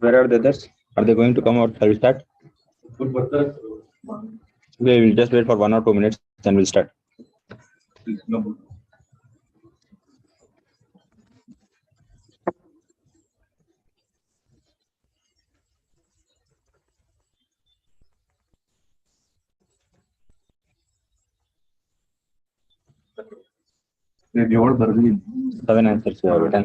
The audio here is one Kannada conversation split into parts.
Where are the others? Are they going to come out? Shall we start? We will just wait for 1 or 2 minutes, then we'll start. Seven answers you have written.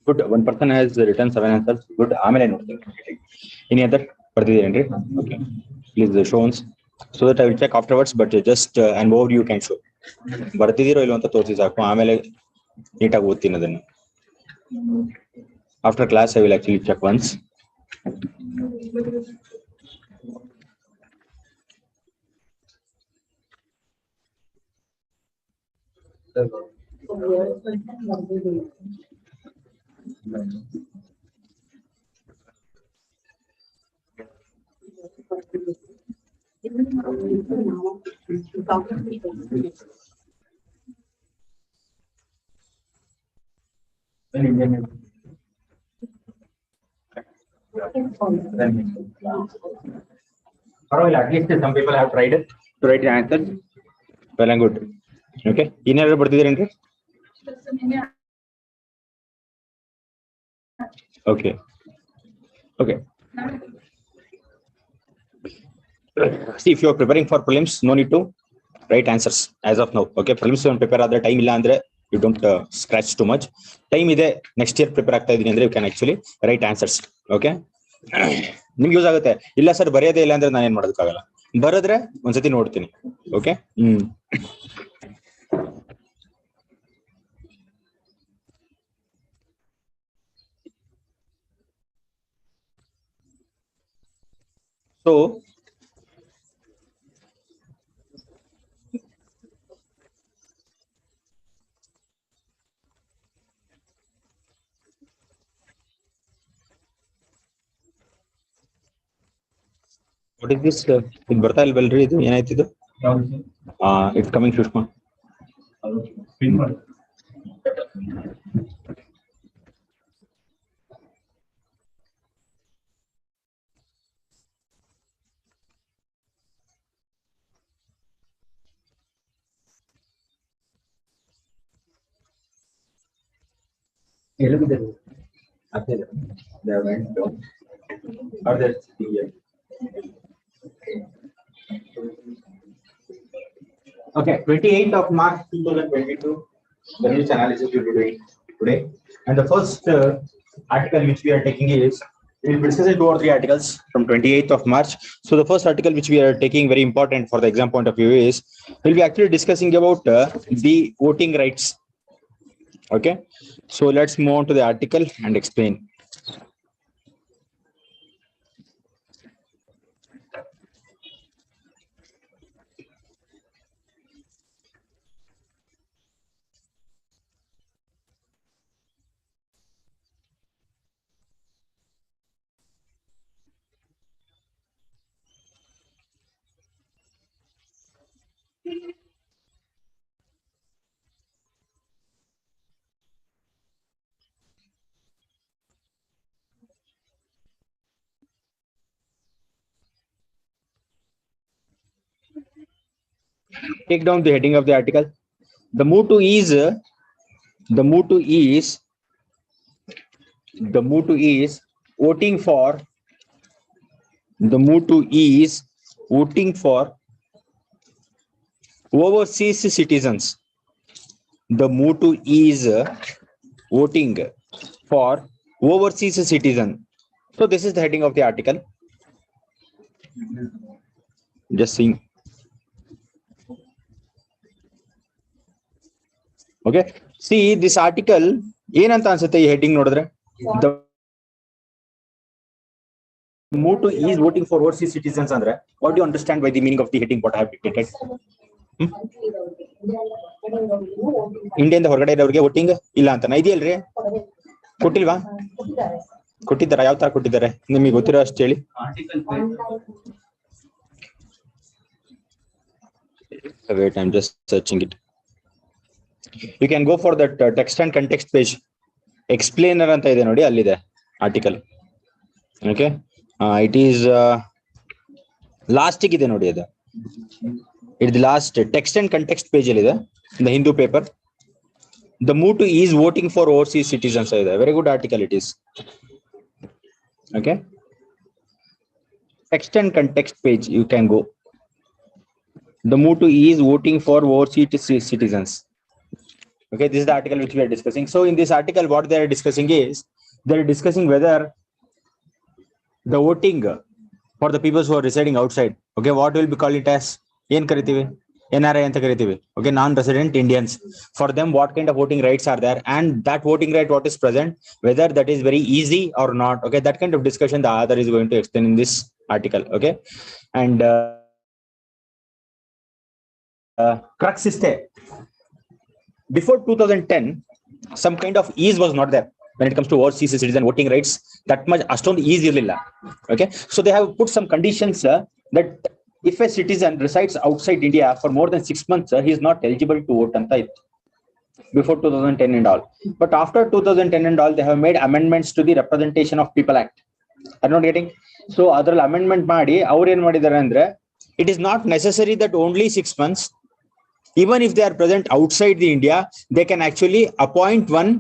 Good. One person has written 7 answers. Good. Any other? Okay. Please the show ons so that I will check afterwards. But just an overview you can show. ಬರ್ತಿದ್ದೀರೋ ಇಲ್ವ ಅಂತ ತೋರಿಸಿ ಸಾಕು, ಆಮೇಲೆ ನೀಟಾಗಿ ಓದ್ತೀನಿ ಅದನ್ನು. After class I will actually check once. At least some people have tried it to write an answer. Well and good. Okay. Inner ಬರ್ತಿದ್ದೀರೇನ್ರಿ? Okay. Okay. See, if you are preparing for prelims, no need to write answers as of now. Okay. Prelims on prepare ಆದ್ರೆ time ಇಲ್ಲ ಅಂದ್ರೆ you don't scratch too much. Time ಇದೆ next year prepare ಆಗ್ತಾ ಇದೀನಿ ಅಂದ್ರೆ you can actually write answers. Okay. ನಿಮ್ಗೆ ಯೂಸ್ ಆಗುತ್ತೆ. ಇಲ್ಲ ಸರ್ ಬರೆಯೋದೇ ಇಲ್ಲ ಅಂದ್ರೆ ನಾನು ಏನ್ ಮಾಡೋದಕ್ಕಾಗಲ್ಲ. ಬರೆದ್ರೆ ಒಂದ್ಸತಿ ನೋಡ್ತೀನಿ. Okay. So what is this? ಇದು ಬರ್ತಾ ಇಲ್ವಲ್ರಿ, ಇದು ಏನಾಯ್ತು ಇದು? It's coming Sushma. Okay, 28th of March 2022, the news analysis we will be doing today. And the first article which we are taking is, we will be discussing 2 or 3 articles from 28th of March. So the first article which we are taking, very important for the exam point of view, is we'll be actually discussing about the voting rights. Okay, so let's move on to the article and explain. Take down the heading of the article. The motto is voting for overseas citizens. The motto is voting for overseas citizen. So this is the heading of the article. Just seeing. Okay, see this article ಏನಂತ ಅನ್ಸುತ್ತೆ ಈ ಹೆಡ್ಡಿಂಗ್ ನೋಡಿದ್ರೆ? The move to is voting for overseas citizens andre what do you understand by the meaning of the heading what I have dictated? ಇಂಡಿಯಾದ ಹೊರಗಡೆ ಇರೋರಿಗೆ ವೋಟಿಂಗ್ ಇಲ್ಲ ಅಂತ ಇದೆಯಲ್ರಿ ಕೊಟ್ಟಿಲ್ವಾ ಕೊಟ್ಟಿದ್ದಾರಾ ಯಾವ ತರ ಕೊಟ್ಟಿದ್ದಾರೆ ನಿಮಗೆ ಗೊತ್ತಿರೋ ಅಷ್ಟು ಹೇಳಿ wait I'm just searching it you can go for that text and context page explainer ಅಂತ ಇದೆ ನೋಡಿ ಅಲ್ಲಿದೆ article okay it is last ಗೆ ಇದೆ ನೋಡಿ ಅದು it's the last text and context page ಅಲ್ಲಿ ಇದೆ in the Hindu paper the move to is voting for overseas citizens ಇದೆ very good article it is okay text and context page you can go the move to is voting for overseas citizens okay this is the article which we are discussing so in this article what they are discussing is they are discussing whether the voting for the people who are residing outside okay what will be called it as ಏನ್ ಕರಿತೀವಿ NRI ಅಂತ ಕರಿತೀವಿ okay non resident Indians for them what kind of voting rights are there and that voting right what is present whether that is very easy or not okay that kind of discussion the author is going to explain in this article okay and crux is there before 2010 some kind of ease was not there when it comes to overseas citizen voting rights that much astoned ease irilla okay so they have put some conditions that if a citizen resides outside India for more than 6 months he is not eligible to vote anta iತ್ತು before 2010 and all but after 2010 and all they have made amendments to the representation of people act are not getting so adral amendment ಮಾಡಿ ಅವರು ಏನು ಮಾಡಿದ್ದಾರೆ ಅಂದ್ರೆ it is not necessary that only 6 months even if they are present outside the India they can actually appoint one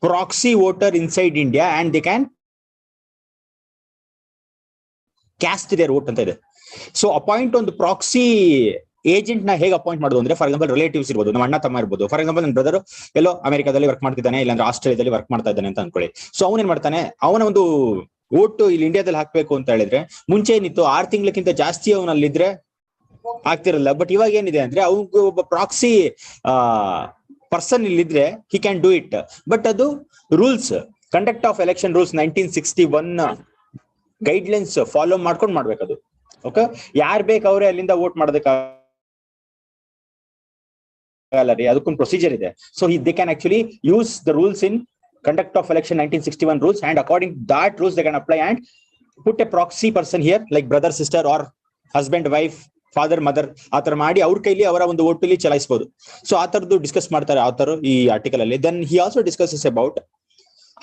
proxy voter inside India and they can cast their vote ಅಂತ ಇದೆ ಸೊ ಅಪಾಯಿಂಟ್ ಒಂದು ಪ್ರಾಕ್ಸಿ ಏಜೆಂಟ್ ನ ಹೇಗೆ ಅಪಾಯಿಂಟ್ ಮಾಡೋದು ಅಂದ್ರೆ ಫಾರ್ ಎಕ್ಸಾಂಪಲ್ ರಿಲೇಟಿವ್ಸ್ ಇರ್ಬೋದು ನಮ್ಮ ಅಣ್ಣ ತಮ್ಮ ಇರ್ಬೋದು ಫಾರ್ ಎಕ್ಸಾಂಪಲ್ ನನ್ನ ಬ್ರದರ್ ಎಲ್ಲೋ ಅಮೆರಿಕಾದಲ್ಲಿ ವರ್ಕ್ ಮಾಡ್ತಿದ್ದಾನೆ ಇಲ್ಲಾಂದ್ರೆ ಆಸ್ಟ್ರೇಲಿಯಾದಲ್ಲಿ ವರ್ಕ್ ಮಾಡ್ತಾ ಇದ್ದಾನೆ ಅಂತ ಅನ್ಕೊಳ್ಳಿ ಸೊ ಅವನೇನ್ ಮಾಡ್ತಾನೆ ಅವನ ಒಂದು ಓಟ್ ಇಲ್ಲಿ ಇಂಡಿಯಾದಲ್ಲಿ ಹಾಕ್ಬೇಕು ಅಂತ ಹೇಳಿದ್ರೆ ಮುಂಚೆ ಏನಿತ್ತು 6 ತಿಂಗಳಕ್ಕಿಂತ ಜಾಸ್ತಿ ಅವನಲ್ಲಿದ್ರೆ ಆಗ್ತಿರಲ್ಲ ಬಟ್ ಇವಾಗ ಏನಿದೆ ಅಂದ್ರೆ ಅವ್ನಿಗೆ ಒಬ್ಬ ಪ್ರಾಕ್ಸಿ ಪರ್ಸನ್ ಇಲ್ಲಿದ್ರೆ he can do it but ಅದು rules conduct of election rules 1961 guidelines follow ಮಾಡ್ಕೊಂಡು ಮಾಡ್ಬೇಕದು ಓಕೆ ಯಾರು ಬೇಕು ಅವರೇ ಅಲ್ಲಿಂದ ವೋಟ್ ಮಾಡೋದಕ್ಕಾಗಲ್ಲ ರೀ ಅದಕ್ಕೊಂದು ಪ್ರೊಸೀಜರ್ ಇದೆ so they can actually use the rules in conduct of election 1961 rules and according that rules they can apply and put a proxy person here like brother sister or husband wife father mother ಆತರ ಮಾಡಿ ಅವ್ರ ಕೈಲಿ ಅವರ ಒಂದು ವೋಟಲ್ಲಿ ಚಲಾಯಿಸಬಹುದು ಸೊ ಆ ತರದ್ದು ಡಿಸ್ಕಸ್ ಮಾಡ್ತಾರೆ ಆತರು ಈ ಆರ್ಟಿಕಲ್ ಅಲ್ಲಿ then he also discusses about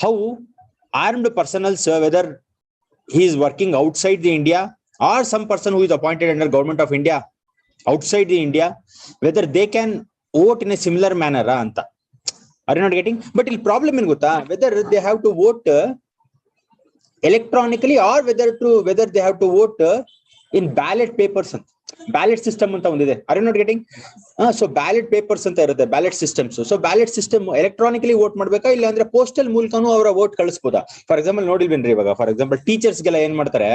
how armed personals whether he is working outside the India or some person who is appointed under government of India outside the India whether they can vote in a similar manner anta are you not getting but the problem in gota whether they have to vote electronically or whether they have to vote in ballot papers ballot system anta ondide are you not getting so ballot papers anta irutte ballot systems so ballot system electronically vote ಮಾಡಬೇಕಾ ಇಲ್ಲ ಅಂದ್ರೆ postal ಮೂಲಕನೂ ಅವರ ವೋಟ್ ಕಳಿಸಬಹುದಾ ಫಾರ್ ಎಕ್ಸಾಂಪಲ್ ನೋಡಿಲ್ವೇನ್ರಿ ಇವಾಗ ಫಾರ್ ಎಕ್ಸಾಂಪಲ್ ಟೀಚರ್ಸ್ ಗೆಲ್ಲ ಏನ್ ಮಾಡ್ತಾರೆ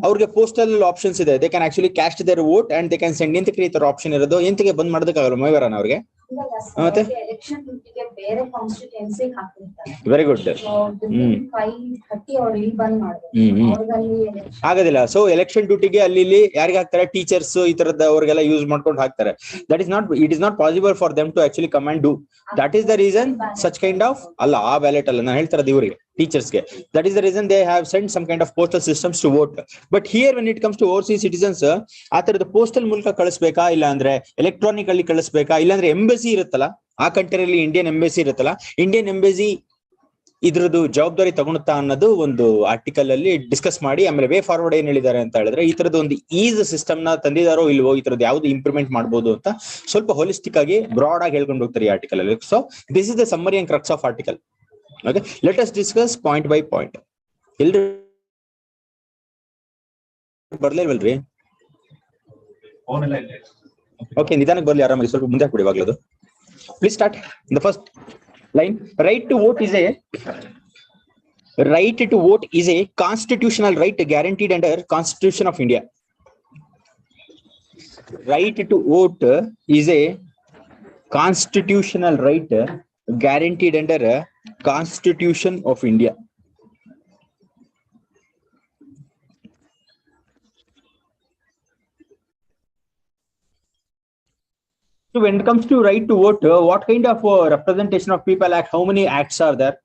ಅವ್ರಿಗೆ ಪೋಸ್ಟಲ್ ಆಪ್ಷನ್ಸ್ ಇದೆ they can actually cast their vote and they can send ಇಂತ ಈ ತರ ಆಪ್ಷನ್ ಇರೋದು ಎಂತಿಗೆ ಬಂದ್ ಮಾಡೋದಕ್ಕಾಗಲ್ಲ ಮೈವರನ ಅವ್ರಿಗೆ ಮತ್ತೆ ಎಲೆಕ್ಷನ್ ಡ್ಯೂಟಿಗೆ ಬೇರೆ ಕಾನ್ಸ್ಟಿಟ್ಯೂನ್ಸಿ ಹಾಕ್ತಾರೆ ವೆರಿ ಗುಡ್ 5:30 ಅವರು ಇಲ್ಲಿ ಬಂದ್ ಮಾಡ್ತಾರೆ ಆಗೋದಿಲ್ಲ ಸೊ ಎಲೆಕ್ಷನ್ ಡ್ಯೂಟಿಗೆ ಅಲ್ಲಿ ಯಾರಿಗೆ ಹಾಕ್ತಾರೆ ಟೀಚರ್ಸ್ ಈ ತರದ ಅವ್ರಿಗೆಲ್ಲ ಯೂಸ್ ಮಾಡ್ಕೊಂಡು ಹಾಕ್ತಾರೆ that is not it is not possible for them to actually come and do that is the reason such kind of ಅಲ್ಲ ಆ ಬ್ಯಾಲೆಟ್ ಅಲ್ಲ ನಾನು ಹೇಳ್ತಾರದು ಇವರಿಗೆ ಟೀಚರ್ಸ್ಗೆ that is the reason they have send some kind of postal systems to vote but here when it comes to overseas citizens ಆ ತರದ ಪೋಸ್ಟಲ್ ಮೂಲಕ ಕಳಿಸ್ಬೇಕಾ ಇಲ್ಲ ಅಂದ್ರೆ ಎಲೆಕ್ಟ್ರಾನಿಕ್ ಅಲ್ಲಿ ಕಳಿಸ್ಬೇಕಾ ಇಲ್ಲಾಂದ್ರೆ ಎಂಬಸಿ ಇರುತ್ತಲ್ಲ ಆ ಕಂಟ್ರಿಯಲ್ಲಿ ಇಂಡಿಯನ್ ಎಂಬಸಿ ಇರುತ್ತಲ್ಲ ಇಂಡಿಯನ್ ಎಂಬಸಿ ಇದ್ರದ್ದು ಜವಾಬ್ದಾರಿ ತಗೊಳುತ್ತಾ ಅನ್ನೋದು ಒಂದು ಆರ್ಟಿಕಲ್ ಅಲ್ಲಿ ಡಿಸ್ಕಸ್ ಮಾಡಿ ಆಮೇಲೆ ವೇ ಫಾರ್ವರ್ಡ್ ಏನ್ ಹೇಳಿದ್ದಾರೆ ಅಂತ ಹೇಳಿದ್ರೆ ಈ ತರದ ಒಂದು ಈಸ್ ಸಿಸ್ಟಮ್ ನ ತಂದಿದಾರೋ ಇಲ್ವೋ ಈ ತರದ್ದು ಯಾವ್ದು ಇಂಪ್ರೂವ್ಮೆಂಟ್ ಮಾಡಬಹುದು ಅಂತ ಸ್ವಲ್ಪ ಹೋಲಿಸ್ಟಿಕ್ ಆಗಿ ಬ್ರಾಡ್ ಆಗಿ ಹೇಳ್ಕೊಂಡು ಹೋಗ್ತಾರೆ ಈ ಆರ್ಟಿಕಲ್ ಅಲ್ಲಿ so this is the summary and crux of article okay let us discuss point by point ಎಲ್ರಿ ಬರ್ಲೇಲ್ವಲ್ರಿ ಓಕೆ ನಿಧಾನಕ್ಕೆ ಬರ್ಲಿ ಆರಾಮಾಗಿ ಸ್ವಲ್ಪ ಮುಂದೆ ಹಾಕ್ಬಿಡಿ ಇವಾಗ್ಲದು please start the first line right to vote is a constitutional right guaranteed under Constitution of India. Right to vote is a constitutional right guaranteed under Constitution of India. So when it comes to right to vote, what kind of representation of people act, how many acts are there?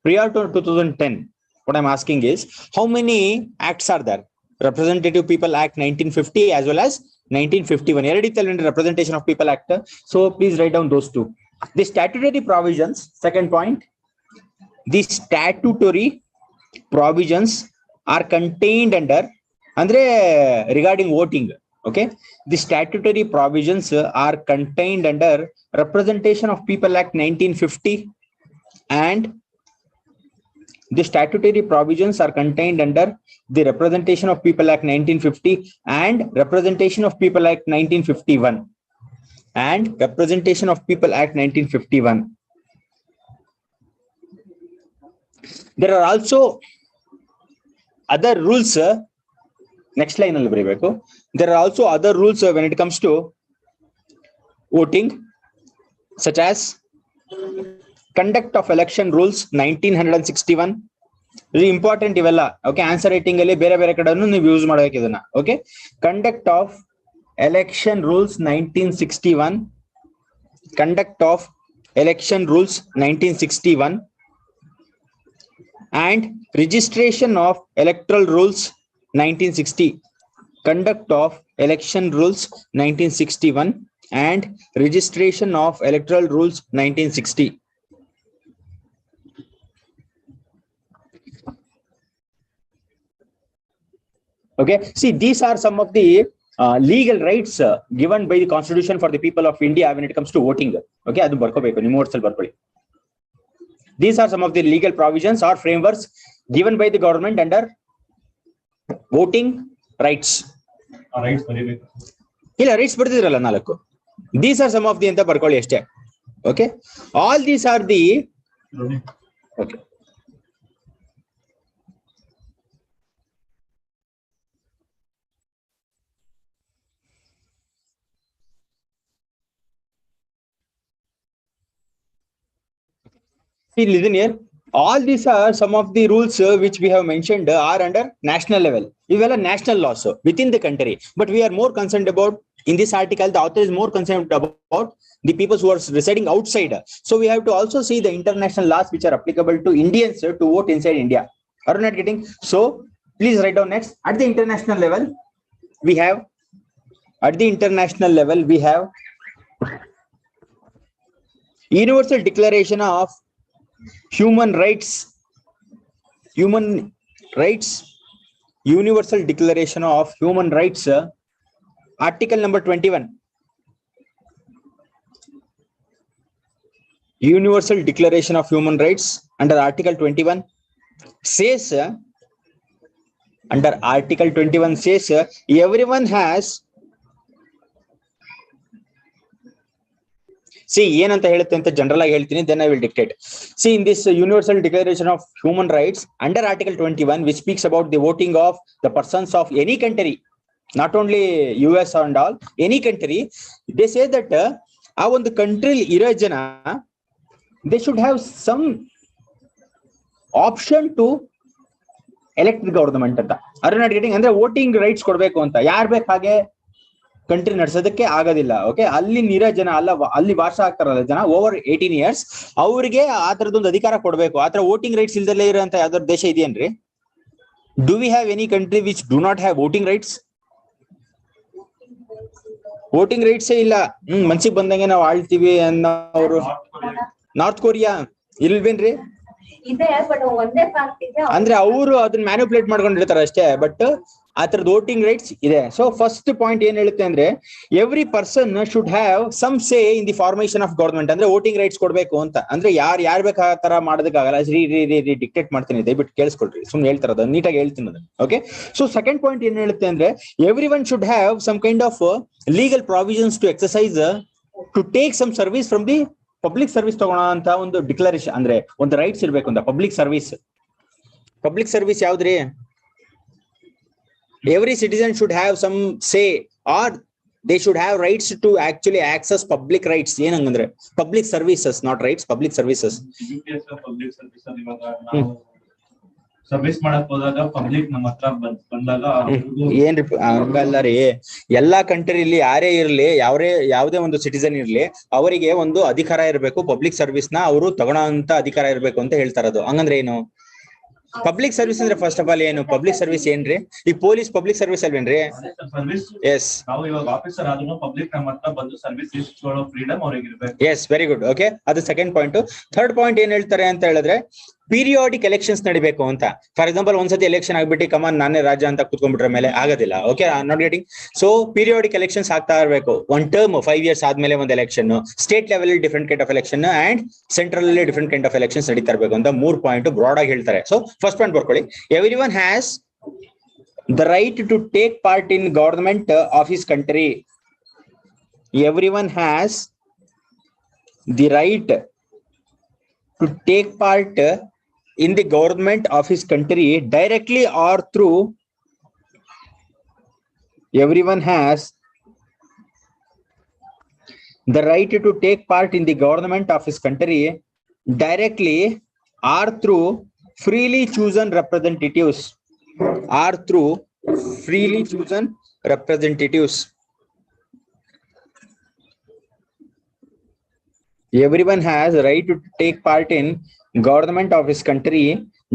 Prior to 2010, what I'm asking is, how many acts are there? Representative People Act 1950 as well as 1951. Representation of People Act. So please write down those two. The statutory provisions, second point, the statutory provisions are contained under, andre regarding voting. Okay, the statutory provisions are contained under Representation of People Act 1950 and the statutory provisions are contained under the Representation of People Act 1950 and Representation of People Act 1951 and Representation of People Act 1951. There are also other rules. Next line. There are also other rules when it comes to voting, such as Conduct of Election Rules 1961. Really important ivella. Okay, answer writing alli bere bere kadanu ನೀವು ಯೂಸ್ ಮಾಡಬೇಕು ಇದನ್ನ. Okay, Conduct of Election Rules 1961, Conduct of Election Rules 1961 and Registration of Electoral Rules 1960. Conduct of Election Rules 1961 and Registration of Electoral Rules 1960. Okay, see, these are some of the legal rights given by the Constitution for the people of India when it comes to voting. Okay, adu barkobeku ನಿಮ್ಮ ವರ್ಡ್ಸ್ ಅಲ್ಲಿ ಬರ್ಕೊಳ್ಳಿ. These are some of the legal provisions or frameworks given by the government under voting rights. Rights ಬರೀಬೇಕು. ಇಲ್ಲ, rights ಬರ್ತಿದ್ರಲ್ಲ ನಾಲ್ಕು. These are some of the ಅಂತ ಬರ್ಕೊಳ್ಳಿ ಅಷ್ಟೇ. Okay, all these are the okay. See, listen here. All these are some of the rules which we have mentioned are under national level. These are national laws within the country. But we are more concerned about, in this article, the author is more concerned about the people who are residing outside. So we have to also see the international laws which are applicable to Indians to vote inside India. Are you not getting? So please write down next. At the international level, we have Universal Declaration of Human Rights, Universal Declaration of Human Rights, Article number 21. Universal Declaration of Human Rights under Article 21 says, under Article 21 says, everyone has. See, ಏನಂತ ಹೇಳುತ್ತೆ ಅಂತ ಜನರಲ್ ಆಗಿ ಹೇಳ್ತೀನಿ, then I will dictate. See, in this Universal Declaration of Human Rights under Article 21, which speaks about the voting of the persons of any country, not only US and all, any country, they say that ಆ ಒಂದು ಕಂಟ್ರಿ ಇರೋ ಜನ they should have some option to elect the government ಅಂತ. Are you not getting? ಅಂದ್ರೆ ವೋಟಿಂಗ್ ರೈಟ್ಸ್ ಕೊಡ್ಬೇಕು ಅಂತ. ಯಾರ್ ಬೇಕು ಹಾಗೆ ಕಂಟ್ರಿ ನಡೆಸೋದಕ್ಕೆ ಆಗೋದಿಲ್ಲ. ಓಕೆ, ಅಲ್ಲಿ ಇರೋ ಜನ ಅಲ್ಲಿ ವಾಸ ಆಗ್ತಾರಲ್ಲ ಜನ ಓವರ್ 18 years, ಅವ್ರಿಗೆ ಆ ತರದೊಂದು ಅಧಿಕಾರ ಕೊಡ್ಬೇಕು. ಆ ತರ ವೋಟಿಂಗ್ ರೈಟ್ಸ್ ಇಲ್ದಲ್ಲೇ ಇರೋಂತ ಯಾವ್ದಾದ್ರು ದೇಶ ಇದೆಯೇನ್ರಿ? Do we have any country which do not have voting rights? Voting rights ಇಲ್ಲ. ಮನ್ಸಿಗೆ ಬಂದಂಗೆ ನಾವು ಆಳ್ತೀವಿ ಅನ್ನೋರು. ನಾರ್ತ್ ಕೊರಿಯಾ ಇಲ್ವೇನ್ರಿ? ಅಂದ್ರೆ ಅವರು ಅದನ್ನ ಮ್ಯಾನಿಪುಲೇಟ್ ಮಾಡ್ಕೊಂಡಿರ್ತಾರೆ ಅಷ್ಟೇ, ಬಟ್ ಆ ತರದ ವೋಟಿಂಗ್ ರೈಟ್ಸ್ ಇದೆ. ಸೊ ಫಸ್ಟ್ ಪಾಯಿಂಟ್ ಏನ್ ಹೇಳುತ್ತೆ ಅಂದ್ರೆ, every person should have some say in the formation of government. ಅಂದ್ರೆ ವೋಟಿಂಗ್ ರೈಟ್ಸ್ ಕೊಡ್ಬೇಕು ಅಂತ. ಅಂದ್ರೆ ಯಾರ್ ಬೇಕು ಆ ತರ ಮಾಡೋದಕ್ಕಾಗಲ್ಲ. ಡಿಕ್ಟೇಟ್ ಮಾಡ್ತೀನಿ, ದಯವಿಟ್ಟು ಕೇಳಿಸ್ಕೊಳ್ರಿ, ಸುಮ್ನೆ ಹೇಳ್ತಾರ, ನೀಟಾಗಿ ಹೇಳ್ತೀನಿ ಅದನ್ನ. ಓಕೆ, ಸೊ ಸೆಕೆಂಡ್ ಪಾಯಿಂಟ್ ಏನ್ ಹೇಳುತ್ತೆ ಅಂದ್ರೆ, every one should have some kind of legal provisions to exercise to take some service from the public service ತಗೋಣ ಅಂತ ಒಂದು ಡಿಕ್ಲರೇಷನ್, ಅಂದ್ರೆ ಒಂದು ರೈಟ್ಸ್ ಇರ್ಬೇಕು ಅಂತ. ಪಬ್ಲಿಕ್ ಸರ್ವಿಸ್ ಯಾವ್ದ್ರಿ? Every citizen should have some say, or they should have rights to actually access public rights. ಏನಂದ್ರೆ public services, not rights, public services. Service ಮಾಡಕ್ ಹೋದಾಗ ಪಬ್ಲಿಕ್ ನಮ್ಮ ಹತ್ರ ಬಂದಾಗ ಏನ್ರಿ ಹಂಗಲ್ಲ ರೀ, ಎಲ್ಲಾ ಕಂಟ್ರಿಲಿ ಯಾರೇ ಇರ್ಲಿ, ಯಾವುದೇ ಒಂದು ಸಿಟಿಸನ್ ಇರ್ಲಿ, ಅವರಿಗೆ ಒಂದು ಅಧಿಕಾರ ಇರಬೇಕು, ಪಬ್ಲಿಕ್ ಸರ್ವಿಸ್ ನ ಅವರು ತಗೊಳ್ಳೋಂತ ಅಧಿಕಾರ ಇರಬೇಕು ಅಂತ ಹೇಳ್ತಾರದು. ಹಂಗಂದ್ರೆ ಏನು? ಪಬ್ಲಿಕ್ ಸರ್ವಿಸ್ ಅಂದ್ರೆ ಫಸ್ಟ್ ಆಫ್ ಆಲ್ ಏನು ಪಬ್ಲಿಕ್ ಸರ್ವಿಸ್ ಏನ್ರಿ? ಈ ಪೊಲೀಸ್ ಪಬ್ಲಿಕ್ ಸರ್ವಿಸ್ ಅಲ್ವೇನ್ರಿ? ಸರ್ವಿಸ್. ಎಸ್, ನಾವು ಇವಾಗ ಆಫೀಸರ್ ಆದ್ರೂ ಪಬ್ಲಿಕ್ ನಮ್ಮ ಹತ್ರ ಬಂದು ಸರ್ವಿಸ್ ಇಸ್ಕೊಳ್ಳೋ ಫ್ರೀಡಮ್ ಅವ್ರಿಗೆ ಇರ್ಬೇಕು. Yes, very good. ಓಕೆ, ಅದು ಸೆಕೆಂಡ್ ಪಾಯಿಂಟ್. ಥರ್ಡ್ ಪಾಯಿಂಟ್ ಏನ್ ಹೇಳ್ತಾರೆ ಅಂತ ಹೇಳಿದ್ರೆ, ಪೀರಿಯಾಡಿಕ್ ಎಲೆಕ್ಷನ್ಸ್ ನಡಿಬೇಕು ಅಂತ. ಫಾರ್ ಎಕ್ಸಾಂಪಲ್, ಒಂದ್ಸತಿ ಎಲೆಕ್ಷನ್ ಆಗ್ಬಿಟ್ಟು ಕಮಾನ್ ನಾನೇ ರಾಜ್ಯ ಅಂತ ಕೂತ್ಕೊಂಡ್ಬಿಟ್ರೆ ಮೇಲೆ ಆಗೋದಿಲ್ಲ. Okay, not getting. So periodic elections ಆಗ್ತಾ ಇರಬೇಕು. ಒನ್ ಟರ್ಮ್ 5 years ಆದ್ಮೇಲೆ ಒಂದು election, state level different kind of election and central ಅಲ್ಲಿ ಡಿಫ್ರೆಂಟ್ ಕೈಂಡ್ ಆಫ್ ಎಲೆಕ್ಷನ್ಸ್ ನಡೀತಾ ಇರಬೇಕು ಅಂತ 3 ಪಾಯಿಂಟ್ ಬ್ರಾಡ್ ಆಗಿ ಹೇಳ್ತಾರೆ. ಸೊ ಫಸ್ಟ್ ಪಾಯಿಂಟ್ ಬರ್ಕೊಳ್ಳಿ, every one has the right to take part in government of his country. Everyone has the right to take part in the government of his country directly or through. Everyone has the right to take part in the government of his country directly or through freely chosen representatives. Or through freely chosen representatives. Everyone has a right to take part in government of his country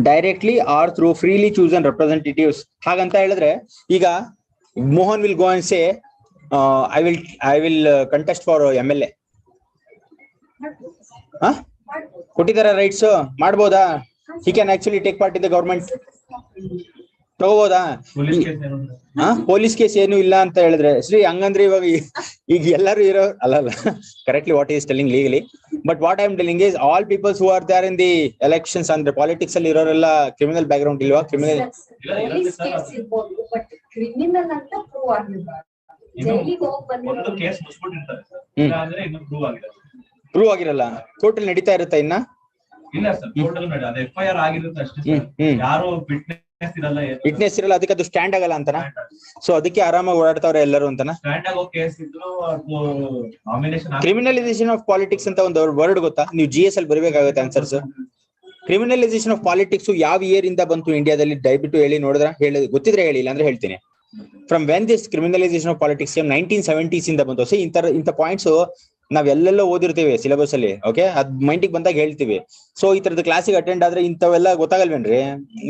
directly or through freely chosen representatives. ಹಾಗಂತ ಹೇಳಿದ್ರೆ, ಈಗ Mohan will go and say, I will contest for MLA. ಕೊಟ್ಟಿದ್ದಾರೆ ರೈಟ್ಸ್, ಮಾಡ್ಬೋದಾ? He can actually take part in the government. ತಗೋಬೋದಾ? ಪೊಲೀಸ್ ಕೇಸ್ ಏನು ಇಲ್ಲ ಅಂತ ಹೇಳಿದ್ರೆ ಶ್ರೀ, ಹಂಗಂದ್ರೆ ಇವಾಗ ಈಗ ಎಲ್ಲರೂ ಇರೋ ಅಲ್ಲ correctly what is telling legally. But what I am telling is all peoples who are there in the elections ಅಂದ್ರೆ ಪಾಲಿಟಿಕ್ಸ್ ಅಲ್ಲಿ ಇರೋರೆಲ್ಲ ಕ್ರಿಮಿನಲ್ ಬ್ಯಾಕ್ ಗ್ರೌಂಡ್ ಇಲ್ವಾ? ಕ್ರಿಮಿನಲ್ ಪ್ರೂವ್ ಆಗಿರಲ್ಲ, ಕೋರ್ಟ್ ಅಲ್ಲಿ ನಡೀತಾ ಇರುತ್ತಾ ಇನ್ನ? ಇಲ್ಲ ಸರ್, ಕೋರ್ಟ್ ಅಲ್ಲಿ FIR ಆಗಿರುತ್ತೆ ಅಷ್ಟೇ. ಯಾರು ವಿಟ್ನೆಸ್ ಇರಲ್ಲ, ಅದಕ್ಕೆ ಅದು ಸ್ಟ್ಯಾಂಡ್ ಆಗಲ್ಲ ಅಂತನಾ? ಸೊ ಅದಕ್ಕೆ ಆರಾಮಾಗಿ ಓಡಾಡ್ತಾವ್ರೆ ಎಲ್ಲರೂ ಅಂತನಾ? ಕ್ರಿಮಿನಲೈಸೇಷನ್ ಆಫ್ ಪಾಲಿಟಿಕ್ಸ್ ಅಂತ ಒಂದು ವರ್ಡ್ ಗೊತ್ತಾ? ನೀವು GS ಅಲ್ಲಿ ಬರಬೇಕಾಗುತ್ತೆ ಆನ್ಸರ್ಸ್. ಕ್ರಿಮಿನಲೈಸೇಷನ್ ಆಫ್ ಪಾಲಿಟಿಕ್ಸ್ ಯಾವ ಇಯರ್ ಇಂದ ಬಂತು ಇಂಡಿಯಾದಲ್ಲಿ? ದಯವಿಟ್ಟು ಹೇಳಿ, ನೋಡಿದ್ರ ಹೇಳಿ, ಗೊತ್ತಿದ್ರೆ ಹೇಳಿ, ಇಲ್ಲ ಅಂದ್ರೆ ಹೇಳ್ತೀನಿ. From when this criminalisation of politics 1970s ಇಂದ ಬಂತು. ಸೊ ಇಂಥ ಪಾಯಿಂಟ್ಸ್ ನಾವೆಲ್ಲೆಲ್ಲೋ ಓದಿರ್ತೀವಿ ಸಿಲೆಬಸ್ ಅಲ್ಲಿ. ಓಕೆ, ಅದ್ ಮೈಂಡಿಗೆ ಬಂದಾಗ ಹೇಳ್ತೀವಿ. ಸೊ ಈ ತರದ ಕ್ಲಾಸಿಗೆ ಅಟೆಂಡ್ ಆದ್ರೆ ಇಂಥವೆಲ್ಲ ಗೊತ್ತಾಗಲ್ವೇನ್ರಿ?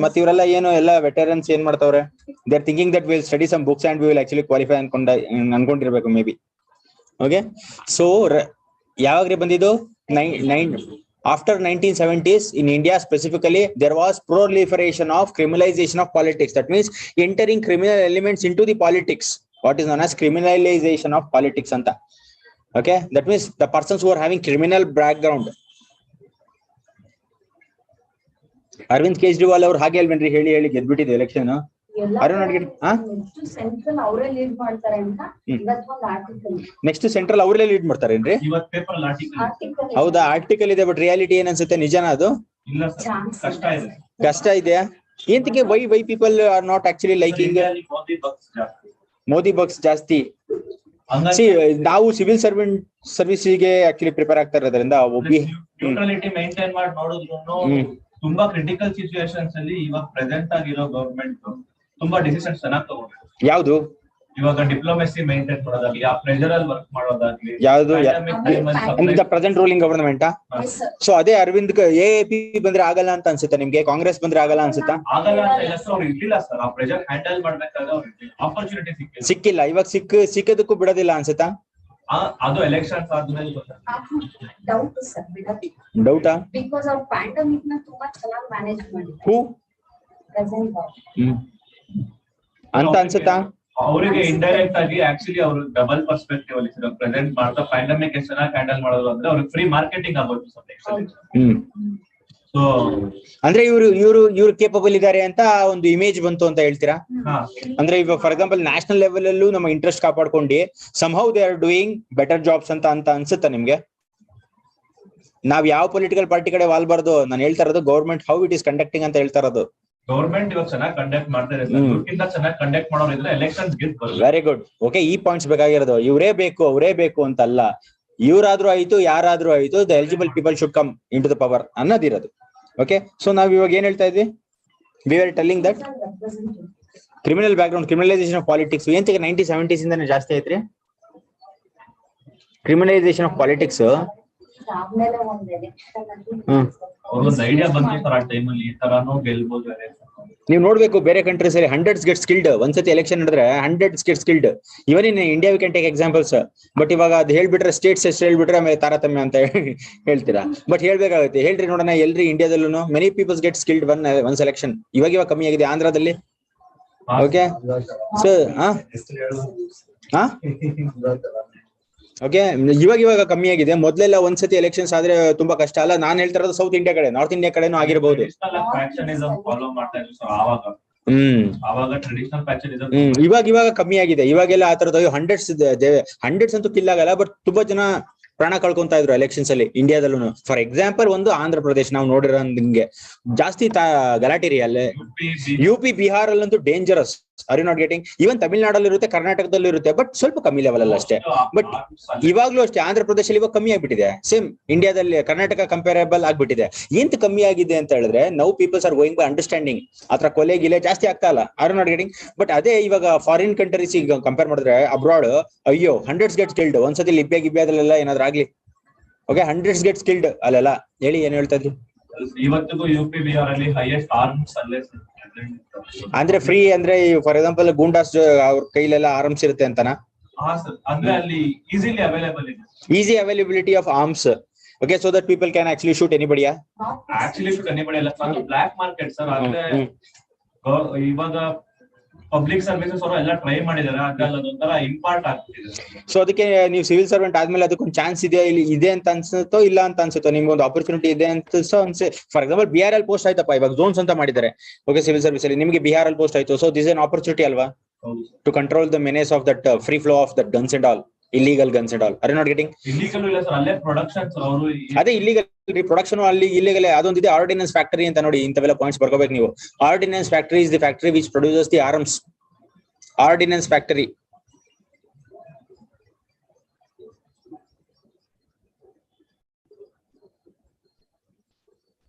ಮತ್ ಇವರೆಲ್ಲ ಏನು ಎಲ್ಲ ವೆಟರನ್ಸ್ ಏನ್ ಮಾಡ್ತಾವ್ರೆ? They are thinking that will study some books and we will actually qualify ಅನ್ಕೊಂಡಿರ್ಬೇಕು ಮೇ ಬಿ. ಓಕೆ, ಸೊ ಯಾವಾಗ್ರಿ ಬಂದಿದ್ದು? After 1970s in India specifically, there was proliferation of criminalization of politics. That means entering criminal elements into the politics. What is known as criminalization of politics anta. Okay, that means the persons who are having criminal background. Arvind Kejriwal ಅವರು ಹಾಗೆ ಅಲ್ವೇನ್ರಿ? ಹೇಳಿ ಗೆದ್ಬಿಟ್ಟಿದೆ ಎಲೆಕ್ಷನ್. ಸೆಂಟ್ರಲ್ ಅವರೇ ಲೀಡ್ ಮಾಡ್ತಾರೆ ಅಂತ ಇವತ್ತೊಂದು ಆರ್ಟಿಕಲ್. ನೆಕ್ಸ್ಟ್ ಸೆಂಟ್ರಲ್ ಅವರೇ ಲೀಡ್ ಮಾಡ್ತಾರೇನ್ರಿ? ಹೌದಾ? ಆರ್ಟಿಕಲ್ ಇದೆ, ಬಟ್ ರಿಯಾಲಿಟಿ ಏನ್ ಅನ್ಸುತ್ತೆ? ನಿಜನಾ ಅದು? ಕಷ್ಟ ಇದೆಯಾ? ಎಂತಕ್ಕೆ? Why people are not actually liking Modi bucks ಜಾಸ್ತಿ? ನಾವು ಸಿವಿಲ್ ಸರ್ವಿಸ್ಗೆ ಆಕ್ಚುಲಿ ಪ್ರಿಪೇರ್ ಆಗ್ತಾ ಇರೋದ್ರಿಂದ ಮೇಂಟೈನ್ ಮಾಡಿ ನೋಡಿದ್ರು ತುಂಬಾ ಕ್ರಿಟಿಕಲ್ ಸಿಚುವೇಶನ್ಸ್ ಅಲ್ಲಿ ಇವಾಗ ಪ್ರೆಸೆಂಟ್ ಆಗಿರೋ ಗವರ್ಮೆಂಟ್ ತುಂಬಾ ಡಿಸಿಷನ್ಸ್ ಚೆನ್ನಾಗಿ ತಗೊಂಡ್ರು. ಯಾವ್ದು? ಇವಾಗ ಡಿಪ್ಲೊಮೆಸಿ ಮೇಂಟೈನ್ ಮಾಡೋದಾಗ್ಲಿ, ಆ ಪ್ರೆಷರ್ ಅಲ್ಲಿ ವರ್ಕ್ ಮಾಡೋದಾಗ್ಲಿ. ಯಾವ್ದು? Present ruling government. ಸೊ ಅದೇ ಅರವಿಂದ್ AAP ಬಂದ್ರೆ ಆಗಲ್ಲ ಅಂತ ಅನ್ಸುತ್ತಾ ನಿಮ್ಗೆ? ಕಾಂಗ್ರೆಸ್ ಬಂದ್ರೆ ಆಗಲ್ಲ ಅನ್ಸುತ್ತಾ? ಆಗಲ್ಲ ಅಂತ ಇಲ್ಲ ಸರ್, ಅವ್ರು ಇರ್ಲಿಲ್ಲ ಸರ್. ಆ ಪ್ರೆಷರ್ ಹ್ಯಾಂಡಲ್ ಮಾಡ್ಬೇಕಾದ್ರೆ ಅವ್ರಿಗೆ ಆಪರ್ಚುನಿಟಿ ಸಿಕ್ಕಿಲ್ಲ. ಇವಾಗ ಸಿಕ್ಕದಕ್ಕೂ ಬಿಡೋದಿಲ್ಲ ಅನ್ಸುತ್ತಾ? ಅದು ಎಲೆಕ್ಷನ್ಸ್ ಆದ್ಮೇಲೆ ಡೌಟ್ ಸರ್, ಡೌಟಾ? ಬಿಕಾಸ್ ಆಫ್ ಪ್ಯಾಂಡಮಿಕ್ ನ ತುಂಬಾ ಚೆನ್ನಾಗಿ ಮ್ಯಾನೇಜ್ ಮಾಡಿದ್ರು. ಹೂ ಪ್ರೆಸೆಂಟ್ ಅಂತ ಅನ್ಸುತ್ತಾ? ಅವರಿಗೆ ಇಂಡೈರೆಕ್ಟ್ ಆಗಿ ಆಕ್ಚುಲಿ ಅವರು ಡಬಲ್ ಪರ್ಸ್ಪೆಕ್ಟಿವ್ ಅಲ್ಲಿ ಪ್ರೆಸೆಂಟ್ ಮಾಡ್ತಾ ಪ್ಯಾಂಡಮಿಕ್ ಎಷ್ಟು ಚೆನ್ನಾಗಿ ಹ್ಯಾಂಡಲ್ ಮಾಡೋದು ಅಂದ್ರೆ ಅವ್ರಿಗೆ ಫ್ರೀ ಮಾರ್ಕೆಟಿಂಗ್ ಆಗೋದು ಸರ್. ಸೊ ಅಂದ್ರೆ ಇವರು ಕೇಪಬಲ್ ಇದಾರೆ ಅಂತ ಒಂದು ಇಮೇಜ್ ಬಂತು ಅಂತ ಹೇಳ್ತೀರಾ? ಅಂದ್ರೆ ಇವಾಗ ಫಾರ್ ಎಕ್ಸಾಂಪಲ್ ನ್ಯಾಷನಲ್ ಲೆವೆಲ್ ಅಲ್ಲೂ ನಮ್ಮ ಇಂಟ್ರೆಸ್ಟ್ ಕಾಪಾಡ್ಕೊಂಡು somehow they are doing better jobs ಅಂತ ಅನ್ಸುತ್ತಾ ನಿಮ್ಗೆ? ನಾವ್ ಯಾವ ಪೊಲಿಟಿಕಲ್ ಪಾರ್ಟಿ ಕಡೆ ವಾಲ್ಬಾರ್ದು. ನಾನು ಹೇಳ್ತಾ ಇರೋದು government how it is conducting ಅಂತ ಹೇಳ್ತಾ ಇರೋದು. ಗವರ್ಮೆಂಟ್ ಇವಾಗ ಚೆನ್ನಾಗಿ ಕಂಡಕ್ಟ್ ಮಾಡ್ತಾರೆ. ಚೆನ್ನಾಗಿ ಕಂಡಕ್ಟ್ ಮಾಡೋರು ಇದ್ರೆ ಎಲೆಕ್ಷನ್ಸ್ ಗೆದ್ದು. Very good. ಓಕೆ, ಈ ಪಾಯಿಂಟ್ಸ್ ಬೇಕಾಗಿರೋದು. ಇವರೇ ಬೇಕು ಅವರೇ ಬೇಕು ಅಂತ ಅಲ್ಲ, ಇವರಾದ್ರೂ ಆಯ್ತು ಯಾರಾದ್ರೂ ಆಯ್ತು, the eligible people should come into the power ಅನ್ನೋದಿರೋದು. ಓಕೆ, ಸೊ ನಾವ್ ಇವಾಗ ಏನ್ ಹೇಳ್ತಾ ಇದ್ವಿ? We were telling that criminal background, criminalization of politics. ಎಂತಕ್ಕೆ 1970s ಇಂದಾನೆ ಜಾಸ್ತಿ ಐತ್ರಿ criminalization of politics. ಆದ್ಮೇಲೆ ಒಂದ್ ಎಲೆಕ್ಷನ್ ಅವ್ರಿಗೊಂದು ಐಡಿಯಾ ಬಂತು ಸರ್ ಆ ಟೈಮಲ್ಲಿ ಈ ತರಾನು ಗೆಲ್ಬೋದು. ನೀವು ನೋಡ್ಬೇಕು ಬೇರೆ ಕಂಟ್ರೀಸ್ ಅಲ್ಲಿ ಹಂಡ್ರೆಡ್ಸ್ ಗೆಟ್ ಸ್ಕಿಲ್ಡ್. ಒಂದ್ಸತಿ ಎಲೆಕ್ಷನ್ ನಡೆದ್ರೆ hundreds get skilled. Even in India we can take examples. But ಇವಾಗ ಅದು ಹೇಳ್ಬಿಟ್ರೆ ಸ್ಟೇಟ್ಸ್ ಎಷ್ಟು ಹೇಳ್ಬಿಟ್ರೆ ಆಮೇಲೆ ತಾರತಮ್ಯ ಅಂತ ಹೇಳ್ತೀರಾ. ಬಟ್ ಹೇಳ್ಬೇಕಾಗುತ್ತೆ, ಹೇಳ್ರಿ ನೋಡೋಣ ಎಲ್ರಿ ಇಂಡಿಯಾದಲ್ಲೂ many peoples get skilled one selection. ಇವಾಗ ಕಮ್ಮಿ ಆಗಿದೆ ಆಂಧ್ರದಲ್ಲಿ. ಓಕೆ ಸೊ ಓಕೆ ಇವಾಗ ಕಮ್ಮಿ ಆಗಿದೆ. ಮೊದ್ಲೆಲ್ಲ ಒಂದ್ಸತಿ ಎಲೆಕ್ಷನ್ಸ್ ಆದ್ರೆ ತುಂಬಾ ಕಷ್ಟ ಅಲ್ಲ. ನಾನ್ ಹೇಳ್ತಾ ಇರೋದು ಸೌತ್ ಇಂಡಿಯಾ ಕಡೆ, ನಾರ್ತ್ ಇಂಡಿಯಾ ಕಡೆನೂ ಆಗಿರಬಹುದು. ಇವಾಗ ಕಮ್ಮಿ ಆಗಿದೆ. ಇವಾಗೆಲ್ಲ ಆ ತರದ ಹಂಡ್ರೆಡ್ಸ್ ಅಂತೂ ಕಿಲ್ ಆಗಲ್ಲ, ಬಟ್ ತುಂಬಾ ಜನ ಪ್ರಾಣ ಕಳ್ಕೊಂತಾ ಇದ್ರು ಎಲೆಕ್ಷನ್ಸ್ ಅಲ್ಲಿ ಇಂಡಿಯಾದಲ್ಲೂ. ಫಾರ್ ಎಕ್ಸಾಂಪಲ್ ಒಂದು ಆಂಧ್ರ ಪ್ರದೇಶ್ ನಾವು ನೋಡಿರೋ ನಿಮ್ಗೆ ಜಾಸ್ತಿ ಗಲಾಟೆ ರೀ ಅಲ್ಲೇ. UP ಬಿಹಾರ್ ಅಲ್ಲಂತೂ dangerous. Are you not getting? Even ತಮಿಳ್ನಾಡಲ್ಲಿ ಇರುತ್ತೆ, ಕರ್ನಾಟಕದಲ್ಲೂ ಇರುತ್ತೆ, ಬಟ್ ಸ್ವಲ್ಪ ಕಮ್ಮಿ ಲೆವೆಲ್ ಅಲ್ಲ ಅಷ್ಟೇ. ಬಟ್ ಇವಾಗ್ಲೂ ಅಷ್ಟೇ ಆಂಧ್ರ ಪ್ರದೇಶದಲ್ಲಿ ಇವಾಗ ಕಮ್ಮಿ ಆಗ್ಬಿಟ್ಟಿದೆ. ಸೇಮ್ ಇಂಡಿಯಾದಲ್ಲಿ ಕರ್ನಾಟಕ ಕಂಪೇರೇಬಲ್ ಆಗ್ಬಿಟ್ಟಿದೆ. ಎಂತ ಕಮ್ಮಿ ಆಗಿದೆ ಅಂತ ಹೇಳಿದ್ರೆ now peoples are going by understanding. ಆತರ ಕೊಲೆ ಗಿಲೆ ಜಾಸ್ತಿ ಆಗ್ತಾ ಇಲ್ಲ. Are you not getting? But ಅದೇ ಇವಾಗ ಫಾರಿನ್ ಕಂಟ್ರೀಸ್ ಈಗ ಕಂಪೇರ್ ಮಾಡಿದ್ರೆ ಅಬ್ರಾಡ್, ಅಯ್ಯೋ ಹಂಡ್ರೆಡ್ಸ್ ಗೆಟ್ ಸ್ಕಿಲ್ಡ್. ಒಂದ್ಸತಿ ಲಿಬ್ಯಾದಲ್ಲೆಲ್ಲ ಏನಾದ್ರು ಆಗ್ಲಿ, ಓಕೆ ಹಂಡ್ರೆಡ್ಸ್ ಗೆಟ್ ಸ್ಕಿಲ್ಡ್ ಅಲ್ಲೆಲ್ಲ. ಹೇಳಿ ಏನ್ ಹೇಳ್ತಾ ಇದ್ರಿ? ಇವತ್ತಿಗೂ UP ಬಿಹಾರ್ ಅಲ್ಲಿ ಹೈಯೆಸ್ಟ್ ಆರ್ಮ್ಸ್ ಅಲ್ಲೇ ಅಂದ್ರೆ ಫ್ರೀ ಅಂದ್ರೆ ಫಾರ್ ಎಕ್ಸಾಂಪಲ್ ಗೂಂಡಾಸ್ ಅವ್ರ ಕೈಲೆಲ್ಲ ಆರ್ಮ್ಸ್ ಇರುತ್ತೆ ಅಂತನಾ? ಅಂದ್ರೆ ಅಲ್ಲಿ ಈಸಿಲಿ ಅವೈಲೇಬಲ್ ಇದೆ. Easy availability of arms. Okay, so that people can actually shoot anybody. Actually shoot anybody ಅಲ್ಲ ಸರ್, ಬ್ಲಾಕ್ ಮಾರ್ಕೆಟ್ ಸರ್. ಅಂದ್ರೆ ಇವಾಗ ಪಬ್ಲಿಕ್ ಸರ್ವಿಸಸ್ ಅವರು ಎಲ್ಲ ಟ್ರೈ ಮಾಡಿದ್ದಾರೆ, ಅದ್ರಲ್ಲಿ ಅದೊಂಥರ ಇಂಪಾರ್ಟ್ ಆಗ್ತಿದೆ. ಸೊ ಅದಕ್ಕೆ ನೀವು ಸಿವಿಲ್ ಸರ್ವೆಂಟ್ ಆದ್ಮೇಲೆ ಅದಕ್ಕೊಂದು ಚಾನ್ಸ್ ಇದೆ ಅಂತ ಅನ್ಸುತ್ತೋ ಇಲ್ಲ ಅಂತ ಅನ್ಸುತ್ತೋ? ನಿಮ್ಗೆ ಒಂದು ಆಪರ್ಚುನಿಟಿ ಇದೆ ಅಂತ ಅನ್ಸೆ. ಫಾರ್ ಎಕ್ಸಾಂಪಲ್ ಬಿಹಾರ್ ಅಲ್ಲಿ ಪೋಸ್ಟ್ ಆಯ್ತಪ್ಪ, ಇವಾಗ ಝೋನ್ಸ್ ಅಂತ ಮಾಡಿದ್ದಾರೆ. ಓಕೆ, ಸಿವಿಲ್ ಸರ್ವಿಸ್ ಅಲ್ಲಿ ನಿಮಗೆ ಬಿಹಾರ್ ಅಲ್ಲಿ ಪೋಸ್ಟ್ ಆಯ್ತು. ಸೊ ದಿಸ್ ಎನ್ ಆಪರ್ಚುನಿಟಿ ಅಲ್ವಾ to control the menace of that free flow of that guns and all, illegal guns and all. Are you not getting? Illegal ಇಲ್ಲ ಸರ್, ಅಲ್ಲೇ ಪ್ರೊಡಕ್ಷನ್ ಅವರು ಅದೇ ಇಲ್ಲಿಗಲ್ ಪ್ರೊಡಕ್ಷನ್ ಅಲ್ಲಿ ಇಲ್ಲಿಗಲ್. ಅದೊಂದಿದೆ ಆರ್ಡಿನೆನ್ಸ್ ಫ್ಯಾಕ್ಟರಿ ಅಂತ ನೋಡಿ. ಇಂಥವೆಲ್ಲ ಪಾಯಿಂಟ್ಸ್ ಬರ್ಕೋಬೇಕು ನೀವು. Ordinance factory is the factory which produces the arms. Ordinance factory.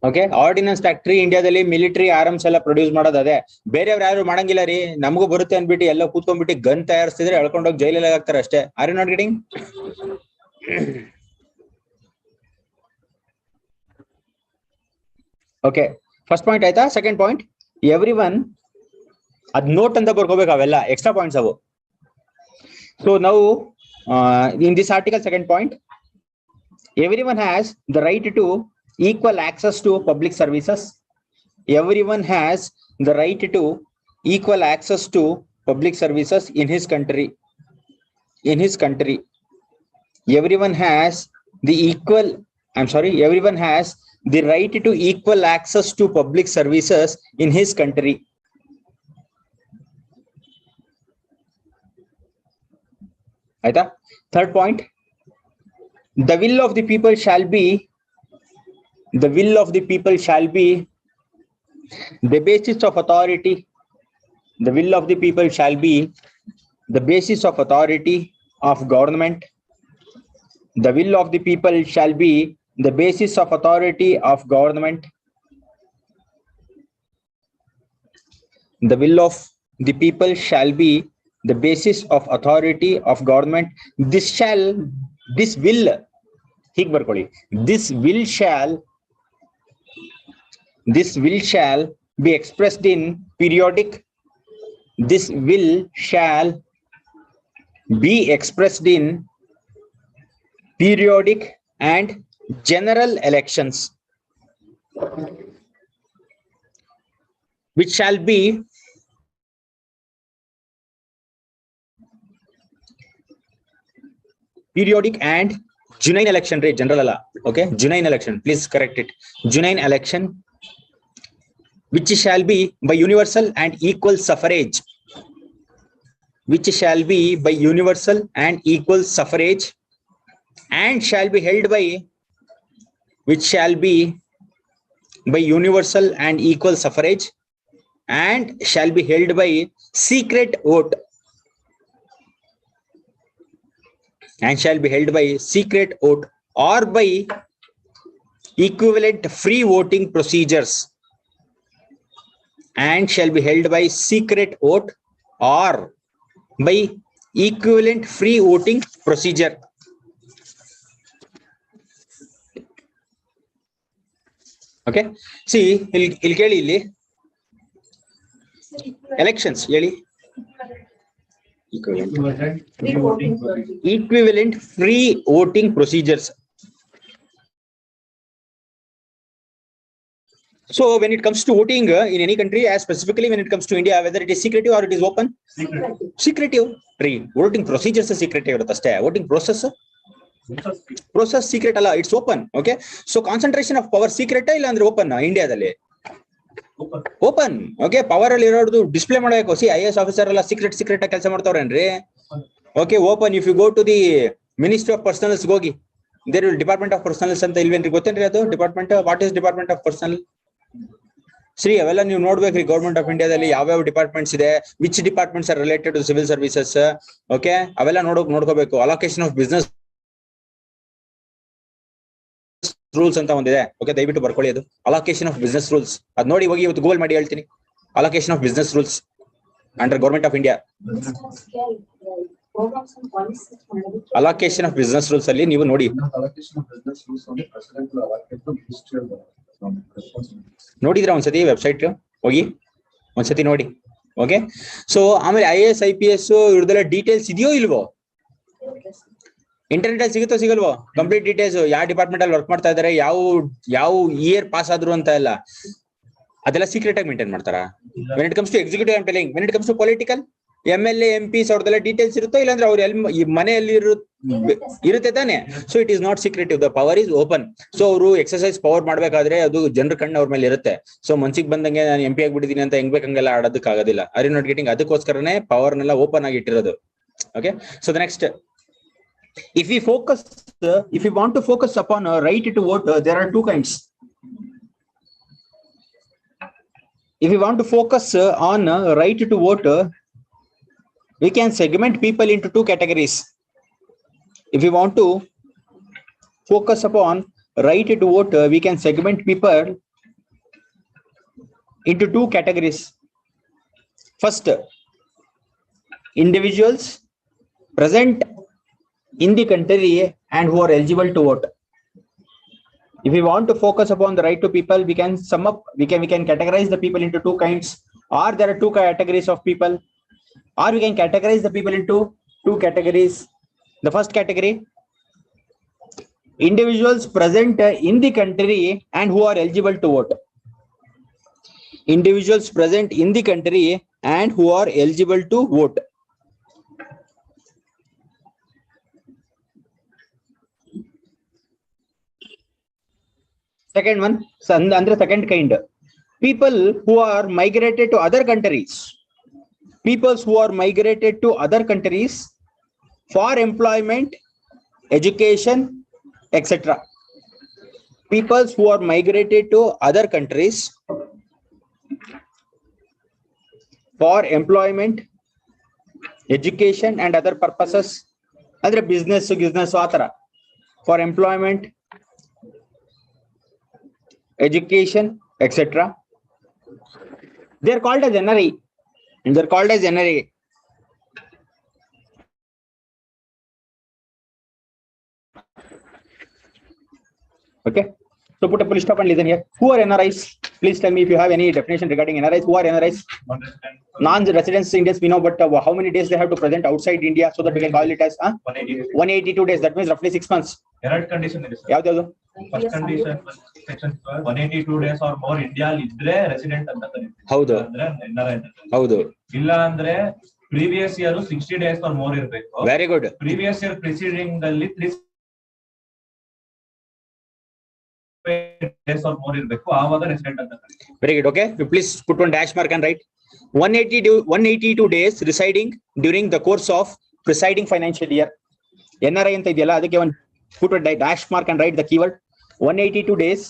Okay, ordinance factory ಇಂಡಿಯಾದಲ್ಲಿ ಮಿಲಿಟರಿ ಆರ್ಮ್ಸ್ ಎಲ್ಲ ಪ್ರೊಡ್ಯೂಸ್ ಮಾಡೋದು ಅದೇ. ಬೇರೆಯವ್ರು ಯಾರು ಮಾಡಂಗಿಲ್ಲ ರೀ. ನಮಗೂ ಬರುತ್ತೆ ಅನ್ಬಿಟ್ಟು ಎಲ್ಲ ಕೂತ್ಕೊಂಡ್ಬಿಟ್ಟು ಗನ್ ತಯಾರಿಸ್ತಿದ್ರೆ ಎಳ್ಕೊಂಡೋಗಿ ಜೈಲಲ್ಲಿ ಹಾಕ್ತಾರೆ ಅಷ್ಟೇ. Are you not getting? Okay, first point ಆಯ್ತಾ? Second point, everyone add note ಅಂತ ಬರ್ಕೋಬೇಕು. ಅವೆಲ್ಲ ಎಕ್ಸ್ಟ್ರಾ ಪಾಯಿಂಟ್ಸ್ ಅವು. ಸೊ ನಾವು in this article second point, everyone has the right to equal access to public services. Everyone has the right to equal access to public services in his country. In his country, everyone has the equal. Everyone has the right to equal access to public services in his country. Aita? Third point, the will of the people shall be. The will of the people shall be the basis of authority. The will of the people shall be the basis of authority of government. The will of the people shall be the basis of authority of government. The will of the people shall be the basis of authority of government. This will, hig barkoli. This will shall be expressed in periodic. This will shall be expressed in periodic and general elections, which shall be periodic and genuine election. Right, general alla. Okay, genuine election. Please correct it. Genuine election, which shall be by universal and equal suffrage. Which shall be by universal and equal suffrage, and shall be held by. Which shall be by universal and equal suffrage, and shall be held by secret vote. And shall be held by secret vote or by equivalent free voting procedures. and shall be held by secret vote or by equivalent free voting procedure. Okay, see, elections, equivalent free voting procedures. So when it comes to voting in any country, as specifically when it comes to India, whether it is secretive or it is open, secretive. Voting procedures are secretive. Voting process secret alla, it's open. Okay, so concentration of power secret illa andre open India dalli open. Okay, power alli irodu display ಮಾಡಬೇಕು. See, IAS officer alla secret ಕೆಲಸ ಮಾಡ್ತಾವ್ರೇನ್ರಿ. Okay, open. If you go to the Ministry of Personals ಹೋಗಿ, there will Department of Personals ಅಂತ ಇಲ್ವೇನ್ರಿ, ಗೊತ್ತೇನ್ರಿ ಅದು department? What is department of personnel? Shri ಅವೆಲ್ಲ ನೀವು ನೋಡ್ಬೇಕ್ರಿ. ಗೌರ್ಮೆಂಟ್ ಆಫ್ ಇಂಡಿಯಾದಲ್ಲಿ ಯಾವ್ಯಾವ ಡಿಪಾರ್ಟ್ಮೆಂಟ್ಸ್ ಇದೆ, which departments are related to civil services. Okay, ಅವೆಲ್ಲ ನೋಡ್ಕೋಬೇಕು. ಅಲೋಕೇಶನ್ ಆಫ್ ಬಿಸ್ನೆಸ್ ರೂಲ್ಸ್ ಅಂತ ಒಂದಿದೆ. ಓಕೆ, ದಯವಿಟ್ಟು ಬರ್ಕೊಳ್ಳಿ. ಅದು ಅಲೋಕೇಶನ್ ಆಫ್ ಬಿಸ್ನೆಸ್ ರೂಲ್ಸ್. ಅದ್ ನೋಡಿ ಹೋಗಿ, ಇವತ್ತು ಗೂಗಲ್ ಮಾಡಿ ಹೇಳ್ತೀನಿ. Allocation of business rules under government of India. Allocation of business rules ಅಲ್ಲಿ ನೀವು ನೋಡಿ, ನೋಡಿದ್ರ ಒಂದ್ಸತಿ ವೆಬ್ಸೈಟ್ ಹೋಗಿ ಒಂದ್ಸತಿ ನೋಡಿ. ಓಕೆ, ಸೊ ಆಮೇಲೆ IAS IPS ಇವ್ರದೆಲ್ಲ ಡೀಟೇಲ್ಸ್ ಇದೆಯೋ ಇಲ್ವೋ, ಇಂಟರ್ನೆಟ್ ಅಲ್ಲಿ ಸಿಗುತ್ತೋ ಸಿಗಲ್ವೋ, ಕಂಪ್ಲೀಟ್ ಡೀಟೇಲ್ಸ್, ಯಾವ ಡಿಪಾರ್ಟ್ಮೆಂಟ್ ಅಲ್ಲಿ ವರ್ಕ್ ಮಾಡ್ತಾ ಇದಾರೆ, ಯಾವ ಇಯರ್ ಪಾಸ್ ಆದ್ರು ಅಂತ ಎಲ್ಲ, ಅದೆಲ್ಲ ಸೀಕ್ರೆಟ್ ಆಗಿ ಮೇಂಟೈನ್ ಮಾಡ್ತಾರ. When it comes to executive I'm telling, when it comes to political, MLA MPs ಅವ್ರದೆಲ್ಲ ಡೀಟೇಲ್ಸ್ ಇರುತ್ತೋ, ಇಲ್ಲಾಂದ್ರೆ ಅವ್ರು ಮನೆಯಲ್ಲಿ ಇರುತ್ತೆ ತಾನೆ. So it is not secretive, the power is open. So ಅವರು ಎಕ್ಸರ್ಸೈಸ್ ಪವರ್ ಮಾಡ್ಬೇಕಾದ್ರೆ ಅದು ಜನರ ಕಣ್ಣು ಅವ್ರ ಮೇಲೆ ಇರುತ್ತೆ. ಸೊ ಮನ್ಸಿಗೆ ಬಂದಂಗೆ ನಾನು MP ಆಗ್ಬಿಟ್ಟಿದೀನಿ ಅಂತ ಹೆಂಗ್ ಬೇಕಂಗೆಲ್ಲ ಆಡೋದಕ್ಕೆ ಆಗೋದಿಲ್ಲ. Are you not getting? ಅದಕ್ಕೋಸ್ಕರನೇ ಪವರ್ನೆಲ್ಲ ಓಪನ್ ಆಗಿ ಇಟ್ಟಿರೋದು. Okay, so the next, if we want to focus upon a right to vote, there are two kinds. If we want to focus on right to vote, we can segment people into two categories. If we want to focus upon right to vote, we can segment people into two categories. First, individuals present in the country and who are eligible to vote. If we want to focus upon the right to people, we can sum up, we can categorize the people into two kinds, or there are two categories of people, or we can categorize the people into two categories. The first category, individuals present in the country and who are eligible to vote. Individuals present in the country and who are eligible to vote. Second one, under second kind, people who are migrated to other countries. Peoples who are migrated to other countries for employment, education, etc. Peoples who are migrated to other countries for employment, education and other purposes. Andre business atara, for employment, education, etc. They are called as NRI. They're called as NRI. Okay, so put a full stop and listen here. Who are NRIs? Please tell me if you have any definition regarding NRIs. Who are NRIs? Non-residents Indians, we know, but how many days they have to present outside India so that we can call it as 182 days. That means roughly 6 months. Error condition is ಯಾವ್ದು? First condition, section 182 days or more India ಇದ್ರೆ ರೆಸಿಡೆಂಟ್ ಅಂತ ಕರೀತೀವಿ. ಹೌದು, ಅಂದ್ರೆ NRI ಅಂತ. ಹೌದು. ಇಲ್ಲ ಅಂದ್ರೆ previous year 60 days or more ಇರಬೇಕು. Very good. Previous year preceding ಅಲ್ಲಿ 3 days or more ಇರಬೇಕು, ಆವಾಗ ರೆಸಿಡೆಂಟ್ ಅಂತ ಕರೀತೀವಿ. Very good. Okay, you please put one dash mark and write 182 days residing during the course of presiding financial year. NRI ಅಂತ ಇದೆಯಲ್ಲ, ಅದಕ್ಕೆ ಒಂದು put a dash mark and write the keyword 182 days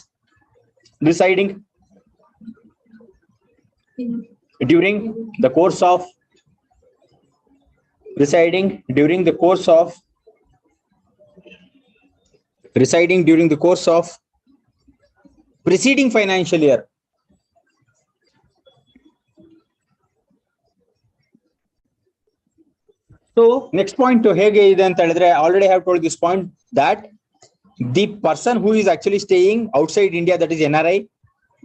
residing during the course of residing during the course of preceding financial year. So next point to hege ide anta helidre, I already have told this point that the person who is actually staying outside India, that is NRI,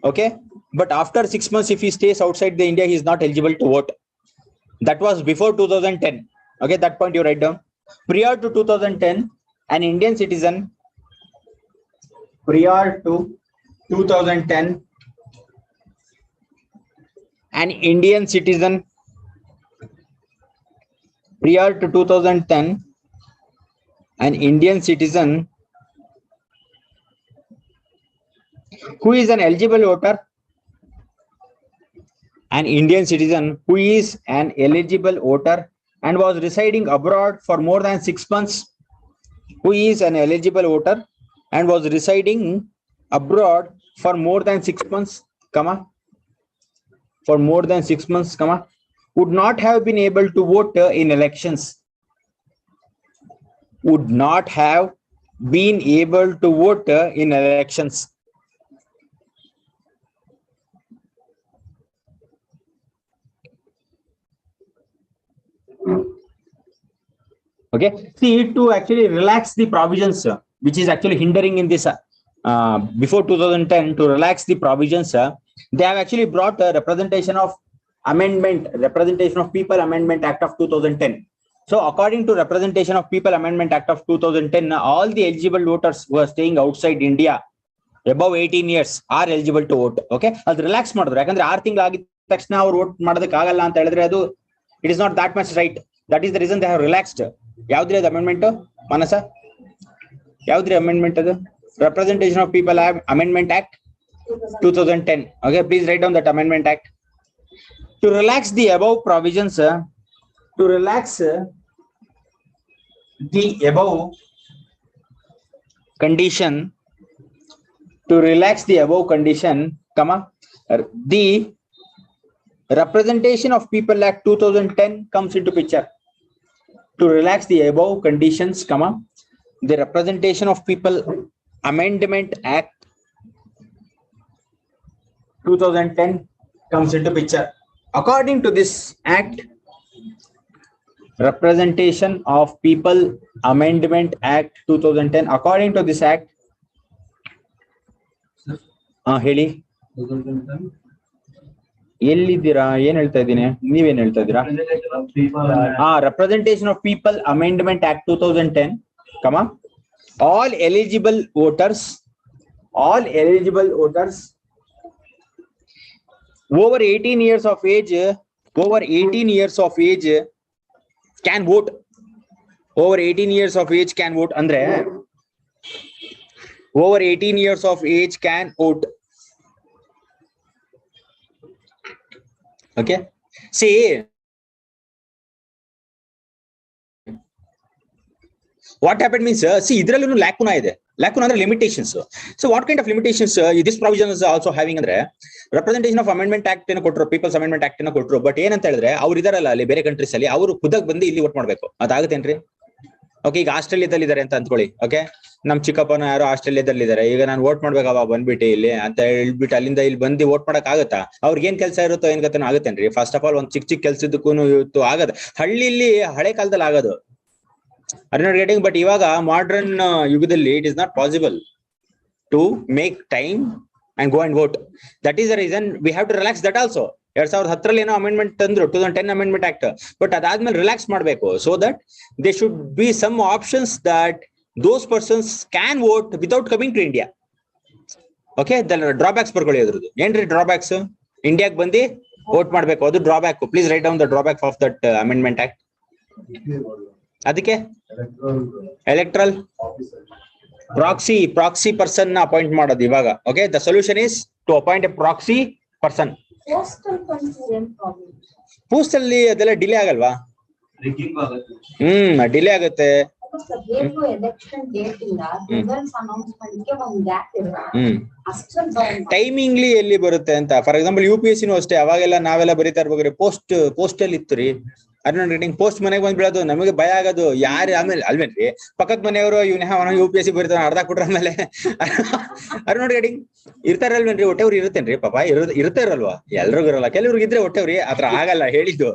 okay, but after 6 months if he stays outside the India, he is not eligible to vote. That was before 2010. Okay, that point you write down. Prior to 2010, an Indian citizen, prior to 2010, an Indian citizen, prior to 2010, an Indian citizen who is an eligible voter, an Indian citizen who is an eligible voter and was residing abroad for more than 6 months, who is an eligible voter and was residing abroad for more than 6 months, comma, for more than 6 months, comma, would not have been able to vote in elections, would not have been able to vote in elections. Okay, see, to actually relax the provisions which is actually hindering in this before 2010, to relax the provisions, they have actually brought a representation of people amendment act of 2010. So according to representation of people amendment act of 2010, all the eligible voters who are staying outside India above 18 years are eligible to vote. Okay, ಅದು ರಿಲ್ಯಾಕ್ಸ್ ಮಾಡಿದ್ರು, ಯಾಕಂದ್ರೆ 6 ತಿಂಗಳು ಆಗಿದ ತಕ್ಷಣ ಅವ್ರು ವೋಟ್ ಮಾಡೋದಕ್ಕೆ ಆಗಲ್ಲ ಅಂತ ಹೇಳಿದ್ರೆ ಅದು it is not that much right. That is the reason they have relaxed. ಯಾವ್ದ್ರಿ ಅದು ಅಮೆಂಡ್ಮೆಂಟ್ ಮನಸ? ಯಾವ್ದ್ರಿ ಅಮೆಂಡ್ಮೆಂಟ್ ಅದು? Representation of people amendment act 2010. Okay, please write down that amendment act. To relax the above provisions, to relax the above condition, to relax the above condition, comma, the representation of people act 2010 comes into picture. To relax the above conditions, comma, the representation of people amendment act 2010 comes into picture. According to this act, representation of people amendment act 2010, according to this act, ಹೇಳಿ ಎಲ್ಲಿದ್ದೀರಾ, ಏನ್ ಹೇಳ್ತಾ ಇದ್ದೀನಿ, ನೀವೇನ್ ಹೇಳ್ತಾ ಇದ್ದೀರಾ? Representation of people amendment act 2010, comma, all eligible voters over 18 years of age, can vote. Over 18 years of age can vote andre over 18 years of age can vote. Okay, see, what happened means, see, idrallೂ lacuna ide. Lacuna andre limitations. So what kind of limitations this provision is also having andre, representation of amendment act ಏನು ಕೊಟ್ಟರು, ಪೀಪಲ್ಸ್ ಅಮೆಂಡ್ಮೆಂಟ್ ಆಕ್ಟ್ ಅನ್ನು ಕೊಟ್ಟರು, ಬಟ್ ಏನಂತ ಹೇಳಿದ್ರೆ ಅವ್ರು ಇದಾರಲ್ಲ ಅಲ್ಲಿ ಬೇರೆ ಕಂಟ್ರೀಸ್ ಅಲ್ಲಿ, ಅವರು ಖುದ್ದಾಗಿ ಬಂದು ಇಲ್ಲಿ ವೋಟ್ ಮಾಡ್ಬೇಕು, ಅದಾಗುತ್ತೇನ್ರಿ? ಓಕೆ, ಈಗ ಆಸ್ಟ್ರೇಲಿಯಾದಲ್ಲಿ ಇದಾರೆ ಅಂತ ಅಂದ್ಕೊಳ್ಳಿ. ಓಕೆ, ನಮ್ ಚಿಕ್ಕಪ್ಪನ ಯಾರೋ ಆಸ್ಟ್ರೇಲಿಯಾದಲ್ಲಿ ಇದಾರೆ, ಈಗ ನಾನು ವೋಟ್ ಮಾಡ್ಬೇಕವ ಬಂದ್ಬಿಟ್ಟು ಇಲ್ಲಿ ಅಂತ ಹೇಳ್ಬಿಟ್ಟು ಅಲ್ಲಿಂದ ಇಲ್ಲಿ ಬಂದು ವೋಟ್ ಮಾಡಕ್ ಆಗತ್ತಾ? ಅವ್ರಿಗೆ ಏನ್ ಕೆಲಸ ಇರುತ್ತೋ ಏನ್ ಗೊತ್ತೇನೋ ಆಗುತ್ತೇನ್ರಿ? ಫಸ್ಟ್ ಆಫ್ ಆಲ್ ಒಂದ್ ಚಿಕ್ಕ ಕೆಲ್ಸದಕ್ಕೂ ಇವತ್ತು ಆಗದ, ಹಳ್ಳಿಲಿ ಹಳೆ ಕಾಲದಲ್ಲಿ ಆಗೋದು are not getting, but ಇವಾಗ ಮಾಡರ್ನ್ ಯುಗದಲ್ಲಿ it is not possible to make time and go and vote. That is the reason we have to relax that also. 2010 ಏನೋ ಅಮೆಂಡ್ಮೆಂಟ್ ತಂದ್ರು, 2010 ಅಮೆಂಡ್ಮೆಂಟ್ ಆಕ್ಟ್, ಬಟ್ ಅದಾದ್ಮೇಲೆ ರಿಲ್ಯಾಕ್ಸ್ ಮಾಡಬೇಕು, so that there should be some options that those persons can vote without coming to India. Okay, the drawbacks ಬರ್ಕೊಳ್ಳಿ ಅದ್ರದ್ದು. ಏನ್ರಿ ಡ್ರಾಬ್ಯಾಕ್ಸ್? ಇಂಡಿಯಾಗೆ ಬಂದು ವೋಟ್ ಮಾಡ್ಬೇಕು, ಅದು drawback. Please write down the drawback of that amendment act. ಅದಕ್ಕೆ ಎಲೆಕ್ಟ್ರಲ್ ಪ್ರಾಕ್ಸಿ ಪರ್ಸನ್ ಅಪಾಯಿಂಟ್ ಮಾಡೋದು ಇವಾಗ. Okay, the solution is to appoint a proxy person. ಪೋಸ್ಟಲ್ಲಿ ಅದೆಲ್ಲ ಡಿಲೇ ಆಗಲ್ವಾ? ಡಿಲೇ ಆಗುತ್ತೆ. ಟೈಮಿಂಗ್ಲಿ ಎಲ್ಲಿ ಬರುತ್ತೆ ಅಂತ. ಫಾರ್ ಎಕ್ಸಾಂಪಲ್ UPSC ಅಷ್ಟೇ, ಅವಾಗೆಲ್ಲ ನಾವೆಲ್ಲ ಬರೀತಾ ಇರ್ಬೇಕಾದ್ರೆ ಪೋಸ್ಟ್ ಅಲ್ಲಿ ಇತ್ತು ರೀ. ರೇಟಿಂಗ್ ಪೋಸ್ಟ್ ಮನೆಗೆ ಬಂದ್ಬಿಡೋದು, ನಮಗೆ ಭಯ ಆಗೋದು. ಯಾರು ಆಮೇಲೆ ಅಲ್ವೇನ್ರಿ ಪಕ್ಕದ ಮನೆಯವರು ಇವನ UPSC ಬರೀತಾನ ಅರ್ಧ ಕೊಟ್ರ ಆಮೇಲೆ ರೇಟಿಂಗ್ ಇರ್ತಾರಲ್ವೇನ್ರಿ, ಹೊಟ್ಟೆವ್ರಿ ಇರುತ್ತೇನ್ರಿ ಪಾಪ ಇರ್ತಾರಲ್ವಾ? ಎಲ್ರಿಗೂ ಇರಲ್ಲ, ಕೆಲವ್ರಿಗೆ ಇದ್ರೆ ಹೊಟ್ಟೆವ್ರಿ. ಆತರ ಆಗಲ್ಲ ಹೇಳಿದ್ದು.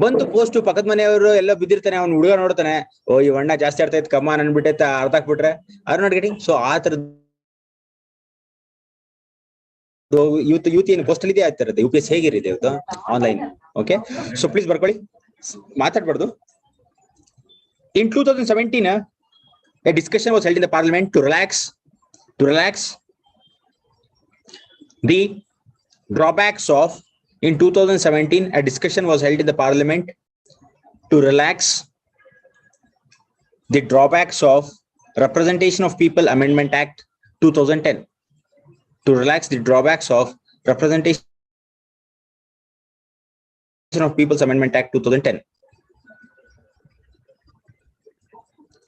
ಬಂತು ಪೋಸ್ಟ್, ಪಕ್ಕದ ಮನೆಯವರು ಎಲ್ಲ ಬಿದ್ದಿರ್ತಾನೆ, ಅವ್ನು ಹುಡುಗ ನೋಡ್ತಾನೆ, ಓ ಈ ಅಣ್ಣ ಜಾಸ್ತಿ ಆಡ್ತಾ ಇತ್ತು ಕಮ್ಮ ಅನ್ಬಿಟ್ಟೈತೆ, ಅರ್ಧ ಹಾಕ್ಬಿಟ್ರೆ ರೇಟಿಂಗ್. ಸೊ ಆ ತರದ ಯೂತ್ ಏನು ಪೋಸ್ಟಲ್ ಇದೆ ಆಗ್ತಿರುತ್ತೆ. UPSC ಹೇಗಿರುತ್ತೆ ಇವತ್ತು ಆನ್ಲೈನ್. ಓಕೆ, ಸೊ ಪ್ಲೀಸ್ ಬರ್ಕೊಳ್ಳಿ, ಮಾತಾಡ್ಬಾರ್ದು. In 2017, a discussion was held in the parliament to relax the drawbacks of. In 2017, a discussion was held in the parliament to relax the drawbacks of Representation of People Amendment Act 2010. To relax the drawbacks of Representation of People's Amendment Act 2010.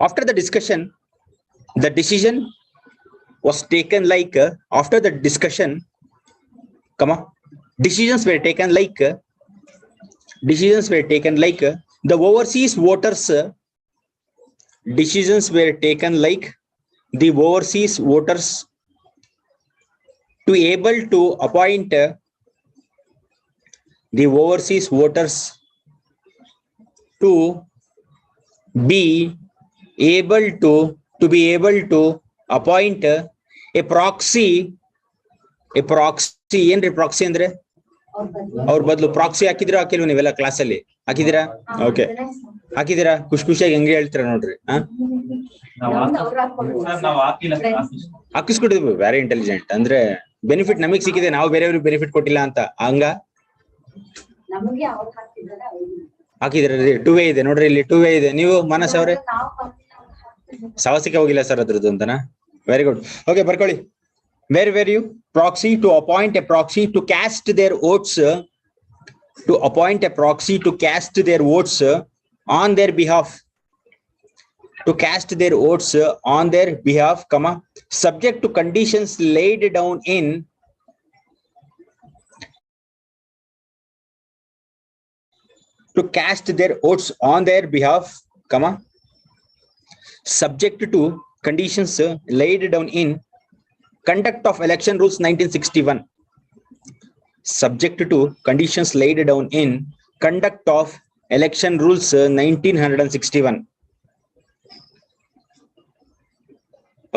After the discussion, the decision was taken like after the discussion, decisions were taken like the overseas voters. Decisions were taken like the overseas voters to able to appoint the overseas voters to be able to appoint a proxy. ಏನ್ರಿ ಪ್ರಾಕ್ಸಿ ಅಂದ್ರೆ? ಅವ್ರ ಬದಲು ಪ್ರಾಕ್ಸಿ ಹಾಕಿದಿರಾ ಹಾಕಿಲ್ವ ನೀವೆಲ್ಲ ಕ್ಲಾಸ್ ಅಲ್ಲಿ? ಹಾಕಿದಿರಾ? ಓಕೆ, ಹಾಕಿದಿರಾ? ಖುಷಿಯಾಗಿ ಹೆಂಗೆ ಹೇಳ್ತೀರಾ ನೋಡ್ರಿ. ಹಾಕಿಸ್ಕೊಟ್ಟಿದ್ವಿ. Very intelligent. ಅಂದ್ರೆ ಬೆನಿಫಿಟ್ ನಮಗ್ ಸಿಕ್ಕಿದೆ, ನಾವು ಬೇರೆಯವ್ರಿಗೆ ಬೆನಿಫಿಟ್ ಕೊಟ್ಟಿಲ್ಲ ಅಂತ. ಹಂಗ ಹಾಕಿದಿರ? 2 ಇದೆ ನೋಡ್ರಿ, ಇಲ್ಲಿ 2 ಇದೆ. ನೀವು ಮನಸ್ ಅವ್ರೆ ಸವಾಸಿಗೆ ಹೋಗಿಲ್ಲ ಸರ್ ಅದ್ರದ್ದು ಅಂತನಾ? Very good. ಓಕೆ, ಬರ್ಕೊಳ್ಳಿ. Where were you? Proxy, to appoint a proxy to cast their votes, to appoint a proxy to cast their votes on their behalf, to cast their votes on their behalf, subject to conditions laid down in to cast their votes on their behalf, subject to conditions laid down in Conduct of Election Rules 1961. Subject to conditions laid down in Conduct of Election Rules 1961.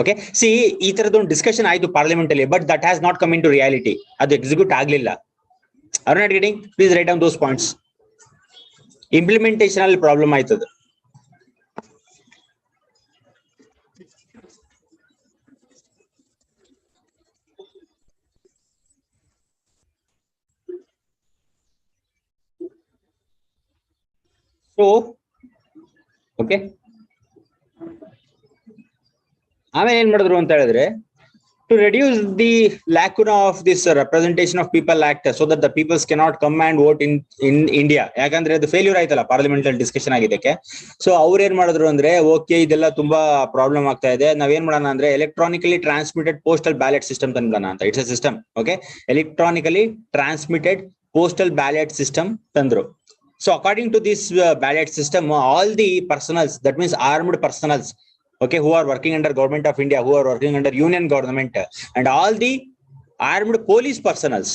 Okay, see, ಈ ತರದೊಂದು ಡಿಸ್ಕಷನ್ ಆಯ್ತು ಪಾರ್ಲಿಮೆಂಟ್ ಅಲ್ಲಿ, but that has not come into reality. ಅದು ಎಕ್ಸಿಕ್ಯೂಟ್ ಆಗ್ಲಿಲ್ಲ. Are not getting? Please write down those points. Implementation ಅಲ್ಲಿ ಪ್ರಾಬ್ಲಮ್ ಆಯ್ತದ. ಸೊ ಓಕೆ, ಆಮೇಲೆ ಏನ್ ಮಾಡಿದ್ರು ಅಂತ ಹೇಳಿದ್ರೆ, to reduce the lacuna of this Representation of People Act, so that the peoples cannot come and vote in India. ಯಾಕಂದ್ರೆ ಅದು ಫೇಲ್ಯೂರ್ ಆಯ್ತಲ್ಲ ಪಾರ್ಲಿಮೆಂಟ್ ಅಲ್ಲಿ ಡಿಸ್ಕಷನ್ ಆಗಿದ್ದಕ್ಕೆ. ಸೊ ಅವ್ರು ಏನ್ ಮಾಡಿದ್ರು ಅಂದ್ರೆ, ಓಕೆ ಇದೆಲ್ಲ ತುಂಬಾ ಪ್ರಾಬ್ಲಮ್ ಆಗ್ತಾ ಇದೆ, ನಾವೇನ್ ಮಾಡೋಣ ಅಂದ್ರೆ electronically transmitted postal ballot system ತಂದ್ಬಿಡೋಣ ಅಂತ. It's a system. Okay, electronically transmitted postal ballot system ತಂದ್ರು. So according to this ballot system, all the personals, that means armed personals, okay, who are working under Government of India, who are working under Union government, and all the armed police personals,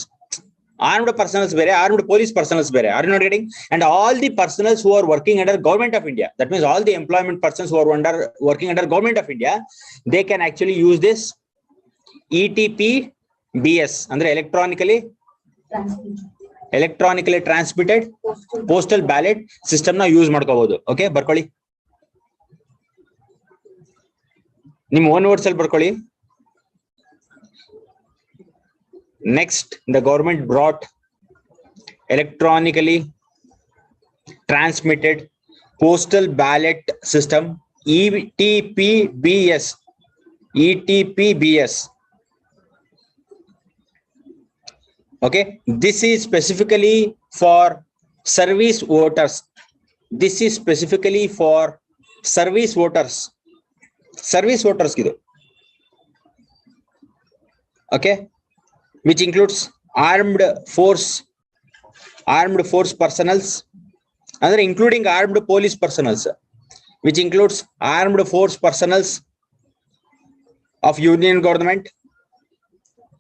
armed personals bere, armed police personals bere, are you not getting? And all the personals who are working under Government of India, that means all the employment persons who are working under Government of India, they can actually use this ETPBS, andre electronically transmitted postal ballot system na use ಮಾಡ್ಕೋಬಹುದು. ಓಕೆ, ಬರ್ಕೊಳ್ಳಿ. ನಿಮ್ಮ ಓನ್ ವರ್ಡ್ಸ್ ಅಲ್ಲಿ ಬರ್ಕೊಳ್ಳಿ. Next, the government brought electronically transmitted postal ballot system, ETPBS. Okay, this is specifically for service voters. This is specifically for service voters. Service voters kidu. Okay, which includes armed force personals ಅಂದ್ರೆ including armed police personnel, which includes armed force personnel of union government,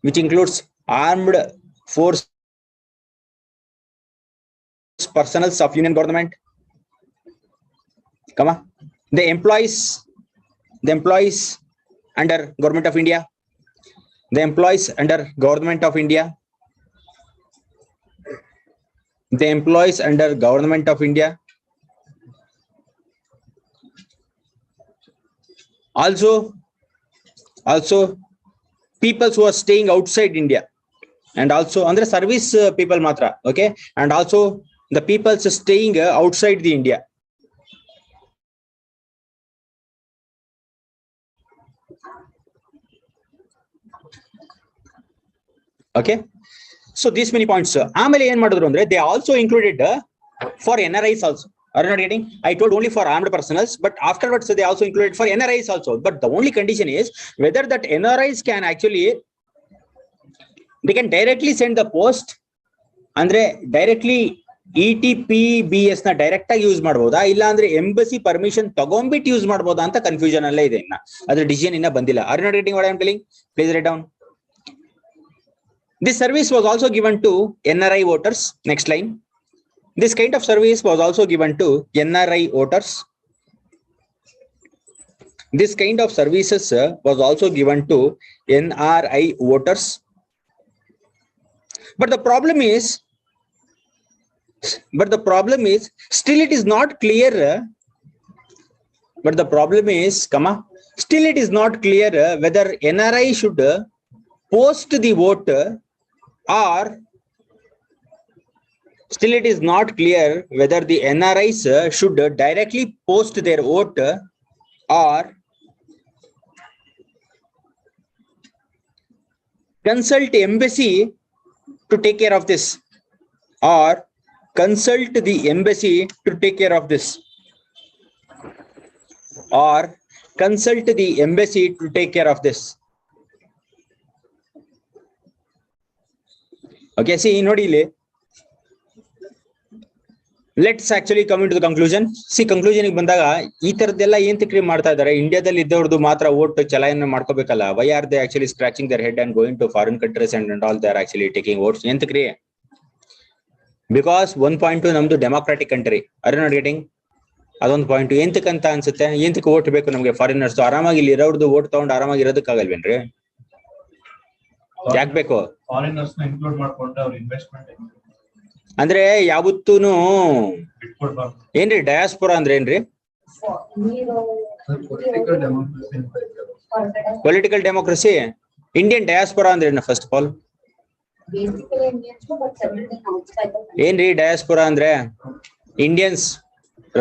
which includes armed force personnel of union government, the employees under government of India, the employees under government of India, the employees under government of India, also people who are staying outside India, and also under service people matra, okay, and also the people staying outside the India. Okay, so these many points. Amele ಏನ್ ಮಾಡಿದ್ರು ಅಂದ್ರೆ they also included for NRIs also. Are you not getting? I told only for armed personnel, but afterwards they also included for NRIs also. But the only condition is whether that NRIs can actually, they can directly send the post, andre directly ETPBS na direct ಆಗಿ ಯೂಸ್ ಮಾಡಬಹುದಾ, ಇಲ್ಲ ಅಂದ್ರೆ ಎಂಬಸಿ ಪರ್ಮಿಷನ್ ತಗೊಂಡ್ಬಿಟ್ಟು ಯೂಸ್ ಮಾಡಬಹುದಾ ಅಂತ ಕನ್ಫ್ಯೂಷನ್ ಅಲ್ಲೇ ಇದೆ. ಇನ್ನ ಅದ್ರ ಡಿಸಿಷನ್ ಇನ್ನ ಬಂದಿಲ್ಲ. Are you not getting what I am telling? Please write down. This service was also given to NRI voters. Next line. This kind of service was also given to NRI voters. This kind of services was also given to NRI voters. But the problem is, still it is not clear. But the problem is, still it is not clear whether NRI should post the vote, or still it is not clear whether the NRIs should directly post their vote or consult embassy to take care of this, or consult the embassy to take care of this, or consult the embassy to take care of this. Okay, see, nodile, let's actually come into the conclusion. See, conclusion ಗೆ ಬಂದಾಗ ಈ ತರದೆಲ್ಲ ಏನ್ ತಿಕ್ರಿ ಮಾಡ್ತಾ ಇದ್ದಾರೆ, ಇಂಡಿಯಾದಲ್ಲಿ ಇದ್ದವ್ರದ್ದು ಮಾತ್ರ ವೋಟ್ ಚಲಾವಣೆ ಮಾಡ್ಕೋಬೇಕಲ್ಲ. Why are they actually scratching their head and going to foreign countries and all? They are actually taking votes. ಏನ್ ತಿಕ್ರಿ? Because 1.2 ನಮ್ದು democratic country. Are you not getting? ಅದೊಂದು ಪಾಯಿಂಟ್. ಎಂತಕ್ಕಂತ ಅನ್ಸುತ್ತೆ, ಎಂತಕ್ಕೆ ವೋಟ್ ಬೇಕು ನಮ್ಗೆ? ಫಾರಿನರ್ಸ್ ಆರಾಮಾಗಿ ಇಲ್ಲಿ ಇರೋರ್ದು ವೋಟ್ ತಗೊಂಡು ಆರಾಮಾಗಿ ಇರೋದಕ್ಕಾಗಲ್ವೇನ್ರಿ? ಯಾಕೆ ಬೇಕು? ಫಾರಿನರ್ಸ್ ನ ಇನ್ಕ್ಲೂಡ್ ಮಾಡ್ಕೊಂಡು ಅವ್ರ ಇನ್ವೆಸ್ಟ್ಮೆಂಟ್ ಅಂದ್ರೆ ಯಾವತ್ತೂನು ಏನ್ರಿ ಡಯಾಸ್ಪೊರಾ ಅಂದ್ರೆ ಏನ್ರಿ? Political democracy. ಇಂಡಿಯನ್ ಡಯಾಸ್ಪೊರಾ ಅಂದ್ರೆ ಏನು? ಫಸ್ಟ್ ಆಫ್ ಆಲ್ ಏನ್ರಿ ಡಯಾಸ್ಪೊರಾ ಅಂದ್ರೆ? ಇಂಡಿಯನ್ಸ್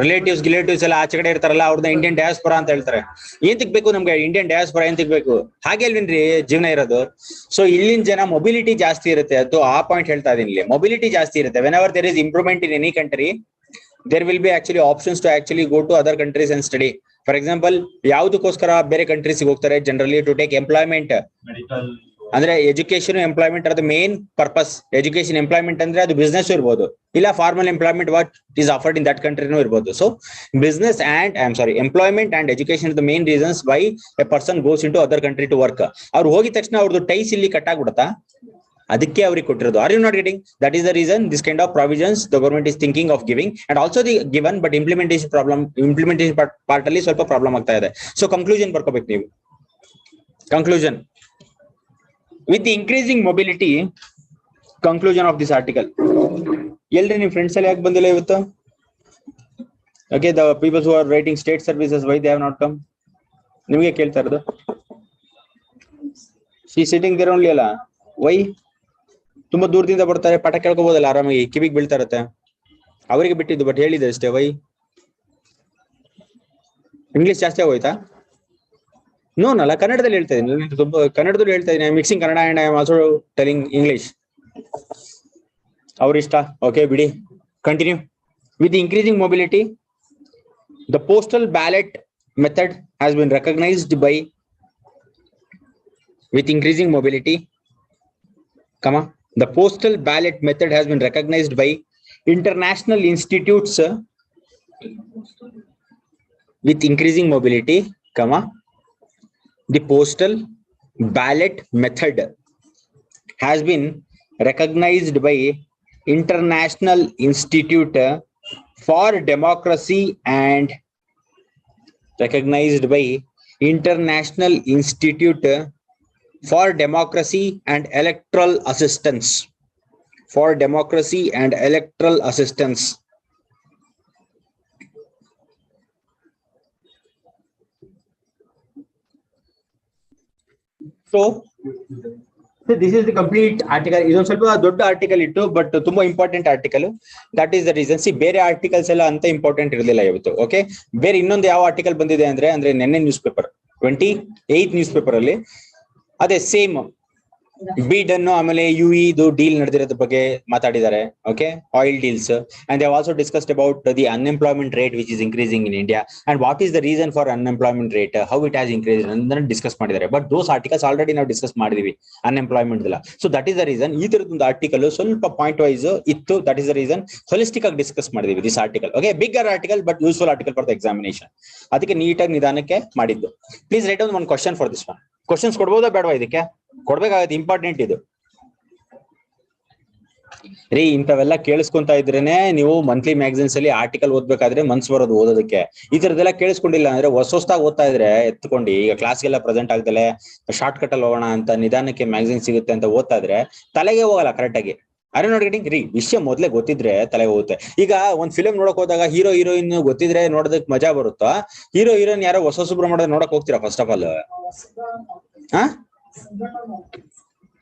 ರಿಲೇಟಿವ್ಸ್ ಎಲ್ಲ ಆಚೆ ಕಡೆ ಇರ್ತಾರಲ್ಲ, ಅವ್ರನ್ನ ಇಂಡಿಯನ್ ಡಯಾಸ್ಪೊರಾ ಅಂತ ಹೇಳ್ತಾರೆ. ಏಂತಕ್ ಬೇಕು ನಮ್ಗೆ ಇಂಡಿಯನ್ ಡಯಾಸ್ಪೊರಾ? ಏಂತಕ್ ಬೇಕು? ಹಾಗೆ ಅಲ್ವೇನ್ರಿ ಜೀವನ ಇರೋದು? ಸೊ ಇಲ್ಲಿನ ಜನ ಮೊಬಿಲಿಟಿ ಜಾಸ್ತಿ ಇರುತ್ತೆ. ಅದು ಆ ಪಾಯಿಂಟ್ ಹೇಳ್ತಾ ಇದೀನಿ. ಇಲ್ಲಿ ಮೊಬಿಲಿಟಿ ಜಾಸ್ತಿ ಇರುತ್ತೆ. Whenever there is improvement in any country, there will be actually options to actually go to other countries and study. For example, ಯಾವ್ದಕ್ಕೋಸ್ಕರ ಬೇರೆ ಕಂಟ್ರೀಸ್ ಹೋಗ್ತಾರೆ? Generally to take employment. Medical ಅಂದ್ರೆ ಎಜುಕೇಶನ್ ಎಂಪ್ಲಾಯ್ಮೆಂಟ್ ಅದು ಮೇನ್ ಪರ್ಪಸ್. ಎಜುಕೇಶನ್ ಎಂಪ್ಲಾಯ್ಮೆಂಟ್ ಅಂದ್ರೆ ಅದು ಬಿಸ್ನೆಸ್ ಇರ್ಬೋದು, ಇಲ್ಲ formal employment what is offered in that ಕಂಟ್ರಿನೂ ಇರ್ಬೋದು. So business and employment and education is the main reasons why A person goes into other country to work. ಅವ್ರು ಹೋಗಿದ ತಕ್ಷಣ ಅವ್ರದ್ದು ಟೈಸ್ ಇಲ್ಲಿ ಕಟ್ ಆಗ್ಬಿಡುತ್ತಾ? ಅದಕ್ಕೆ ಅವ್ರಿಗೆ ಕೊಟ್ಟಿರೋದು. Are you not getting? That is the reason this kind of provisions the government is thinking of giving, and also the given, but implementation part ಅಲ್ಲಿ ಸ್ವಲ್ಪ ಪ್ರಾಬ್ಲಮ್ ಆಗ್ತಾ ಇದೆ. ಸೊ ಕನ್ಕ್ಲೂಷನ್ ಬರ್ಕೋಬೇಕು ನೀವು. Conclusion: with the increasing mobility, conclusion of this article. Eldri ನಿಮ್ಮ ಫ್ರೆಂಡ್ಸ್ ಎಲ್ಲ ಯಾಕೆ ಬಂದಿಲ್ಲ ಇವತ್ತು? Okay, the people who are writing state services, why they have not come? ನಿಮಗೆ ಕೇಳ್ತಾ ಇರೋದು. she sitting there only ಅಲ್ಲ, why? ತುಂಬಾ ದೂರದಿಂದ ಬರ್ತಾರೆ, ಪಾಠ ಕೇಳ್ಕೋಬಹುದಲ್ಲ ಆರಾಮಾಗಿ, ಕಿವಿಗೆ ಬೀಳ್ತಾ ಇರುತ್ತೆ. ಅವರಿಗೆ ಬಿಟ್ಟಿದ್ದು, ಬಟ್ ಹೇಳಿದೆ ಅಷ್ಟೇ. ವೈ? ಇಂಗ್ಲಿಷ್ ಜಾಸ್ತಿ ಆಗೋಯ್ತಾ? ನೋ ಅಲ್ಲ, ಕನ್ನಡದಲ್ಲಿ ಹೇಳ್ತಾ ಇದ್ದೀನಿ. ಕನ್ನಡದಲ್ಲಿ ಹೇಳ್ತಾ ಇದ್ದೀನಿ. Mixing Kannada and I am also telling English. ಅವ್ರ ಇಷ್ಟ. ಓಕೆ, ಬಿಡಿ. Continue. With the increasing mobility, the postal ballot method has been recognised by with increasing mobility, the postal ballot method has been recognized by international institutes with increasing mobility, comma, the postal ballot method has been recognized by International Institute for Democracy and recognized by International Institute for Democracy and Electoral Assistance. For Democracy and Electoral Assistance. So this is the complete article. ಇದೊಂದು ಸ್ವಲ್ಪ ದೊಡ್ಡ ಆರ್ಟಿಕಲ್ ಇತ್ತು ಬಟ್ ತುಂಬಾ important article. That is the reason. C ಬೇರೆ ಆರ್ಟಿಕಲ್ಸ್ ಎಲ್ಲ ಅಂತ ಇಂಪಾರ್ಟೆಂಟ್ ಇರಲಿಲ್ಲ ಇವತ್ತು. ಓಕೆ, ಬೇರೆ ಇನ್ನೊಂದು ಯಾವ ಆರ್ಟಿಕಲ್ ಬಂದಿದೆ ಅಂದ್ರೆ ನೆನ್ನೆ ನ್ಯೂಸ್ ಪೇಪರ್ 28 ನ್ಯೂಸ್ ಪೇಪರ್ ಅಲ್ಲಿ ಅದೇ ಸೇಮ್ ಬೀಡ್ ಅನ್ನು ಆಮೇಲೆ ಯುಇದು ಡೀಲ್ ನಡೆದಿರೋದ್ರ ಬಗ್ಗೆ ಮಾತಾಡಿದ್ದಾರೆ. Okay, oil deals and they also discussed about the unemployment rate which is increasing in India and what is the reason for unemployment rate, how it has increase ಅಂತ ಡಿಸ್ಕಸ್ ಮಾಡಿದ್ದಾರೆ. ಬಟ್ ದೋಸ್ ಆರ್ಟಿಕಲ್ಸ್ ಆಲ್ರೆಡಿ ನಾವು ಡಿಸ್ಕಸ್ ಮಾಡಿದೀವಿ ಅನ್ಎಂಪ್ಲಾಯ್ಮೆಂಟ್ ಎಲ್ಲ. So that is the reason ಈ ತರದೊಂದು ಆರ್ಟಿಕಲ್ ಸ್ವಲ್ಪ ಪಾಯಿಂಟ್ ವೈಸ್ ಇತ್ತು. That is the reason holistic ಆಗಿ ಡಿಸ್ಕಸ್ ಮಾಡಿದೀವಿ this article. Okay, bigger article but useful article for the examination. ಅದಕ್ಕೆ ನೀಟಾಗಿ ನಿಧಾನಕ್ಕೆ ಮಾಡಿದ್ದು. Please write down one question for this one. Questions ಕೊಡ್ಬೋದಾ ಬೇಡವಾ? ಇದಕ್ಕೆ ಕೊಡ್ಬೇಕಾಗತ್ತೆ, ಇಂಪಾರ್ಟೆಂಟ್ ಇದು ರೀ. ಇಂಥವೆಲ್ಲ ಕೇಳಿಸ್ಕೊಂತ ಇದ್ರೇನೆ ನೀವು ಮಂತ್ಲಿ ಮ್ಯಾಗಝಿನ್ಸ್ ಅಲ್ಲಿ ಆರ್ಟಿಕಲ್ ಓದ್ಬೇಕಾದ್ರೆ ಮನ್ಸು ಬರೋದು ಓದೋದಕ್ಕೆ. ಈ ತರದೆಲ್ಲ ಕೇಳಿಸ್ಕೊಂಡಿಲ್ಲ ಅಂದ್ರೆ ಹೊಸದಾಗಿ ಓದ್ತಾ ಇದ್ರೆ ಎತ್ಕೊಂಡು ಈಗ ಕ್ಲಾಸ್ಗೆಲ್ಲ ಪ್ರೆಸೆಂಟ್ ಆಗ್ದಲೆ ಶಾರ್ಟ್ ಕಟ್ ಅಲ್ಲಿ ಹೋಗೋಣ ಅಂತ ನಿಧಾನಕ್ಕೆ ಮ್ಯಾಗಝಿನ್ ಸಿಗುತ್ತೆ ಅಂತ ಓದ್ತಾ ಇದ್ರೆ ತಲೆಗೆ ಹೋಗಲ್ಲ ಕರೆಕ್ಟ್ ಆಗಿ. ಅರೆ ನೋಡ್ಗೆಟಿಂಗ್ ರೀ, ವಿಷಯ ಮೊದ್ಲೇ ಗೊತ್ತಿದ್ರೆ ತಲೆಗೆ ಹೋಗುತ್ತೆ. ಈಗ ಒಂದ್ ಫಿಲ್ಮ್ ನೋಡಕ್ ಹೋದಾಗ ಹೀರೋ ಹೀರೋಯಿನ್ ಗೊತ್ತಿದ್ರೆ ನೋಡೋದಕ್ ಮಜಾ ಬರುತ್ತಾ? ಹೀರೋ ಹೀರೋಯಿನ್ ಯಾರೋ ಹೊಸಬ್ರು ಮಾಡೋದ್ ನೋಡಕ್ ಹೋಗ್ತೀರಾ ಫಸ್ಟ್ ಆಫ್ ಆಲ್? ಹಾ,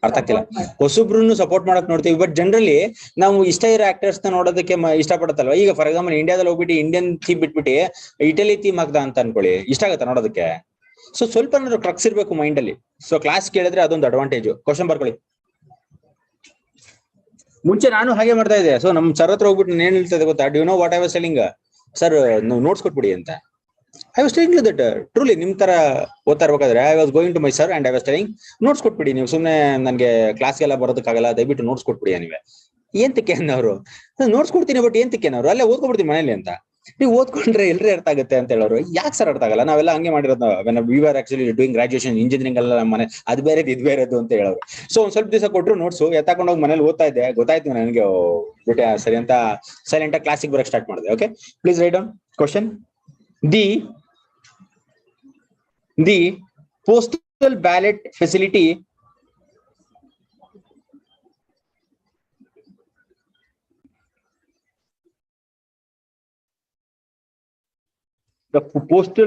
ಅರ್ಥ ಆಗ್ತಿಲ್ಲ. ಹೊಸಬ್ರು ಸಪೋರ್ಟ್ ಮಾಡಕ್ ನೋಡ್ತೀವಿ ಬಟ್ ಜನರಲಿ ನಾವು ಇಷ್ಟ ಇರೋ ಆಕ್ಟರ್ಸ್ ನ ನೋಡೋದಕ್ಕೆ ಇಷ್ಟ ಪಡುತ್ತಲ್ವಾ. ಈಗ ಫಾರ್ ಎಕ್ಸಾಂಪಲ್ ಇಂಡಿಯಾದಲ್ಲಿ ಹೋಗ್ಬಿಟ್ಟು ಇಂಡಿಯನ್ ಥೀಮ್ ಬಿಟ್ಬಿಟ್ಟು ಇಟಲಿ ಥೀಮ್ ಹಾಕ್ದ ಅಂತ ಅನ್ಕೊಳ್ಳಿ, ಇಷ್ಟ ಆಗತ್ತ ನೋಡೋದಕ್ಕೆ. ಸೊ ಸ್ವಲ್ಪ ಏನಾದ್ರು ಕ್ರಕ್ಸ್ ಇರ್ಬೇಕು ಮೈಂಡ್ ಅಲ್ಲಿ. ಸೊ ಕ್ಲಾಸ್ ಕೇಳಿದ್ರೆ ಅದೊಂದು ಅಡ್ವಾಂಟೇಜ್. ಕ್ವಶನ್ ಬರ್ಕೊಳ್ಳಿ. ಮುಂಚೆ ನಾನು ಹಾಗೆ ಮಾಡ್ತಾ ಇದ್ದೆ. ಸೊ ನಮ್ ಸರ್ ಹತ್ರ ಹೋಗ್ಬಿಟ್ಟು ಏನ್ ಹೇಳ್ತದೆ ಗೊತ್ತಾ? Do you know what I was telling? Sir notes ಕೊಟ್ಬಿಡಿ ಅಂತ. I was telling that truly ನಿಮ್ ತರ ಓದ್ತಾ ಇರ್ಬೇಕಾದ್ರೆ I was going to my sir and I was telling notes ಕೊಟ್ಬಿಡಿ. ನೀವು ಸುಮ್ನೆ ನನ್ಗೆ ಕ್ಲಾಸ್ಗೆಲ್ಲ ಬರೋದಕ್ಕಾಗಲ್ಲ, ದಯವಿಟ್ಟು ನೋಟ್ಸ್ ಕೊಟ್ಬಿಡಿ. ನೀವೇ ಏಂತಕ್ಕೆ ಅನ್ನೋರು, ನೋಟ್ಸ್ ಕೊಡ್ತೀನಿ ಬಟ್ ಏಂತಕ್ಕೆ ಅನ್ನೋರು, ಅಲ್ಲೇ ಓದ್ಕೊಬಿಡ್ತೀನಿ ಮನೇಲಿ ಅಂತ. ನೀವು ಓದ್ಕೊಂಡ್ರೆ ಎಲ್ರಿ ಅರ್ಥ ಆಗುತ್ತೆ ಅಂತ ಹೇಳೋರು. ಯಾಕೆ ಸರ್ ಅರ್ಥ ಆಗಲ್ಲ? ನಾವೆಲ್ಲ ಹಂಗೆ ಮಾಡಿರೋದು. We are actually doing graduation engineering ಎಲ್ಲ ನಮ್ಮ ಮನೆ ಅದು ಬೇರೆ ಇದು ಬೇರೆದು ಅಂತ ಹೇಳೋರು. ಸೊ ಒಂದ್ ಸ್ವಲ್ಪ ದಿವಸ ಕೊಟ್ಟರು ನೋಟ್ಸು ಎತ್ತಾಕೊಂಡೋಗಿ ಮನೇಲಿ ಓದ್ತಾ ಇದ್ದೆ. ಗೊತ್ತಾಯ್ತು ನನಗೆ ಬಿಟ್ಟೆ ಸರಿ ಅಂತ ಸೈಲೆಂಟ್ ಆಗಿ ಕ್ಲಾಸಿಗೆ ಬರಕ್ ಸ್ಟಾರ್ಟ್ ಮಾಡಿದೆ. Okay, please write down question. The postal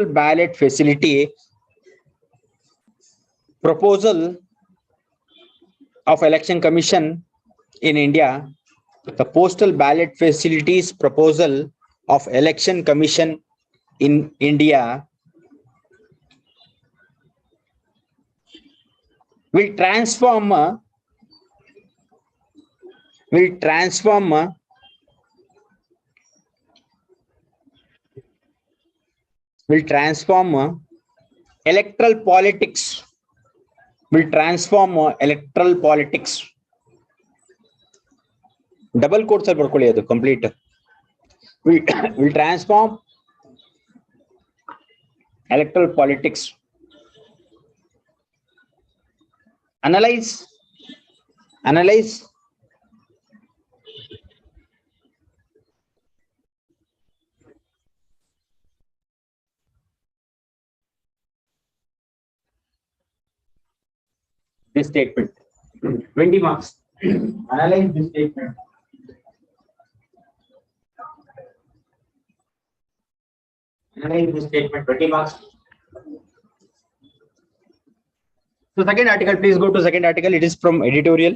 ballot facility proposal of election commission in India. The postal ballot facilities proposal of election commission in India will transform electoral politics. Double quotes ಅಲ್ಲಿ ಬರ್ಕೊಳ್ಳಿ, ಅದು complete. will transform electoral politics. Analyze this statement. 20 marks. Analyze this statement. Analyze this statement. 20 marks. So second article, please go to second article. It is from editorial.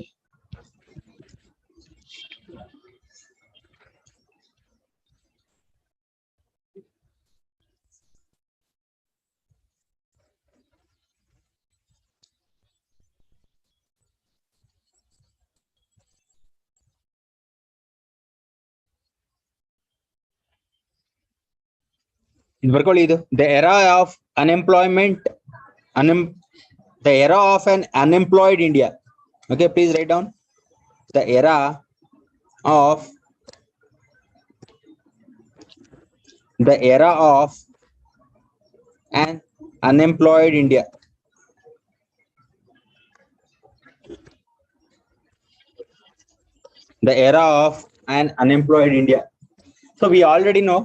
The era of unemployment, the era of an unemployed India. Okay, please write down the era of The era of an unemployed India. The era of an unemployed India. So we already know.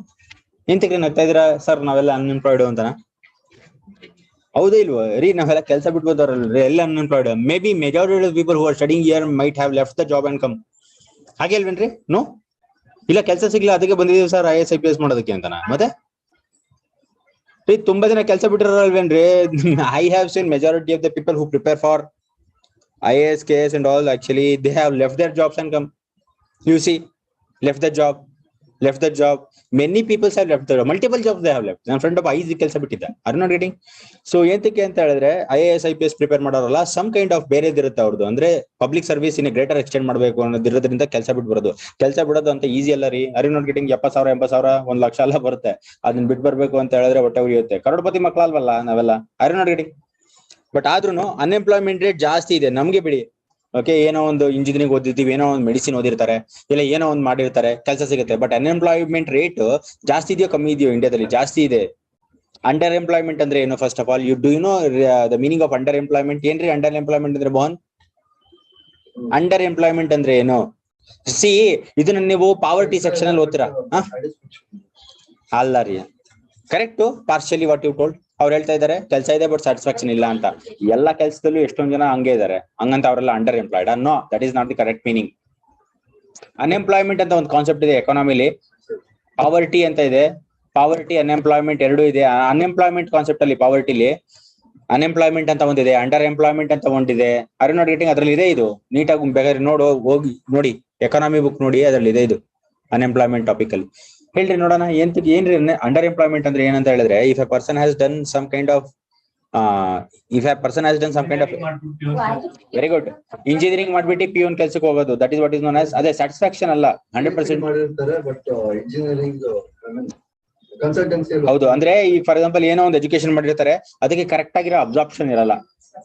ಎಂತಕ್ಕೆ ನಗ್ತಾ ಇದ್ದೀರಾ ಸರ್ ನಾವೆಲ್ಲ ಅನ್ಎಂಪ್ಲಾಯ್ಡ್ ಅಂತನಾ? ಹೌದೇ ಇಲ್ವಾ ರೀ? ನಾವೆಲ್ಲ ಕೆಲಸ ಬಿಟ್ಬೋದಾರಲ್ರಿ, ಎಲ್ಲ unemployed. May be majority of people who are studying here might have left the job and come. ಹಾಗೆ ಅಲ್ವೇನ್ರಿ? ನೋ, ಇಲ್ಲ ಕೆಲಸ ಸಿಗ್ಲಿಲ್ಲ ಅದಕ್ಕೆ ಬಂದಿದ್ದೀವಿ ಸರ್ IAS IPS ಮಾಡೋದಕ್ಕೆ ಅಂತನಾ? ಮತ್ತೆ ರೀ ತುಂಬಾ ಜನ ಕೆಲಸ ಬಿಟ್ಟಿರಲ್ವೇನ್ರಿ? I have seen majority of the people who prepare for IAS KS and all, actually they have left their jobs and come. You see, left the job. Many people have left the job. Multiple jobs they have left. ನನ್ನ ಫ್ರೆಂಡ್ ಒಬ್ಬ 5 ಕೆಲಸ ಬಿಟ್ಟಿದ್ದ. R not getting. ಸೊ ಎಂತಕ್ಕೆ ಅಂತ ಹೇಳಿದ್ರೆ IAS IPS ಪ್ರಿಪೇರ್ ಮಾಡೋರಲ್ಲ, ಸಮ್ ಕೈಂಡ್ ಆಫ್ ಬೇರೆದಿರುತ್ತೆ ಅವ್ರದ್ದು. ಅಂದ್ರೆ public service in greater extend ಮಾಡಬೇಕು ಅನ್ನೋದಿರೋದ್ರಿಂದ ಕೆಲಸ ಬಿಟ್ಬರೋದು. ಕೆಲಸ ಬಿಡೋದು ಅಂತ ಈಸಿ ಅಲ್ಲ ರೀ. ಆರ್ ನಾಟ್ ಗೆಟಿಂಗ್ 70,000 80,000 1 ಲಕ್ಷ ಎಲ್ಲ ಬರುತ್ತೆ. ಅದನ್ನ ಬಿಟ್ಟು ಬರ್ಬೇಕು ಅಂತ ಹೇಳಿದ್ರೆ ಹೊಟ್ಟೆ ಉರಿಯುತ್ತೆ. ಕರೋಡ್ಪತಿ ಮಕ್ಕಳಲ್ವಲ್ಲ ನಾವೆಲ್ಲ. Are not getting. ಬಟ್ ಆದ್ರೂ ಅನ್ಎಂಪ್ಲಾಯ್ಮೆಂಟ್ ರೇಟ್ ಜಾಸ್ತಿ ಇದೆ. ನಮ್ಗೆ ಬಿಡಿ, ಓಕೆ, ಏನೋ ಒಂದು ಇಂಜಿನಿಯರಿಂಗ್ ಓದಿರ್ತೀವಿ, ಏನೋ ಒಂದು ಮೆಡಿಸಿನ್ ಓದಿರ್ತಾರೆ, ಇಲ್ಲ ಏನೋ ಒಂದು ಮಾಡಿರ್ತಾರೆ, ಕೆಲಸ ಸಿಗುತ್ತೆ. ಬಟ್ ಅನ್ಎಂಪ್ಲಾಯ್ಮೆಂಟ್ ರೇಟ್ ಜಾಸ್ತಿ ಇದೆಯೋ ಕಮ್ಮಿ ಇದೆಯೋ? ಇಂಡಿಯಾದಲ್ಲಿ ಜಾಸ್ತಿ ಇದೆ. ಅಂಡರ್ ಎಂಪ್ಲಾಯ್ಮೆಂಟ್ ಅಂದ್ರೆ ಏನು? First of all, you know the meaning of under employment? ಏನ್ರಿ ಅಂಡರ್ ಎಂಪ್ಲಾಯ್ಮೆಂಟ್ ಅಂದ್ರೆ? ಮೋಹನ್, ಅಂಡರ್ ಎಂಪ್ಲಾಯ್ಮೆಂಟ್ ಅಂದ್ರೆ ಏನು? ಸಿ, ಇದನ್ನ ನೀವು ಪಾವರ್ಟಿ ಸೆಕ್ಷನ್ ಅಲ್ಲಿ ಓದ್ತೀರಾ? ಅಲ್ಲ ರೀ, correct, partially what you told. ಅವ್ರು ಹೇಳ್ತಾ ಇದಾರೆ ಕೆಲಸ ಇದೆ ಬಟ್ ಸ್ಯಾಟಿಸ್ಫ್ಯಾಕ್ಷನ್ ಇಲ್ಲ ಅಂತ. ಎಲ್ಲ ಕೆಲಸದಲ್ಲೂ ಎಷ್ಟೊಂದ್ ಜನ ಹಂಗೆ ಇದಾರೆ. ಹಂಗಂತ ಅವರೆಲ್ಲ under employed? No, that is not the correct meaning. Unemployment ಅಂತ ಒಂದು ಕಾನ್ಸೆಪ್ಟ್ ಇದೆ ಎಕಾನಮಿಲಿ. ಪಾವರ್ಟಿ ಅಂತ ಇದೆ. ಪಾವರ್ಟಿ, ಅನ್ಎಂಪ್ಲಾಯ್ಮೆಂಟ್ ಎರಡೂ ಇದೆ. ಅನ್ಎಂಪ್ಲಾಯ್ಮೆಂಟ್ ಕಾನ್ಸೆಪ್ಟ್ ಅಲ್ಲಿ, ಪಾವರ್ಟಿಲಿ ಅನ್ಎಂಪ್ಲಾಯ್ಮೆಂಟ್ ಅಂತ ಒಂದಿದೆ, ಅಂಡರ್ ಎಂಪ್ಲಾಯ್ಮೆಂಟ್ ಅಂತ ಒಂದಿದೆ. Are not getting? ಅದ್ರಲ್ಲಿ ಇದೆ ಇದು. ನೀಟಾಗಿ ಬೇಕಾದ್ರೆ ಹೋಗಿ ನೋಡಿ, ಎಕಾನಮಿ ಬುಕ್ ನೋಡಿ, ಅದ್ರಲ್ಲಿ ಇದೆ ಇದು ಅನ್ಎಂಪ್ಲಾಯ್ಮೆಂಟ್ ಟಾಪಿಕ್ ಅಲ್ಲಿ. ಹೇಳ್ರಿ ನೋಡೋಣ, ಏನ್ರಿ ಅಂಡರ್ ಎಂಪ್ಲಾಯ್ಮೆಂಟ್ ಅಂದ್ರೆ ಏನಂತ ಹೇಳಿದ್ರೆ, if a person has done some kind of very good, engineering ಮಾಡ್ಬಿಟ್ಟು ಪಿಯೂನ್ ಕೆಲ್ಸಕ್ಕೆ ಹೋಗೋದು, that is what is known as. ಅದೇ ಸ್ಯಾಟಿಸ್ಫ್ಯಾಕ್ಷನ್ ಅಲ್ಲ, 100% ಮಾಡಿರ್ತಾರೆ. ಬಟ್ ಇಂಜಿನಿಯರಿಂಗ್ ಹೌದು, ಅಂದ್ರೆ ಈ ಫಾರ್ ಎಕ್ಸಾಂಪಲ್ ಏನೋ ಒಂದು ಎಜುಕೇಶನ್ ಮಾಡಿರ್ತಾರೆ, ಅದಕ್ಕೆ ಕರೆಕ್ಟ್ ಆಗಿರೋ ಅಬ್ಸಾರ್ಪ್ಷನ್ ಇರಲ್ಲ.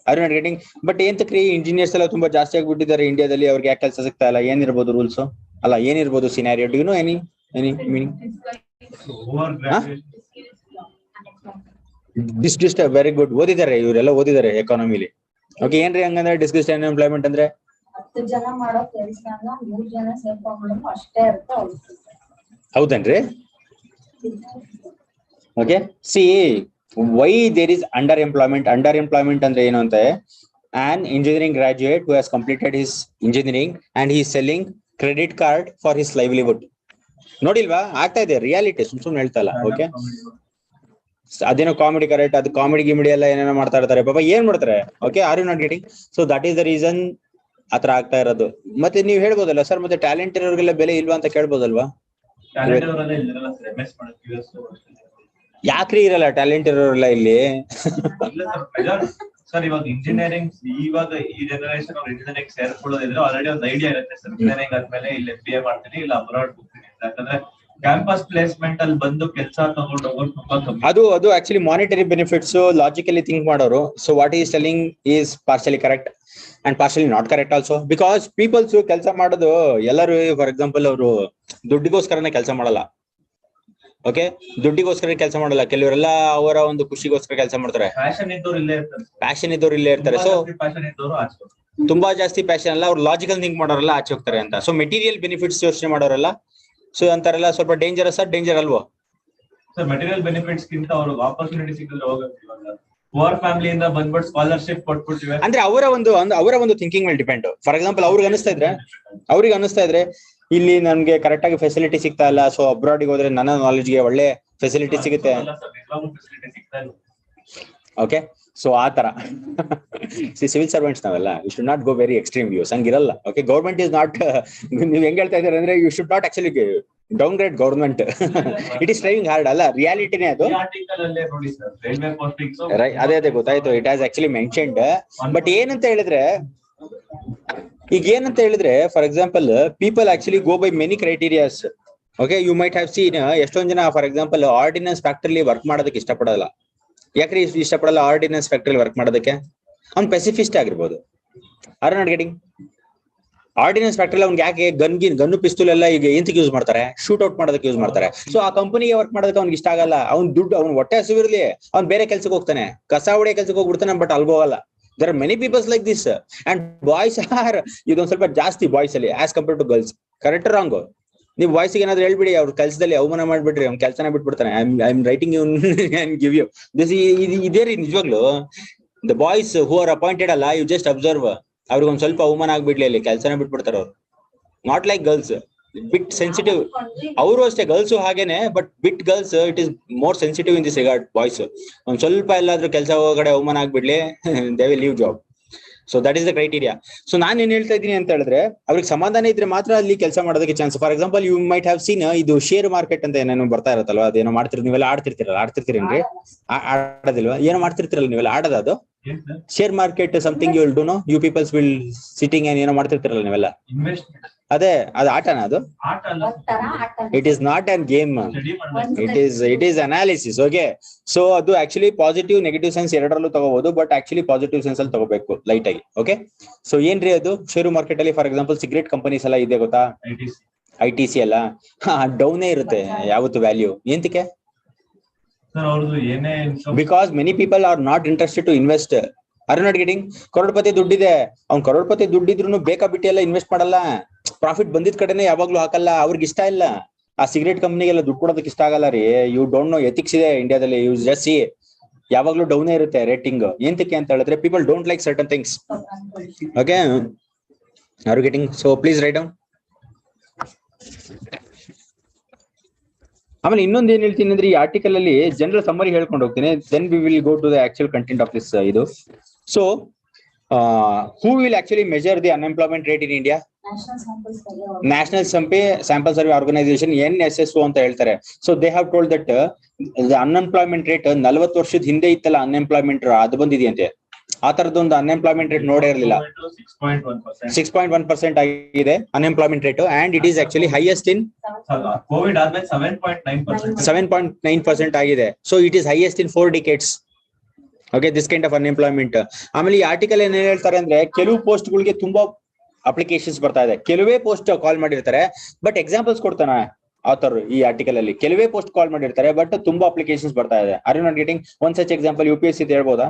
Are not getting? ಬಟ್ ಎಂತಕ್ರಿ ಇಂಜಿನಿಯರ್ಸ್ ಎಲ್ಲ ತುಂಬಾ ಜಾಸ್ತಿ ಆಗ್ಬಿಟ್ಟಿದ್ದಾರೆ ಇಂಡಿಯಾದಲ್ಲಿ, ಅವ್ರಿಗೆ ಯಾಕೆ ಕೆಲಸ ಸಿಗ್ತಾ ಇಲ್ಲ? ಏನಿರ್ಬೋದು ರೂಲ್ಸ್? ಅಲ್ಲ, ಏನಿರ್ಬೋದು scenario? Do you know any meaning? ಡಿಸ್ಕ್ರಿಸ್ಟ್, ವೆರಿ ಗುಡ್, ಓದಿದ್ದಾರೆ ಇವರೆಲ್ಲ, ಓದಿದ್ದಾರೆ ಎಕಾನಮಿಲಿ. ಓಕೆ, ಏನ್ರಿ ಹಂಗಂದ್ರೆ ಡಿಸ್ಕ್ರಿಸ್ಟ್ ಅನ್ಎಂಪ್ಲಾಯ್ಮೆಂಟ್ ಅಂದ್ರೆ? 10 ಜನ ಮಾಡೋ ಕೆಲಸನ 3 ಜನ ಸೇರ್ಕೊಂಡ್ಬಿಡೋದು ಅಷ್ಟೇ ಇರುತ್ತೆ. ಹೌದೇನ್ರಿ? Okay, see why there is under employment. Under employment ಅಂದ್ರೆ ಏನು ಅಂತ, an engineering graduate who has completed his engineering and he is selling credit card for his livelihood. ನೋಡಿಲ್ವಾ? ಆಗ್ತಾ ಇದೆ, ರಿಯಾಲಿಟಿ, ಸುಮ್ನೆ ಹೇಳ್ತಾ ಇಲ್ಲ. ಓಕೆ, ಅದೇನೋ ಕಾಮಿಡಿ, ಕರೆಕ್ಟ್, ಅದು ಕಾಮಿಡಿ ಗಿಮಿಡಿ ಎಲ್ಲ ಏನೇನೋ ಮಾಡ್ತಾ ಇರ್ತಾರೆ ಪಾಪ, ಏನ್ ಮಾಡ್ತಾರೆ? Okay, are you not getting? So that is the reason ಆತರ ಆಗ್ತಾ ಇರೋದು. ಮತ್ತೆ ನೀವು ಹೇಳ್ಬೋದಲ್ಲ ಸರ್, ಮತ್ತೆ ಟ್ಯಾಲೆಂಟ್ ಇರೋರಿಗೆಲ್ಲ ಬೆಲೆ ಇಲ್ವಾ ಅಂತ ಕೇಳ್ಬೋದಲ್ವಾ? ಯಾಕ್ರಿ ಇರಲ್ಲ ಟ್ಯಾಲೆಂಟ್ ಇರೋರೆಲ್ಲ ಇಲ್ಲಿ? ಸರ್, ಇವಾಗ ಇಂಜಿನಿಯರಿಂಗ್, ಇವಾಗ ಈ ಜನರೇಷನ್ ಅವ್ರು ಇಂಜಿನಿಯರಿಂಗ್ ಸೇರ್ಕೊಳ್ಳೋದಿದ್ರೆ ಆಲ್ರೆಡಿ ಒಂದು ಐಡಿಯಾ ಇರುತ್ತೆ ಸರ್. ಇಂಜಿನಿಯರಿಂಗ್ ಆದ್ಮೇಲೆ ಇಲ್ಲಿ MBA ಮಾಡ್ತೀನಿ, ಇಲ್ಲ ಅಬ್ರಾಡ್ ಹೋಗ್ತೀನಿ. ಯಾಕಂದ್ರೆ ಕ್ಯಾಂಪಸ್ ಪ್ಲೇಸ್ಮೆಂಟ್ ಅಲ್ಲಿ ಬಂದು ಕೆಲಸ ತಗೊಂಡು ಹೋಗೋದು ತುಂಬಾ ಕಮ್ಮಿ. ಅದು actually monetary benefits logically think ಮಾಡೋರು. So what is telling is partially correct and partially not correct also. Because peoples ಕೆಲಸ ಮಾಡೋದು ಎಲ್ಲರೂ, ಫಾರ್ ಎಕ್ಸಾಂಪಲ್, ಅವರು ದುಡ್ಡಿಗೋಸ್ಕರನೇ ಕೆಲಸ ಮಾಡಲ್ಲ. ಓಕೆ, ದುಡ್ಡಿಗೋಸ್ಕರ ಕೆಲಸ ಮಾಡಲ್ಲ. ಕೆಲವರೆಲ್ಲ ಅವರ ಒಂದು ಖುಷಿಗೋಸ್ಕರ ಕೆಲಸ ಮಾಡ್ತಾರೆ. ಪ್ಯಾಷನ್ ಇದ್ದವ್ರು ಇಲ್ಲೇ ಇರ್ತಾರೆ. ಸೊ ತುಂಬಾ ಜಾಸ್ತಿ ಪ್ಯಾಷನ್ ಅಲ್ಲ, ಅವ್ರು ಲಾಜಿಕಲ್ ಥಿಂಕ್ ಮಾಡೋರೆಲ್ಲ ಆಚೆ ಹೋಗ್ತಾರೆ ಅಂತ. ಸೊ ಮೆಟೀರಿಯಲ್ ಬೆನಿಫಿಟ್ಸ್ ಯೋಚನೆ ಮಾಡೋರೆಲ್ಲ, ಸೊ ಅಂತಾರೆಲ್ಲ ಸ್ವಲ್ಪ ಡೇಂಜರಸ್ ಅಲ್ವೋ? ಸರ್, ಮೆಟೀರಿಯಲ್ ಬೆನಿಫಿಟ್ಸ್ ಗಿಂತ ಅವ್ರಿಗೆ ಆಪರ್ಚುನಿಟಿ ಸಿಕ್ಕಿದ್ರೆ ಹೋಗುತ್ತೆ. ಪುವರ್ ಫ್ಯಾಮಿಲಿಯಿಂದ ಬಂದ್ಬಿಟ್ಟು ಸ್ಕಾಲರ್ಶಿಪ್ ಕೊಟ್ಬಿಟ್ಟಿವೆ ಅಂದ್ರೆ ಅವರ ಒಂದು ಥಿಂಕಿಂಗ್ ಮೇಲೆ ಡಿಪೆಂಡ್. ಫಾರ್ ಎಕ್ಸಾಂಪಲ್, ಅವ್ರಿಗೆ ಅನಿಸ್ತಾ ಇದ್ರೆ ಇಲ್ಲಿ ನನ್ಗೆ ಕರೆಕ್ಟ್ ಆಗಿ ಫೆಸಿಲಿಟಿ ಸಿಗ್ತಾ ಇಲ್ಲ, ಸೊ ಅಬ್ರಾಡ್ ಗೆ ಹೋದ್ರೆ ನನ್ನ ನಾಲೆಜ್ಗೆ ಒಳ್ಳೆ ಫೆಸಿಲಿಟಿ ಸಿಗುತ್ತೆ. ಓಕೆ, ಸೊ ಆತರ ಸಿವಿಲ್ ಸರ್ವೆಂಟ್ಸ್ ನಾವೆಲ್ಲ, you should not go very extreme views. ಹಂಗಿರಲ್ಲ. ಓಕೆ, ಗೌರ್ಮೆಂಟ್ ಇಸ್ ನಾಟ್, ನೀವ್ ಹೆಂಗ್ ಹೇಳ್ತಾ ಇದಾರೆ ಅಂದ್ರೆ, you should not actually downgrade government. It is thriving hard ಅಲ್ಲ, ರಿಯಾಲಿಟಿನೇ ಅದು. ಅದೇ ಗೊತ್ತಾಯ್ತು, it has actually mentioned. But ಏನಂತ ಹೇಳಿದ್ರೆ for example, people actually go by many criterias. Okay, you might have seen ಎಷ್ಟೊಂದ್ ಜನ ಫಾರ್ ಎಕ್ಸಾಂಪಲ್ ಆರ್ಡಿನೆನ್ಸ್ ಫ್ಯಾಕ್ಟರಿಲಿ ವರ್ಕ್ ಮಾಡೋದಕ್ಕೆ ಇಷ್ಟಪಡಲ್ಲ. ಯಾಕ್ರಿ ಇಷ್ಟಪಡಲ್ಲ ಆರ್ಡಿನೆನ್ಸ್ ಫ್ಯಾಕ್ಟರಿಲಿ ವರ್ಕ್ ಮಾಡೋದಕ್ಕೆ? ಅವ್ನು ಪೆಸಿಫಿಸ್ಟ್ ಆಗಿರ್ಬೋದು. Are not getting? Ordnance factory ಅವ್ನಿಗೆ ಯಾಕೆ ಗನ್ನು ಪಿಸ್ತೂಲ್ ಎಲ್ಲ ಈಗ ಎಂತಕ್ಕೆ ಯೂಸ್ ಮಾಡ್ತಾರೆ, ಶೂಟ್ ಔಟ್ ಮಾಡೋದಕ್ಕೆ ಯೂಸ್ ಮಾಡ್ತಾರೆ. ಸೊ ಆ ಕಂಪನಿಗೆ ವರ್ಕ್ ಮಾಡೋದಕ್ಕೆ ಅವ್ನಿಗೆ ಇಷ್ಟ ಆಗಲ್ಲ. ಅವ್ನ್ ದುಡ್ಡು ಅವ್ನು ಹೊಟ್ಟೆ ಹಸಿವಿರ್ಲಿ, ಅವ್ನ್ ಬೇರೆ ಕೆಲ್ಸಕ್ಕೆ ಹೋಗ್ತಾನೆ, ಕಸ ಹೊಡೆಯ ಕೆಲ್ಸಕ್ಕೆ ಹೋಗ್ಬಿಡ್ತಾನೆ, ಬಟ್ ಅಲ್ಗೋಗಲ್ಲ. There are many peoples like this. And boys are ಇದೊಂದ್ ಸ್ವಲ್ಪ ಜಾಸ್ತಿ ಬಾಯ್ಸ್ ಅಲ್ಲಿ as compare to girls. Correct wrong? ನೀವು ಬಾಯ್ಸ್ ಏನಾದ್ರು ಹೇಳ್ಬಿಡಿ, ಅವ್ರ ಕೆಲಸದಲ್ಲಿ ಅವಮಾನ ಮಾಡ್ಬಿಟ್ರಿ, ಅವ್ನ ಕೆಲಸನ ಬಿಟ್ಬಿಡ್ತಾನೆ. I am writing you and give you this. ಇದೇ ರೀ ನಿಜವಾಗ್ಲು. The boys who are appointed ಅಲ್ಲ, ಯು ಜಸ್ಟ್ ಅಬ್ಸರ್ವ್. ಅವ್ರಿಗೆ ಒಂದ್ ಸ್ವಲ್ಪ ಅವಮಾನ ಆಗ್ಬಿಡ್ಲಿ, ಅಲ್ಲಿ ಕೆಲಸನ ಬಿಟ್ಬಿಡ್ತಾರ ಅವ್ರು. Not like girls, bit sensitive. ಅವರು ಅಷ್ಟೇ, ಗರ್ಲ್ಸ್ ಹಾಗೇನೆ, ಬಟ್ ಬಿಟ್ girls it is more sensitive in this regard. Boys ಒಂದ್ ಸ್ವಲ್ಪ ಎಲ್ಲಾದ್ರೂ ಕೆಲಸ ಹೋಗಡೆ ಅವಮಾನ ಆಗ್ಬಿಡ್ಲಿ, they will leave job. So that is the criteria. So ನಾನ್ ಏನ್ ಹೇಳ್ತಾ ಇದ್ದೀನಿ ಅಂತ ಹೇಳಿದ್ರೆ, ಅವ್ರಿಗೆ ಸಮಾಧಾನ ಇದ್ರೆ ಮಾತ್ರ ಅಲ್ಲಿ ಕೆಲಸ ಮಾಡೋದಕ್ಕೆ chance. For example, you might have seen ಇದು ಶೇರ್ ಮಾರ್ಕೆಟ್ ಅಂತ ಏನೇನೋ ಬರ್ತಾ ಇರತ್ತಲ್ವಾ, ಅದೇನೋ ಮಾಡ್ತಿರ್ ನೀವೆಲ್ಲ ಆಡ್ತಿರ್ತೀರೇನ್ರಿ? ಆಡೋದಿಲ್ವಾ? ಏನೋ ಮಾಡ್ತಿರ್ತಿರಲ್ಲ ನೀವೆಲ್ಲ, ಆಡೋದ ಅದು share market? Something you will do, no you peoples will sitting ಏನ್ ಏನೋ ಮಾಡ್ತಿರ್ತಿರಲ್ಲ ನೀವೆಲ್ಲ. ಅದೇ ಅದು ಆಟನಾ? ಅದು it is not an game, it is analysis. Okay, so ಅದು ಆಕ್ಚುಲಿ ಪಾಸಿಟಿವ್ ನೆಗೆಟಿವ್ ಸೆನ್ಸ್ ಎರಡರಲ್ಲೂ ತಗೋಬಹುದು, ಬಟ್ ಆಕ್ಚುಲಿ ಪಾಸಿಟಿವ್ ಸೆನ್ಸ್ ಅಲ್ಲಿ ತಗೋಬೇಕು ಲೈಟ್ ಆಗಿ. ಓಕೆ, ಸೊ ಏನ್ರಿ ಅದು ಷೇರು ಮಾರ್ಕೆಟ್ ಅಲ್ಲಿ? ಫಾರ್ ಎಕ್ಸಾಂಪಲ್, ಸಿಗರೇಟ್ ಕಂಪನೀಸ್ ಎಲ್ಲ ಇದೆ ಗೊತ್ತಾ, ITC ಎಲ್ಲ ಡೌನೇ ಇರುತ್ತೆ ಯಾವತ್ತು ವ್ಯಾಲ್ಯೂ. ಎಂತಕ್ಕೆ? Because many people are not interested to invest. Are not getting? Crorepati ದುಡ್ಡಿದೆ, ಅವ್ನ್ ಕರೋಡ್ಪತಿ ದುಡ್ಡಿದ್ರು ಬೇಕಾಬಿಟ್ಟಿ ಎಲ್ಲ ಇನ್ವೆಸ್ಟ್ ಮಾಡಲ್ಲ. ಪ್ರಾಫಿಟ್ ಬಂದಿದ್ ಕಡೆನೆ ಯಾವಾಗ್ಲೂ ಹಾಕಲ್ಲ, ಅವ್ರಿಗೆ ಇಷ್ಟ ಇಲ್ಲ. ಆ ಸಿಗರೇಟ್ ಕಂಪ್ನಿಗೆಲ್ಲ ದುಡ್ಡು ಕೊಡೋದಕ್ಕೆ ಇಷ್ಟ ಆಗಲ್ಲ ರೀ. ಯು ಡೋಂಟ್ ನೋ ಎಥಿಕ್ಸ್ ಇದೆ ಇಂಡಿಯಾದಲ್ಲಿ. ಯು ಜಸ್ಟ್ ಸಿ, ಯಾವಾಗ್ಲೂ ಡೌನೇ ಇರುತ್ತೆ ರೇಟಿಂಗ್. ಎಂತಕ್ಕೆ ಅಂತ ಹೇಳಿದ್ರೆ, people don't like certain things. Okay, are getting? So please write down. ಆಮೇಲೆ ಇನ್ನೊಂದು ಏನ್ ಹೇಳ್ತೀನಿ ಅಂದ್ರೆ, ಈ ಆರ್ಟಿಕಲ್ ಅಲ್ಲಿ ಜನರಲ್ ಸಮ್ಮರಿ ಹೇಳ್ಕೊಂಡು ಹೋಗ್ತೀನಿ, then we will go to the actual content of this ಇದು. So who will actually measure the unemployment rate in India? National Sample Survey Organization, NSSO ಅಂತ ಹೇಳ್ತಾರೆ. So they have told that the unemployment rate 40 ವರ್ಷದ ಹಿಂದೆ ಇತ್ತಲ್ಲ ಅನ್ಎಂಪ್ಲಾಯ್ಮೆಂಟ್, ಅದು ಬಂದಿದೆಯಂತೆ. ಆ ತರದೊಂದು ಅನ್ಎಂಪ್ಲಾಯ್ಮೆಂಟ್ ರೇಟ್ ನೋಡೇ ಇರಲಿಲ್ಲ. 6.1% ಆಗಿದೆ unemployment rate, and it is actually highest in Covid ಆದ್ಮೇಲೆ 7.9%. 7.9% ಆಗಿದೆ. So it is highest in 4 decades. Okay, this kind of unemployment. ಆಮೇಲೆ ಈ ಆರ್ಟಿಕಲ್ ಏನ್ ಹೇಳ್ತಾರೆ ಅಂದ್ರೆ, ಕೆಲವು ಪೋಸ್ಟ್ ಗಳಿಗೆ ತುಂಬಾ ಅಪ್ಲಿಕೇಶನ್ಸ್ ಬರ್ತಾ ಇದೆ, ಕೆಲವೇ ಪೋಸ್ಟ್ ಕಾಲ್ ಮಾಡಿರ್ತಾರೆ. ಬಟ್ ಎಕ್ಸಾಂಪಲ್ಸ್ ಕೊಡ್ತಾನೆ ಆಥರ್ ಈ ಆರ್ಟಿಕಲ್ ಅಲ್ಲಿ. ಕೆಲವೇ ಪೋಸ್ಟ್ ಕಾಲ್ ಮಾಡಿರ್ತಾರೆ, ಬಟ್ ತುಂಬಾ ಅಪ್ಲಿಕೇಶನ್ಸ್ ಬರ್ತಾ ಇದೆ. Are you not getting? One such example UPSC ಹೇಳ್ಬೋದಾ?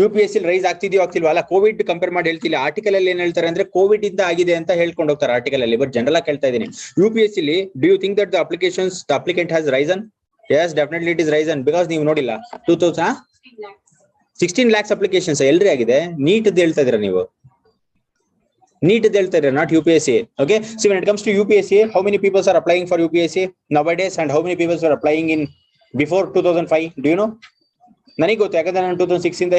UPSC ರೈಸ್ ಆಗ್ತಿದ್ಯೋ ಆಗ್ತಿಲ್ವಾ? ಅಲ್ಲ, ಕೋವಿಡ್ ಕಂಪೇರ್ ಮಾಡಿ ಹೇಳ್ತಿಲ್ಲ. ಆರ್ಟಿಕಲ್ ಅಲ್ಲಿ ಏನ್ ಹೇಳ್ತಾರೆ ಅಂದ್ರೆ, ಕೋವಿಡ್ ಇಂದ ಆಗಿದೆ ಅಂತ ಹೇಳ್ಕೊಂಡು ಹೋಗ್ತಾರೆ ಆರ್ಟಿಕಲ್ ಅಲ್ಲಿ. ಬಟ್ ಜನರಲ್ ಆಗಿ ಕೇಳ್ತಾ ಇದೀನಿ, UPSC do you think that the applicant has risen? Yes, definitely it is risen, because ನೀವು ನೋಡಿಲ್ಲ 16 lakhs applications ಎಲ್ರಿ ಆಗಿದೆ. ನೀಟ್ ಹೇಳ್ತಾ ಇದೀರಾ ನೀವು, ನೀಟ್ ಹೇಳ್ತಾ ಇದೀರಾ, not UPSC. Okay, so when it comes to UPSC, how many people are applying for UPSC nowadays and how many people are applying in before 2005? Do you know? ನನಗೆ ಗೊತ್ತು, ಯಾಕಂದ್ರೆ ನಾನು 2006 ಇಂದ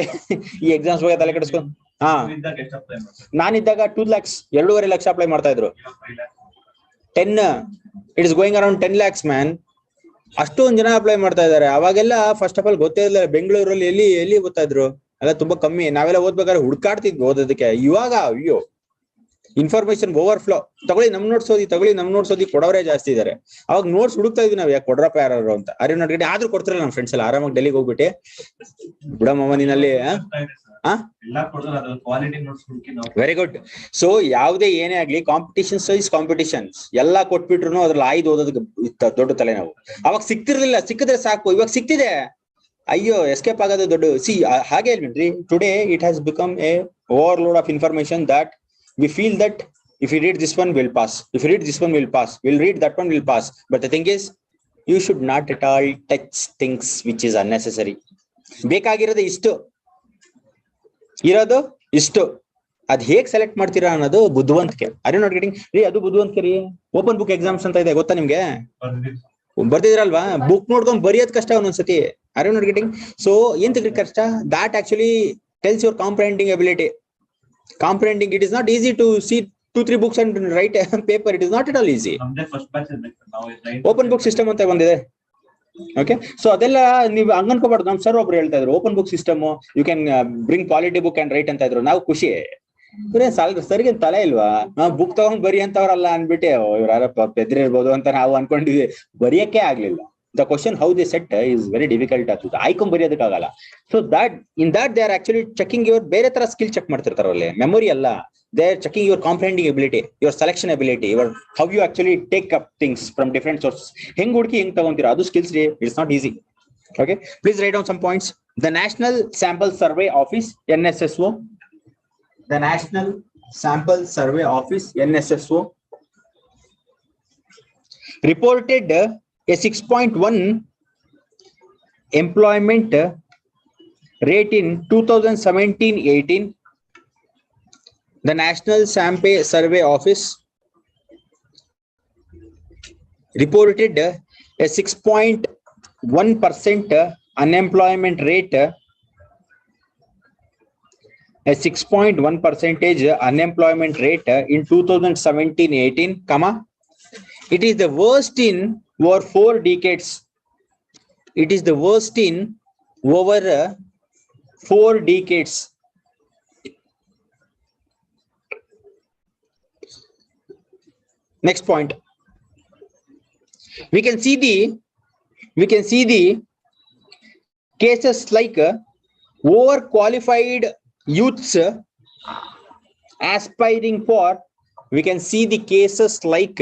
ಈ ಎಕ್ಸಾಮ್ಸ್ ಬಗ್ಗೆ ತಲೆ ಕೆಡಿಸ್ಕೊಂಡು. ನಾನಿದ್ದಾಗ 2 lakhs 2.5 ಲಕ್ಷ ಅಪ್ಲೈ ಮಾಡ್ತಾ ಇದ್ರು. 10 it is going around 10 lakhs man. ಅಷ್ಟೊಂದು ಜನ ಅಪ್ಲೈ ಮಾಡ್ತಾ ಇದಾರೆ. ಅವಾಗೆಲ್ಲ ಫಸ್ಟ್ ಆಫ್ ಆಲ್ ಗೊತ್ತೇ ಇಲ್ಲ, ಬೆಂಗಳೂರಲ್ಲಿ ಎಲ್ಲಿ ಓದ್ತಾ ಇದ್ರು, ಎಲ್ಲ ತುಂಬಾ ಕಮ್ಮಿ. ನಾವೆಲ್ಲ ಓದ್ಬೇಕಾದ್ರೆ ಹುಡ್ಕಾಡ್ತಿದ್ವಿ ಓದೋದಕ್ಕೆ. ಇವಾಗ ಅಯ್ಯೋ, ಇನ್ಫಾರ್ಮೇಶನ್ ಓವರ್ ಫ್ಲೋ. ತಗೊಳ್ಳಿ ನಮ್ ನೋಟ್ಸ್ ಓದಿ ಕೊಡೋರೇ ಜಾಸ್ತಿ ಇದಾರೆ. ಅವಾಗ ನೋಟ್ಸ್ ಹುಡುಕ್ತಾ ಇದ್ವಿ ನಾವು, ಯಾಕೆ ಕೊಡ್ರಪ್ಪ ಯಾರು ಅಂತ. ಅರೆ ನೋಡಿ, ಆದ್ರೂ ಕೊಡ್ತಿರಲ್ಲ ನಮ್ಮ ಫ್ರೆಂಡ್ಸ್ ಎಲ್ಲ. ಆರಾಮಾಗಿ ಡೆಲ್ಲಿಗೆ ಹೋಗ್ಬಿಟ್ಟು ಬಿಡಮ್ಮ ನೀನಲ್ಲಿ. Very good. ಸೊ ಯಾವುದೇ ಏನೇ ಆಗ್ಲಿ, ಕಾಂಪಿಟಿಷನ್ಸ್ ಎಲ್ಲಾ ಕೊಟ್ಬಿಟ್ರು ಅದ್ರಲ್ಲಿ ಆಯ್ದು ಓದೋದಕ್ಕೆ ದೊಡ್ಡ ತಲೆ ನಾವು. ಅವಾಗ ಸಿಕ್ತಿರ್ಲಿಲ್ಲ, ಸಿಕ್ಕಿದ್ರೆ ಸಾಕು. ಇವಾಗ ಸಿಕ್ತಿದೆ, ಅಯ್ಯೋ ಎಸ್ಕೇಪ್ ಆಗೋದು ದೊಡ್ಡ. ಹಾಗೆ ಹೇಳ್ಬಿಟ್ರಿ, today it has become a overload of information that we feel that if you read this one will pass, if you read this one will pass, we'll read that one will pass. But the thing is, you should not at all touch things which is unnecessary. ಬೇಕಾಗಿರೋದು ಇರೋದು ಇಷ್ಟು, ಅದ್ ಹೇಗ್ ಸೆಲೆಕ್ಟ್ ಮಾಡ್ತೀರಾ ಅನ್ನೋದು ಬುದ್ಧಿವಂತಿಕೆ. Are you not getting? ಅದು ಬುದ್ಧಿವಂತಿಕೆ ರೀ. ಓಪನ್ ಬುಕ್ ಎಕ್ಸಾಮ್ಸ್ ಅಂತ ಇದೆ, ಗೊತ್ತಾ ನಿಮ್ಗೆ? ಬರ್ದಿದ್ರಲ್ವಾ? ಬುಕ್ ನೋಡ್ಕೊಂಡ್ ಬರೆಯೋದ್ ಕಷ್ಟ ಒಂದೊಂದ್ಸತಿ. Are you not getting? So ಏನ್ ತೆಗ್ರಿ ಕಷ್ಟ? that actually tells your comprehending ability. Comprehending, it is not easy to see 2-3 books and write a paper. It is not at all easy. Open book system ಅಂತ ಬಂದಿದೆ. ಓಕೆ, ಸೊ ಅದೆಲ್ಲ ನೀವು ಹಂಗ ಅನ್ಕೋಬಾರ್ದು. ನಮ್ ಸರ್ ಒಬ್ರು ಹೇಳ್ತಾ ಇದ್ರು, open book system, you can bring polity book and write ಅಂತ ಇದ್ರು. ನಾವು ಖುಷಿ, ಸರಿಗೆ ತಲೆ ಇಲ್ವಾ, ನಾವು ಬುಕ್ ತಗೊಂಡ್ ಬರಿ ಅಂತವ್ರಲ್ಲ ಅನ್ಬಿಟ್ಟೆ, ಇವ್ರ ಯಾರಪ್ಪ ಪೆದ್ರಿ ಇರ್ಬೋದು ಅಂತ ನಾವು ಅನ್ಕೊಂಡಿದ್ವಿ. ಬರೆಯಕ್ಕೆ ಆಗ್ಲಿಲ್ಲ. The question how they set is very difficult to icon bariyadakagala. So that in that they are actually checking your bere tara skill check ಮಾಡ್ತಿರ್ತಾರಲ್ಲ, memory alla, they are checking your comprehending ability, your selection ability, your how you actually take up things from different sources. Heng hudki heng tagonತೀರಾ ಅದು skills re, it's not easy. Okay, please write down some points. The National Sample Survey Office, NSSO. The National Sample Survey Office, NSSO, reported a 6.1 employment rate in 2017-18. The National Sample Survey Office reported a 6.1% unemployment rate, a 6.1% unemployment rate in 2017-18, comma. It is the worst in over 4 decades. It is the worst in over 4 decades. Next point. We can see the cases like overqualified youths aspiring for. We can see the cases like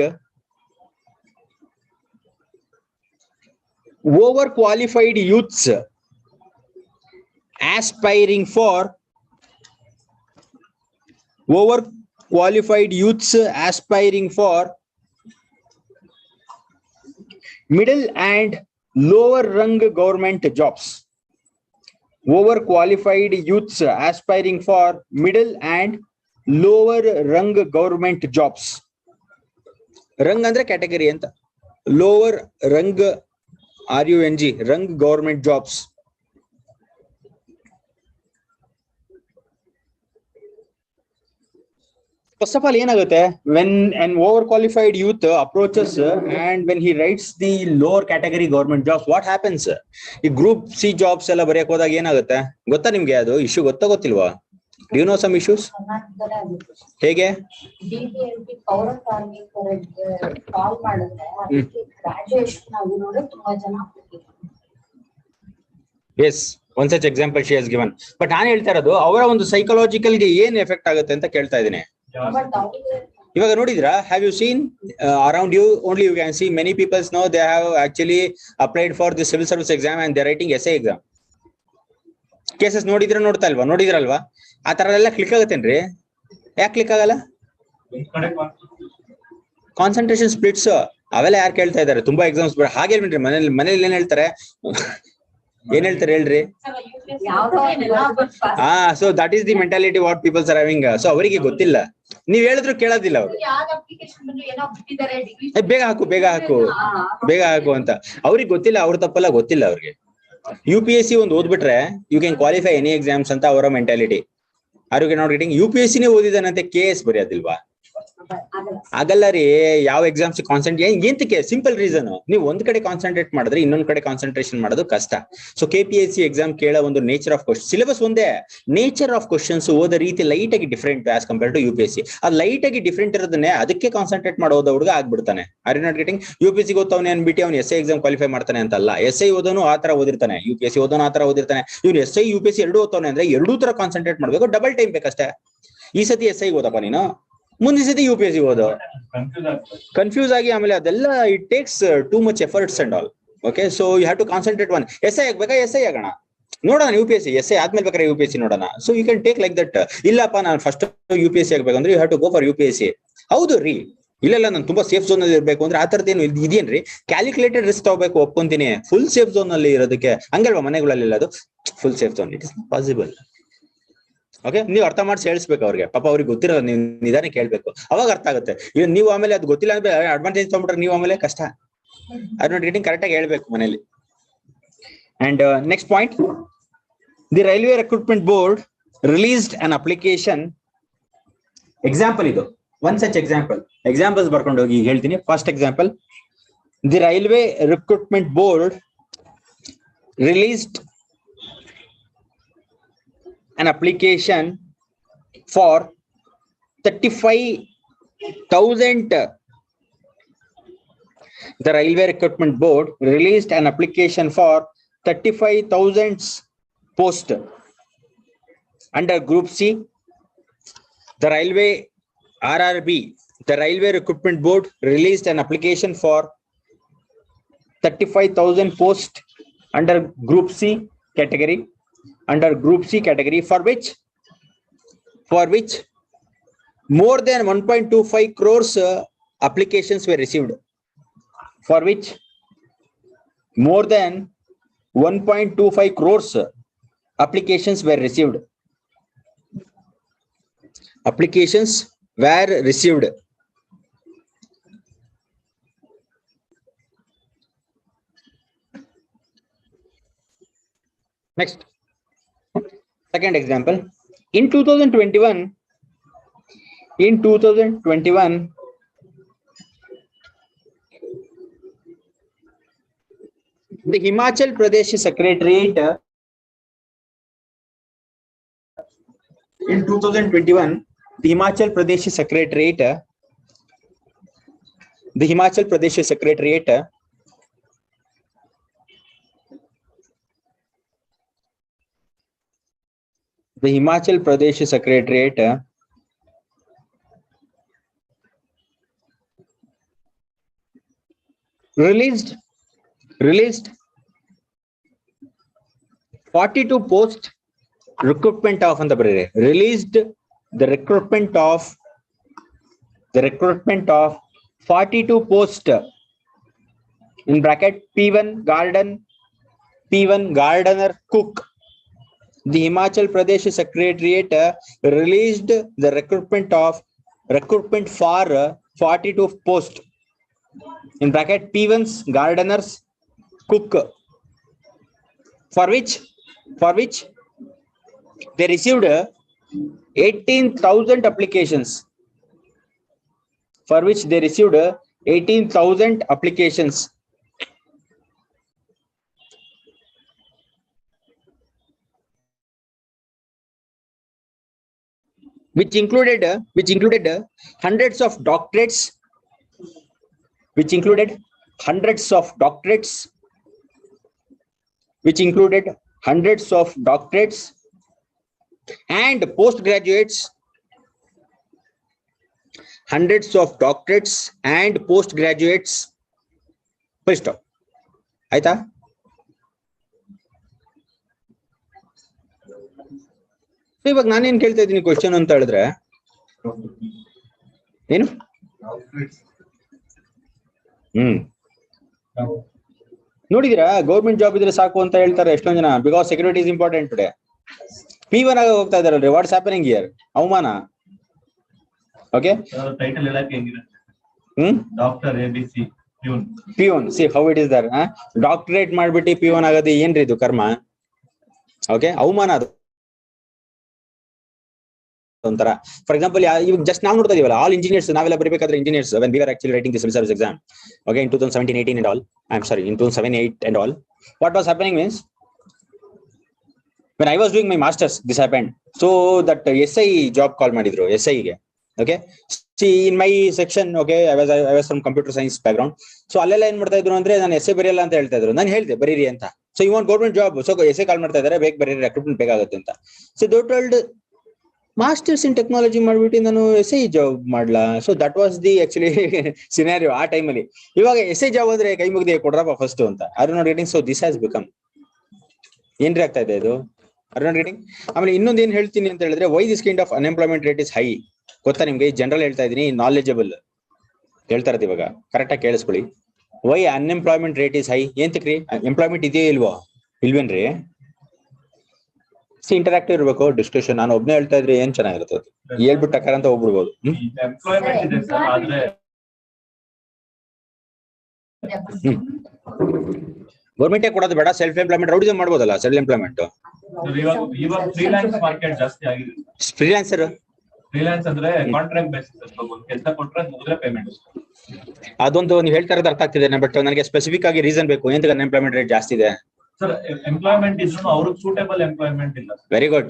overqualified youths aspiring for middle and lower rung government jobs. Overqualified youths aspiring for middle and lower rung government jobs. Rung andre category anta, lower rung RUNG, rung government jobs. First of all, when an overqualified youth approaches and when he writes the lower category government jobs, what happens? The group C jobs ಎಲ್ಲ ಬರೆಯಕ್ಕೆ ಹೋದಾಗ ಏನಾಗುತ್ತೆ ಗೊತ್ತಾ ನಿಮ್ಗೆ? ಅದು ಇಶ್ಯೂ ಗೊತ್ತಿಲ್ವಾ? Do you know some issues? ಹೇಗೆ? DPLP ಪೌರ ಕಾರ್ಮಿಕರಿಗೆ ಕಾಲ್ ಮಾಡಿದ್ರೆ ಅದಕ್ಕೆ ಗ್ರಾಜುಯೇಷನ್ ಆಗಿರೋರು ತುಂಬಾ ಜನ application. Yes, one such example she has given. But ನಾನು ಹೇಳ್ತಾ ಇರೋದು ಅವರ ಒಂದು ಸೈಕಾಲಜಿಕಲ್ ಗೆ ಏನು ಎಫೆಕ್ಟ್ ಆಗುತ್ತೆ ಅಂತ ಕೇಳ್ತಾ ಇದ್ದೀನಿ. ಇವಾಗ ನೋಡಿದ್ರಾ, have you seen around you? Only you can see many people know they have actually applied for the civil service exam and they are writing essay exam. Cases ನೋಡಿದ್ರಲ್ವಾ? ಆ ತರ ಎಲ್ಲ ಕ್ಲಿಕ್ ಆಗುತ್ತೇನ್ರಿ? ಯಾಕೆ ಕ್ಲಿಕ್ ಆಗಲ್ಲ? ಕಾನ್ಸಂಟ್ರೇಷನ್ ಸ್ಪ್ಲಿಟ್ಸ್ ಅವೆಲ್ಲ ಯಾರು ಕೇಳ್ತಾ ಇದಾರೆ? ತುಂಬಾ ಎಕ್ಸಾಮ್ಸ್ ಹಾಗೆ ಹೇಳ್ಬಿಟ್ರಿ. ಮನೇಲಿ ಏನ್ ಹೇಳ್ತಾರೆ ಹೇಳ್ರಿ? So that is the mentality what peoples are having. So ಅವರಿಗೆ ಗೊತ್ತಿಲ್ಲ, ನೀವ್ ಹೇಳಿದ್ರು ಕೇಳೋದಿಲ್ಲ ಅವರು. ಬೇಗ ಹಾಕು ಅಂತ ಅವ್ರಿಗೆ ಗೊತ್ತಿಲ್ಲ, ಅವ್ರ ತಪ್ಪಲ್ಲ, ಗೊತ್ತಿಲ್ಲ ಅವ್ರಿಗೆ. UPSC ಒಂದು ಓದ್ಬಿಟ್ರೆ you can qualify any exams ಅಂತ ಅವರ mentality. Are you not getting? UPSC ಓದಿದಾನಂತೆ KS ಬರೆಯೋದಿಲ್ವಾ? ಆಗಲ್ಲ ರೀ. ಯಾವ ಎಕ್ಸಾಮ್ಸ್ ಕಾನ್ಸಂಟ್ರೇಟ್ ಎಂತಕ್ಕೆ? ಸಿಂಪಲ್ ರೀಸನ್, ನೀವು ಒಂದ್ ಕಡೆ ಕಾನ್ಸಂಟ್ರೇಟ್ ಮಾಡಿದ್ರೆ ಇನ್ನೊಂದ್ ಕಡೆ ಕಾನ್ಸಂಟ್ರೇಷನ್ ಮಾಡೋದು ಕಷ್ಟ. ಸೊ KPSC ಎಕ್ಸಾಮ್ ಕೇಳೋ ಒಂದು ನೇಚರ್ ಆಫ್ ಕ್ವಶನ್, ಸಿಲೆಬಸ್ ಒಂದೇ, ನೇಚರ್ ಆಫ್ ಕ್ವಶನ್ಸ್ ಓದ ರೀತಿ ಲೈಟ್ ಆಗಿ different as compare to UPSC. ಅದು ಲೈಟ್ ಆಗಿ ಡಿಫ್ರೆಂಟ್ ಇರೋದನ್ನೇ ಅದಕ್ಕೆ ಕಾನ್ಸಂಟ್ರೇಟ್ ಮಾಡೋದ ಹುಡುಗ ಆಗ್ಬಿಡ್ತಾನೆ. Are you not getting? UPSC ಓದ್ತಾವನೆ ಅನ್ಬಿಟ್ಟು ಅವ್ನು SI ಎಕ್ಸಾಮ್ ಕ್ವಾಲಿಫೈ ಮಾಡ್ತಾನೆ ಅಂತಲ್ಲ. SI ಓದೋನು ಆ ತರ ಓದಿರ್ತಾನೆ, UPSC ಓದೋನು ಆ ತರ ಓದಿರ್ತಾನೆ. ಇವ್ನು SI UPSC ಎರಡೂ ಓದ್ತಾವನೆ ಅಂದ್ರೆ ಎರಡೂ ತರ ಕಾನ್ಸಂಟ್ರೇಟ್ ಮಾಡ್ಬೇಕು, ಡಬಲ್ ಟೈಮ್ ಬೇಕಷ್ಟೇ. ಈ ಸತಿ SI ಓದಪ್ಪ ನೀನು, ಮುಂದಿನ ಸತಿ UPSC ಓದು. ಕನ್ಫ್ಯೂಸ್ ಆಗಿ ಆಮೇಲೆ ಅದೆಲ್ಲ it takes too much efforts and all. Okay, so you have to concentrate one. SI ಆಗ್ಬೇಕಾ? SI ಆಗೋಣ, ನೋಡೋಣ. UPSC SI ಆದ್ಮೇಲೆ ಬೇಕಾದ್ರೆ UPSC ನೋಡೋಣ. So you can take like that. ಇಲ್ಲಪ್ಪ ನಾನು ಫಸ್ಟ್ UPSC ಆಗ್ಬೇಕಂದ್ರೆ you have to go for UPSC. ಹೌದು ರೀ, ಇಲ್ಲ ನಾನು ತುಂಬಾ ಸೇಫ್ ಝೋನ್ ಅಲ್ಲಿ ಇರ್ಬೇಕು ಅಂದ್ರೆ ಆ ತರದೇನು ಇದೇನ್ರಿ? ಕ್ಯಾಲ್ಕುಲೇಟೆಡ್ ರಿಸ್ಕ್ ತಗೋಬೇಕು, ಒಪ್ಕೊಂತೀನಿ. ಫುಲ್ ಸೇಫ್ ಝೋನ್ ಅಲ್ಲಿ ಇರೋದಕ್ಕೆ ಹಂಗಲ್ವಾ ಮನೆಗಳಲ್ಲಿ ಅದು full safe zone? It is not possible. Okay, ನೀವು ಅರ್ಥ ಮಾಡಿಸಿ ಹೇಳಿಸ್ಬೇಕು ಅವ್ರಿಗೆ. ಪಾಪ ಅವ್ರಿಗೆ ಗೊತ್ತಿರೋದು ನೀವು ನಿಧಾನ ಕೇಳ್ಬೇಕು, ಅವಾಗ ಅರ್ಥ ಆಗುತ್ತೆ. ಈಗ ನೀವು ಆಮೇಲೆ ಅದು ಗೊತ್ತಿಲ್ಲ ಅಂದ್ರೆ ಅಡ್ವಾಂಟೇಜ್ ತಗೊಂಡ್ಬಿಟ್ರೆ ನೀವು ಆಮೇಲೆ ಕಷ್ಟ. ಅದು ನಾಟ್ ಗೆಟಿಂಗ್ ಕರೆಕ್ಟ್ ಆಗಿ ಹೇಳ್ಬೇಕು ಮನೇಲಿ. And next point, the railway recruitment board released an application. Example ಇದು, ಒನ್ ಸಚ್ ಎಕ್ಸಾಂಪಲ್ಸ್ ಬರ್ಕೊಂಡು ಹೋಗಿ ಹೇಳ್ತೀನಿ. First example, the railway recruitment board released an application for 35,000 The Railway Recruitment Board released an application for 35,000 post under Group C. The Railway RRB, the Railway Recruitment Board released an application for 35,000 post under Group C category. Under Group C category, for which more than 1.25 crores applications were received. For which more than 1.25 crores applications were received. Applications were received. Next, second example. In 2021, the Himachal Pradesh Secretariat in 2021, the Himachal Pradesh Secretariat released 42 post recruitment of released the recruitment of 42 post in bracket P1 gardener cook. The Himachal Pradesh Secretariat released the recruitment for 42 post in bracket P1's gardeners cook, for which they received 18,000 applications. For which they received 18,000 applications. Which included hundreds of doctorates. And postgraduates. Hundreds of doctorates and postgraduates. Full stop. Aita? So iವಾಗ ನಾನು ಏನು ಕೇಳ್ತಾ ಇದ್ದೀನಿ ಕ್ವೆಶ್ಚನ್ ಅಂತ ಹೇಳಿದ್ರೆ ಏನು ನೋಡಿದಿರಾ ಗೌರ್ಮೆಂಟ್ ಜಾಬ್ ಇದ್ರೆ ಸಾಕು ಅಂತ ಹೇಳ್ತಾರೆ ಎಷ್ಟೊಂದು ಜನ, because security is important today. P1 ಆಗಿ ಹೋಗ್ತಾ ಇದಾರಲ್ರಿ, ವಾಟ್ಸ್ ಹ್ಯಾಪನಿಂಗ್ ಹಿಯರ್? ಅವಮಾನ. ಓಕೆ, ಟೈಟಲ್ ಹೇಳಕ್ಕೆ ಹೆಂಗಿರುತ್ತೆ? Doctor ABC peon. See how it is there. Doctorate ಮಾಡ್ಬಿಟ್ಟು P1 ಆಗೋದು ಏನ್ರಿ ಇದು ಕರ್ಮ? ಓಕೆ, ಅವಮಾನ ಅದು ಒಂಥರ. ಫಾರ್ ಎಕ್ಸಾಂಪಲ್, ಇವಾಗ ಜಸ್ಟ್ ನಾವು ನೋಡ್ತಾ ಇದೀವಲ್ಲ, ಆಲ್ ಇಂಜಿನಿಯರ್ಸ್ ನಾವೆಲ್ಲ ಬರಬೇಕಾದ್ರೆ engineers when we were actually writing the civil service exam, okay, in 2017-18 and all, I'm sorry, in 2007-8 and all, what was happening means, when I was doing my masters, this happened. So that SI job call ಮಾಡಿದ್ರು SI ಗೆ. Okay, see in my section, okay, I was from computer science background. So ಅಲ್ಲೆಲ್ಲ ಏನ್ ಮಾಡ್ತಾ ಇದ್ರು ಅಂದ್ರೆ, ನಾನು SI ಬರೆಯಲ್ಲ ಅಂತ ಹೇಳ್ತಾ ಇದ್ರು. ನಾನು ಹೇಳ್ದೆ ಬರೀರಿ ಅಂತ. So you want government job, so SI ಕಾಲ್ ಮಾಡ್ತಾ ಇದಾರೆ, ಬೇಗ ಬರೀರಿ, ರೆಕ್ರೂಟ್ಮೆಂಟ್ ಬೇಕಾಗುತ್ತೆ ಅಂತ. So they told masters in technology ಮಾಡ್ಬಿಟ್ಟು ನಾನು SI ಜಾಬ್ ಮಾಡ್ಲಾ? So that was the actually scenario ಆ ಟೈಮಲ್ಲಿ. ಇವಾಗ SI ಜಾಬ್ ಅಂದ್ರೆ ಕೈ ಮುಗ್ದೆ ಕೊಡ್ರಪ್ಪ ಫಸ್ಟ್ ಅಂತ. Are not getting. So this has become ಏನ್ರಿ ಆಗ್ತಾ ಇದೆ ಇದು? Are not getting. ಆಮೇಲೆ ಇನ್ನೊಂದು ಏನ್ ಹೇಳ್ತೀನಿ ಅಂತ ಹೇಳಿದ್ರೆ, why this kind of unemployment rate is high ಗೊತ್ತಾ ನಿಮ್ಗೆ? ಜನರಲ್ ಹೇಳ್ತಾ ಇದೀನಿ, ನಾಲೆಜಬಲ್ ಹೇಳ್ತಾ ಇರೋದು ಇವಾಗ, ಕರೆಕ್ಟ್ ಆಗಿ ಕೇಳಿಸ್ಕೊಳ್ಳಿ. Why unemployment rate is high? ಏಂತಕ್ರಿ? ಎಂಪ್ಲಾಯ್ಮೆಂಟ್ ಇದೆಯೋ ಇಲ್ವೋ? ಇಲ್ವೇನ್ರಿ? ಇಂಟರಾಕ್ಟಿವ್ ಇರ್ಬೇಕು ಡಿಸ್ಕಷನ್. ನಾನು ಒಬ್ನೇ ಹೇಳ್ತಾ ಇದ್ರೆ ಏನ್ ಚೆನ್ನಾಗಿರುತ್ತೆ, ಹೇಳ್ಬಿಟ್ಟು ಟಕ್ಕರ್ ಅಂತ ಹೋಗ್ಬಿಡ್ಬೋದು. ಗೌರ್ಮೆಂಟೇ ಕೊಡೋದು ಬೇಡ, ಸೆಲ್ಫ್ ಎಂಪ್ಲಾಯ್ಮೆಂಟ್ ರೌಡಿಸಮ್ ಮಾಡ್ಬೋದಲ್ಲ. ಸೆಲ್ಫ್ ಎಂಪ್ಲಾಯ್ಮೆಂಟ್ ಫ್ರೀಲಾನ್ಸರ್ ಅಂದ್ರೆ ಕಾಂಟ್ರಾಕ್ಟ್ ಬೇಸಿಸ್, ಕೆಲಸ ಕೊಟ್ರೆ ಮುಗಿದ್ರೆ ಪೇಮೆಂಟ್. ಅದೊಂದು ನೀವು ಹೇಳ್ತಾ ಇರೋದು ಅರ್ಥ ಆಗ್ತಿದೆ, ಬಟ್ ನನಗೆ ಸ್ಪೆಸಿಫಿಕ್ ಆಗಿ ರೀಸನ್ ಬೇಕು. ಎಂತ ಅನ್ಎಂಪ್ಲಾಯ್ಮೆಂಟ್ ರೇಟ್ ಜಾಸ್ತಿ ಇದೆ? ಸರ್, ಎಂಪ್ಲಾಯ್ಮೆಂಟ್ ಇದ್ರು ಅವ್ರಿಗೆ ಸೂಟೇಬಲ್ ಎಂಪ್ಲಾಯ್ಮೆಂಟ್ ಇಲ್ಲ. Very good.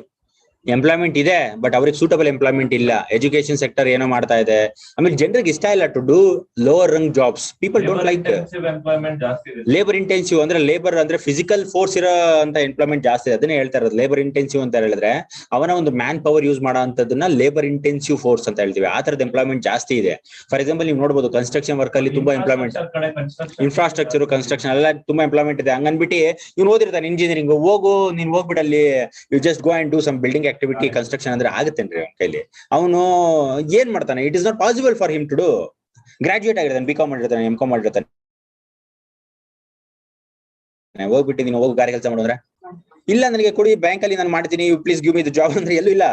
ಎಂಪ್ಲಾಯ್ಮೆಂಟ್ ಇದೆ ಬಟ್ ಅವ್ರಿಗೆ ಸೂಟಬಲ್ ಎಂಪ್ಲಾಯ್ಮೆಂಟ್ ಇಲ್ಲ. ಎಜುಕೇಶನ್ ಸೆಕ್ಟರ್ ಏನೋ ಮಾಡ್ತಾ ಇದೆ. ಆಮೇಲೆ ಜನರಿಗೆ ಇಷ್ಟ ಇಲ್ಲ to do lower rung jobs. People don't like employment ಜಾಸ್ತಿ ಇದೆ. ಲೇಬರ್ ಇಂಟೆನ್ಸಿವ್ ಅಂದ್ರೆ ಲೇಬರ್ ಅಂದ್ರೆ ಫಿಸಿಕಲ್ ಫೋರ್ಸ್ ಇರೋ ಅಂತ ಎಂಪ್ಲಾಯ್ಮೆಂಟ್ ಜಾಸ್ತಿ ಇದೆ. ಅದನ್ನೇ ಹೇಳ್ತಾ ಇರೋದು ಲೇಬರ್ ಇಂಟೆನ್ಸಿವ್ ಅಂತ ಹೇಳಿದ್ರೆ ಅವನ ಒಂದು ಮ್ಯಾನ್ ಪವರ್ ಯೂಸ್ ಮಾಡೋ ಅಂತದನ್ನ ಲೇಬರ್ ಇಂಟೆನ್ಸಿವ್ ಫೋರ್ಸ್ ಅಂತ ಹೇಳ್ತೀವಿ. ಆ ತರದ ಎಂಪ್ಲಾಯ್ಮೆಂಟ್ ಜಾಸ್ತಿ ಇದೆ. ಫಾರ್ ಎಕ್ಸಾಂಪಲ್ ನೀವು ನೋಡಬಹುದು ಕನ್ಸ್ಟ್ರಕ್ಷನ್ ವರ್ಕ್ ಅಲ್ಲಿ ತುಂಬಾ ಎಂಪ್ಲಾಯ್ಮೆಂಟ್, ಇನ್ಫ್ರಾಸ್ಟ್ರಕ್ಚರ್ ಕನ್ಸ್ಟ್ರಕ್ಷನ್ ಎಲ್ಲ ತುಂಬಾ ಎಂಪ್ಲಾಯ್ಮೆಂಟ್ ಇದೆ. ಹಂಗನ್ಬಿಟ್ಟು ಇವ್ನು ಓದಿರ್ತಾನೆ ಇಂಜಿನಿಯರಿಂಗ್, ನೀನ್ ಹೋಗ್ಬಿಟ್ಟಲ್ಲಿ you just go and do some building activity construction ಅಂದ್ರೆ ಆಗುತ್ತೇನ್ರಿ ಅವ್ನ ಕೈಲಿ? ಅವನು ಏನ್ ಮಾಡ್ತಾನೆ? It is not possible for him to do. Graduate ಆಗಿರ್ತಾನೆ, ಬಿಕಾಮ್ ಮಾಡಿರ್ತಾನೆ, ಎಂ.ಕಾಮ್ ಮಾಡಿರ್ತಾನೆ, ಹೋಗ್ಬಿಟ್ಟು ನೀನು ಹೋಗಿ ಗಾರಿ ಕೆಲಸ ಮಾಡಿದ್ರೆ ಇಲ್ಲ ನನಗೆ ಕೊಡಿ ಬ್ಯಾಂಕ್ ಅಲ್ಲಿ ನಾನು ಮಾಡ್ತೀನಿ, you please give me the job ಅಂದ್ರೆ ಎಲ್ಲೂ ಇಲ್ಲ.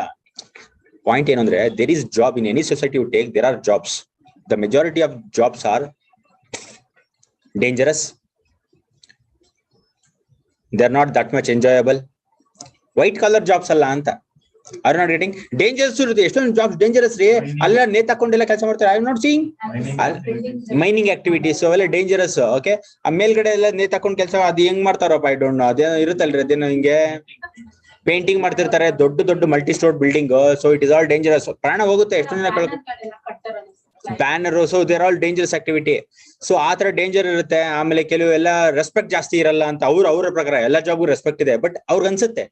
ಪಾಯಿಂಟ್ ಏನಂದ್ರೆ there is job in any society you take, there are jobs. The majority of jobs are dangerous, they are not that much enjoyable. White collar jobs ಅಲ್ಲ ಅಂತ. ಆರ್ ನಾಟ್ ಗೆಟಿಂಗ್ ಡೇಂಜರಸ್ ಇರುತ್ತೆ. ಎಷ್ಟೊಂದು ಜಾಬ್ಸ್ ಡೇಂಜರಸ್ ರೀ, ಅಲ್ಲ ನೇತಾಕೊಂಡೆಲ್ಲ ಕೆಲಸ ಮಾಡ್ತಾರೆ. I not seeing mining activities ಅವೆಲ್ಲ ಡೇಂಜರಸ್. ಓಕೆ, ಆ ಮೇಲ್ಗಡೆ ಎಲ್ಲ ನೇತಾಕೊಂಡ್ ಕೆಲಸ ಅದು ಹೆಂಗ್ ಮಾಡ್ತಾರಪ್ಪ ಐ ಡೋಂಟ್ ನೋ. ಅದೇ ಇರುತ್ತಲ್ರಿ, ಅದೇನೋ ಹಿಂಗೆ ಪೇಂಟಿಂಗ್ ಮಾಡ್ತಿರ್ತಾರೆ, ದೊಡ್ಡ ದೊಡ್ಡ multi store building. So it is all dangerous. ಪ್ರಾಣ ಹೋಗುತ್ತೆ ಎಷ್ಟೊಂದು ಜನ. Banner, so there all dangerous activity. So ಆ ತರ ಡೇಂಜರ್ ಇರುತ್ತೆ. ಆಮೇಲೆ ಕೆಲವು ಎಲ್ಲ ರೆಸ್ಪೆಕ್ಟ್ ಜಾಸ್ತಿ ಇರಲ್ಲ ಅಂತ ಅವ್ರ ಪ್ರಕಾರ. ಎಲ್ಲ ಜಾಬ್ಗೂ ರೆಸ್ಪೆಕ್ಟ್ ಇದೆ ಬಟ್ ಅವ್ರಿಗೆ ಅನ್ಸುತ್ತೆ.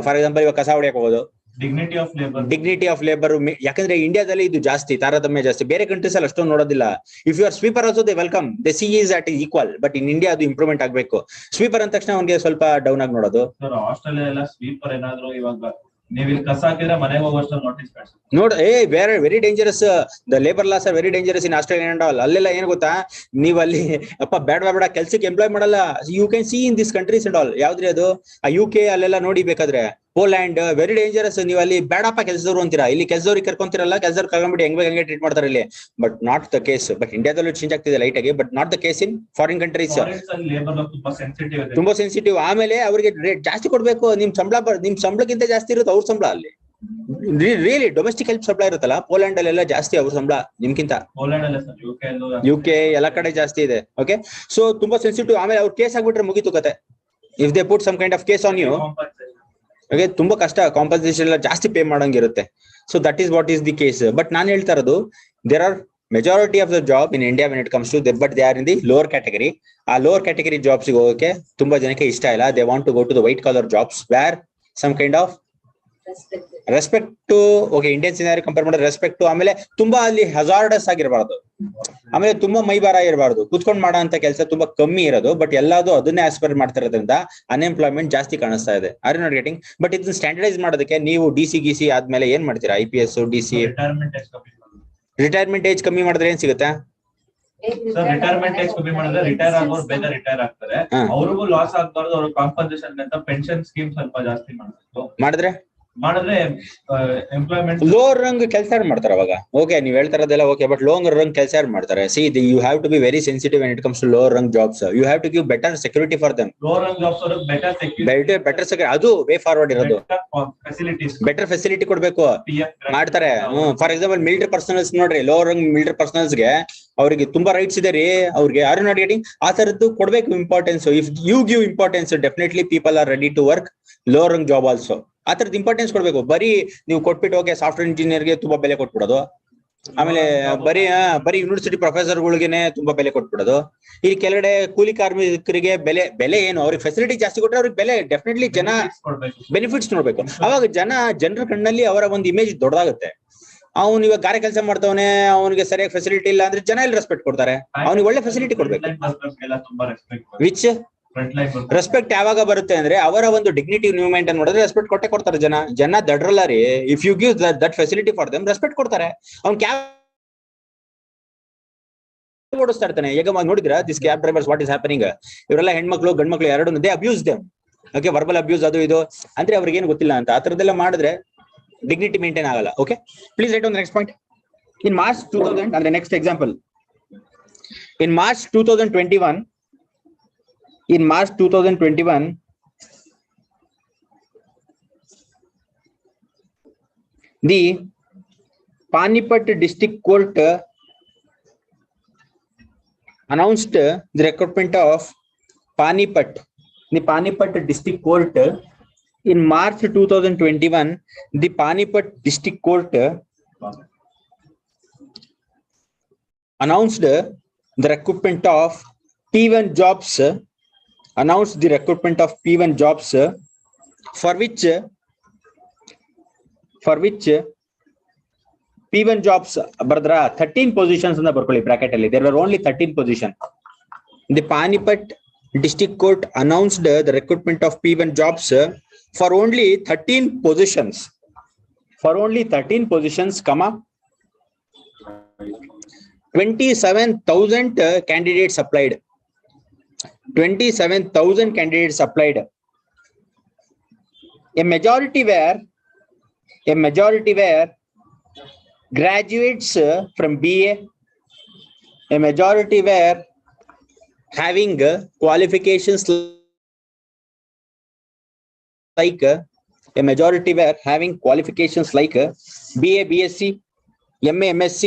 ಫಾರ್ ಎಕ್ಸಾಂಪಲ್ ಇವಾಗ ಕಸ ಹೊಡಿಯಕ್ ಹೋಗೋದು, ಡಿಗ್ನಿಟಿ ಆಫ್ ಲೇಬರ್. ಯಾಕಂದ್ರೆ ಇಂಡಿಯಾದಲ್ಲಿ ಇದು ಜಾಸ್ತಿ, ತಾರತಮ್ಯ ಜಾಸ್ತಿ. ಬೇರೆ ಕಂಟ್ರೀಸ್ ಅಲ್ಲಿ ಅಷ್ಟೊಂದು ನೋಡೋದಿಲ್ಲ. If you are sweeper also they welcome, they see is at equal. But in India ಅದು ಇಂಪ್ರೂವ್ಮೆಂಟ್ ಆಗ್ಬೇಕು. ಸ್ವೀಪರ್ ಅಂದ ತಕ್ಷಣ ಅವ್ನಿಗೆ ಸ್ವಲ್ಪ ಡೌನ್ ಆಗಿ ನೋಡೋದು. ಆಸ್ಟ್ರೇಲಿಯಾ ಎಲ್ಲ ಸ್ವೀಪರ್ ಏನಾದ್ರು ಇವಾಗ ನೀವು ಇಲ್ಲಿ ಕಸ ಹಾಕಿದ್ರೆ ಮನೆಗೆ ಹೋಗೋಷ್ಟು ನೋಟಿಸ್ ನೋಡ್, very dangerous. The labour loss are very dangerous in Australia and all. ಅಲ್ಲೆಲ್ಲ ಏನ್ ಗೊತ್ತಾ, ನೀವ್ ಅಲ್ಲಿ ಅಪ್ಪ ಬೇಡ ಕೆಲ್ಸಕ್ಕೆ ಎಂಪ್ಲಾಯ್ ಮಾಡಲ್ಲ. You can see in this countries and all. ಯಾವ್ದ್ರಿ ಅದು? ಆ UK ಅಲ್ಲೆಲ್ಲ ನೋಡಿ ಬೇಕಾದ್ರೆ. Poland very dangerous. ನೀವು ಅಲ್ಲಿ ಬೇಡಪ್ಪ ಕೆಲಸದವ್ರು ಅಂತೀರಾ, ಇಲ್ಲಿ ಕೆಲಸದವ್ರಿಗೆ ಕರ್ಕೊಂತಿರಲ್ಲ, ಕೆಲಸದವ್ರು ಕರ್ಕೊಂಡ್ಬಿಟ್ಟು ಹೆಂಗೆ ಟ್ರೀಟ್ ಮಾಡ್ತಾರೆ ಇಲ್ಲಿ. But not the case. But ಇಂಡಿಯಾದಲ್ಲೂ ಚೇಂಜ್ ಆಗ್ತಿದೆ ಲೈಟ್ ಆಗಿ, but not the case in foreign countries. ತುಂಬಾ ಸೆನ್ಸಿಟಿವ್. ಆಮೇಲೆ ಅವ್ರಿಗೆ ರೇಟ್ ಜಾಸ್ತಿ ಕೊಡ್ಬೇಕು. ನಿಮ್ ಸಂಬಳಕ್ಕಿಂತ ಜಾಸ್ತಿ ಇರುತ್ತೆ ಅವ್ರ ಸಂಬಳ ಅಲ್ಲಿ. ರಿಯಲಿ ಡೊಮೆಸ್ಟಿಕ್ ಹೆಲ್ಪ್ ಸಪ್ಲೈ ಇರುತ್ತಲ್ಲ, ಪೋಲ್ಯಾಂಡ್ ಅಲ್ಲೆಲ್ಲ ಜಾಸ್ತಿ ಅವ್ರ ಸಂಬಳ ನಿಮ್ಗಿಂತ. UK ಎಲ್ಲ ಕಡೆ ಜಾಸ್ತಿ ಇದೆ. ಓಕೆ, ಸೊ ತುಂಬಾ ಸೆನ್ಸಿಟಿವ್. ಆಮೇಲೆ ಅವ್ರು ಕೇಸ್ ಆಗ್ಬಿಟ್ರೆ ಮುಗಿತು ಕತೆ. If they put some kind of case on you, okay, ತುಂಬಾ ಕಷ್ಟ. ಕಾಂಪನ್ಸೇಷನ್ ಎಲ್ಲ ಜಾಸ್ತಿ ಪೇ ಮಾಡಂಗಿರುತ್ತೆ. So that is what is the case. But ನಾನು ಹೇಳ್ತಾ ಇರೋದು, there are majority of the job in India when it comes to them, but they are in the lower category. ಆ lower category jobs ಗೆ ಹೋಗಕ್ಕೆ ತುಂಬಾ ಜನಕ್ಕೆ ಇಷ್ಟ ಇಲ್ಲ. They want to go to the white collar jobs where some kind of respect to, okay, Indians ಏನಾದ್ರು ಕಂಪೇರ್ ಮಾಡಿದ್ರೆ ರೆಸ್ಪೆಕ್ಟ್ ಟು. ಆಮೇಲೆ ತುಂಬಾ ಅಲ್ಲಿ ಹಜಾರ್ಡಸ್ ಆಗಿರಬಾರ್ದು. ಆಮೇಲೆ ತುಂಬಾ ಮೈಬಾರ ಇರಬಾರ್ದು. ಕುತ್ಕೊಂಡ್ ಮಾಡೋ ಅಂತ ಕೆಲಸ ತುಂಬಾ ಕಮ್ಮಿ ಇರೋದು. ಬಟ್ ಎಲ್ಲಾದ್ರು ಅದನ್ನೇ ಆಸ್ಪೈರ್ ಮಾಡ್ತಿರೋದ್ರಿಂದ ಅನ್ಎಂಪ್ಲಾಯ್ಮೆಂಟ್ ಜಾಸ್ತಿ ಕಾಣಿಸ್ತಾ ಇದೆ. Are you not getting? But ಇದನ್ನ ಸ್ಟ್ಯಾಂಡರ್ಡೈಸ್ ಮಾಡೋದಕ್ಕೆ ನೀವು DC ಆದ್ಮೇಲೆ ಏನ್ ಮಾಡ್ತೀರಾ? IPS, DC. ರಿಟೈರ್ಮೆಂಟ್ ಏಜ್ ಕಮ್ಮಿ ಮಾಡಿದ್ರೆ ಏನ್ ಸಿಗುತ್ತೆ? ರಿಟೈರ್ಮೆಂಟ್ ಏಜ್ ಕಮ್ಮಿ ಮಾಡಿದ್ರೆ ರಿಟೈರ್ ಆಗೋರು ಬೇಗ ರಿಟೈರ್ ಆಗ್ತಾರೆ. ಅವ್ರಿಗೂ ಲಾಸ್ ಆಗ್ಬಾರ್ದು. ಅವ್ರ ಕಾಂಪನ್ಸೇಷನ್ ಅಂತ ಪೆನ್ಷನ್ ಸ್ಕೀಮ್ ಸ್ವಲ್ಪ ಜಾಸ್ತಿ ಮಾಡಿದ್ರೆ ಎಂಪ್ಲಾಯ್ಮೆಂಟ್ ಲೋವರ್ ರಂಗ್ ಕೆಲಸ ಮಾಡ್ತಾರೆ ಅವಾಗ. ಓಕೆ, ನೀವ್ ಹೇಳ್ತಾರದೆಲ್ಲ ಓಕೆ, ಬಟ್ ಲೋವರ್ ರಂಗ್ ಕೆಲಸ ಮಾಡ್ತಾರೆ. See, you have to be very sensitive when it comes to lower rung jobs. You have to give better security for them. Lower rung jobs better security, ಅದು ವೇ ಫಾರ್ವರ್ಡ್ ಇರೋದು. ಬೆಟರ್ ಫೆಸಿಲಿಟಿ ಕೊಡ್ಬೇಕು, ಮಾಡ್ತಾರೆ. ಫಾರ್ ಎಕ್ಸಾಂಪಲ್ ಮಿಲಿಟರಿ ಪರ್ಸನಲ್ಸ್ ನೋಡ್ರಿ, ಲೋವರ್ ರಂಗ್ ಮಿಲಿಟರಿ ಪರ್ಸನಲ್ಸ್ ಗೆ ಅವ್ರಿಗೆ ತುಂಬಾ ರೈಟ್ಸ್ ಇದೆ ರೀ. ಅವ್ರಿಗೆ ಆರ್ ಯು ನಾಟ್ ಗೆಟಿಂಗ್? ಆ ತರದ್ದು ಕೊಡ್ಬೇಕು importance. If you give importance, definitely people are ready to work lower rung job also. ಆ ತರದ್ ಇಂಪಾರ್ಟೆನ್ಸ್ ಕೊಡ್ಬೇಕು. ಬರೀ ನೀವು ಕೊಟ್ಬಿಟ್ಟು ಓಕೆ ಸಾಫ್ಟ್ವೇರ್ ಇಂಜಿನಿಯರ್ಗೆ ತುಂಬಾ ಬೆಲೆ ಕೊಟ್ಬಿಡೋದು, ಆಮೇಲೆ ಬರೀ ಯೂನಿವರ್ಸಿಟಿ ಪ್ರೊಫೆಸರ್ಗಳಿಗೆನೆ ತುಂಬಾ ಬೆಲೆ ಕೊಟ್ಬಿಡೋದು. ಈ ಕೆಳಗಡೆ ಕೂಲಿ ಕಾರ್ಮಿಕರಿಗೆ ಬೆಲೆ ಏನು? ಅವ್ರಿಗೆ ಫೆಸಿಲಿಟಿ ಜಾಸ್ತಿ ಕೊಟ್ಟರೆ ಅವ್ರಿಗೆ ಬೆಲೆ ಡೆಫಿನೆಟ್ಲಿ ಜನ ಬೆನಿಫಿಟ್ಸ್ ನೋಡ್ಬೇಕು. ಅವಾಗ ಜನರ ಕಣ್ಣಲ್ಲಿ ಅವರ ಒಂದು ಇಮೇಜ್ ದೊಡ್ಡದಾಗುತ್ತೆ. ಅವ್ನು ಇವಾಗ ಗಾರೆ ಕೆಲಸ ಮಾಡ್ತವನೆ, ಅವನಿಗೆ ಸರಿಯಾಗಿ ಫೆಸಿಲಿಟಿ ಇಲ್ಲ ಅಂದ್ರೆ ಜನ ಎಲ್ಲಿ ರೆಸ್ಪೆಕ್ಟ್ ಕೊಡ್ತಾರೆ? ಅವ್ನಿಗೆ ಒಳ್ಳೆ ಫೆಸಿಲಿಟಿ ಕೊಡ್ಬೇಕು. ವಿಚ್ ರೆಸ್ಪೆಕ್ಟ್ ಯಾವಾಗ ಬರುತ್ತೆ ಅಂದ್ರೆ ಅವರ ಒಂದು ಡಿಗ್ನಿಟಿ ನೀವು ಮೇಂಟೈನ್ ಮಾಡಿದ್ರೆ ರೆಸ್ಪೆಕ್ಟ್ ಕೊಟ್ಟೆ ಕೊಡ್ತಾರೆ ಜನ ದಡ್ರಲ್ಲ ರೀ. If you give that facility for them, respect ಕೊಡ್ತಾರೆ. ಅವ್ನು ಕ್ಯಾಬ್ ಓಡಿಸ್ತಾ ಇರ್ತಾನೆ. ಈಗ ನೋಡಿದ್ರ this cab drivers what is happening? ಇವರೆಲ್ಲ ಹೆಣ್ಮಕ್ಳು ಗಂಡ್ಮಕ್ಳು ಎರಡು they abuse them. Okay, verbal abuse ಅದು ಇದು ಅಂದ್ರೆ ಅವ್ರಿಗೆ ಏನು ಗೊತ್ತಿಲ್ಲ ಅಂತ. ಆ ತರದೆಲ್ಲ ಮಾಡಿದ್ರೆ ಡಿಗ್ನಿಟಿ ಮೇಂಟೈನ್ ಆಗಲ್ಲ. Okay, please right on the next point. In March 2000 ಅಂದ್ರೆ next example. In March 2021, the Panipat District Court announced the recruitment of Panipat. The Panipat District Court In March 2021, the Panipat District Court announced the recruitment of P1 jobs. Announced the recruitment of P1 jobs for which P1 jobs, Bardra, 13 positions in the Berkeley bracket. There were only 13 positions. The Panipat District Court announced the recruitment of P1 jobs for only 13 positions. For only 13 positions, comma, 27,000 candidates applied. 27,000 candidates applied. A majority were graduates from BA. A majority were having qualifications like BA, BSc, MA, MSc,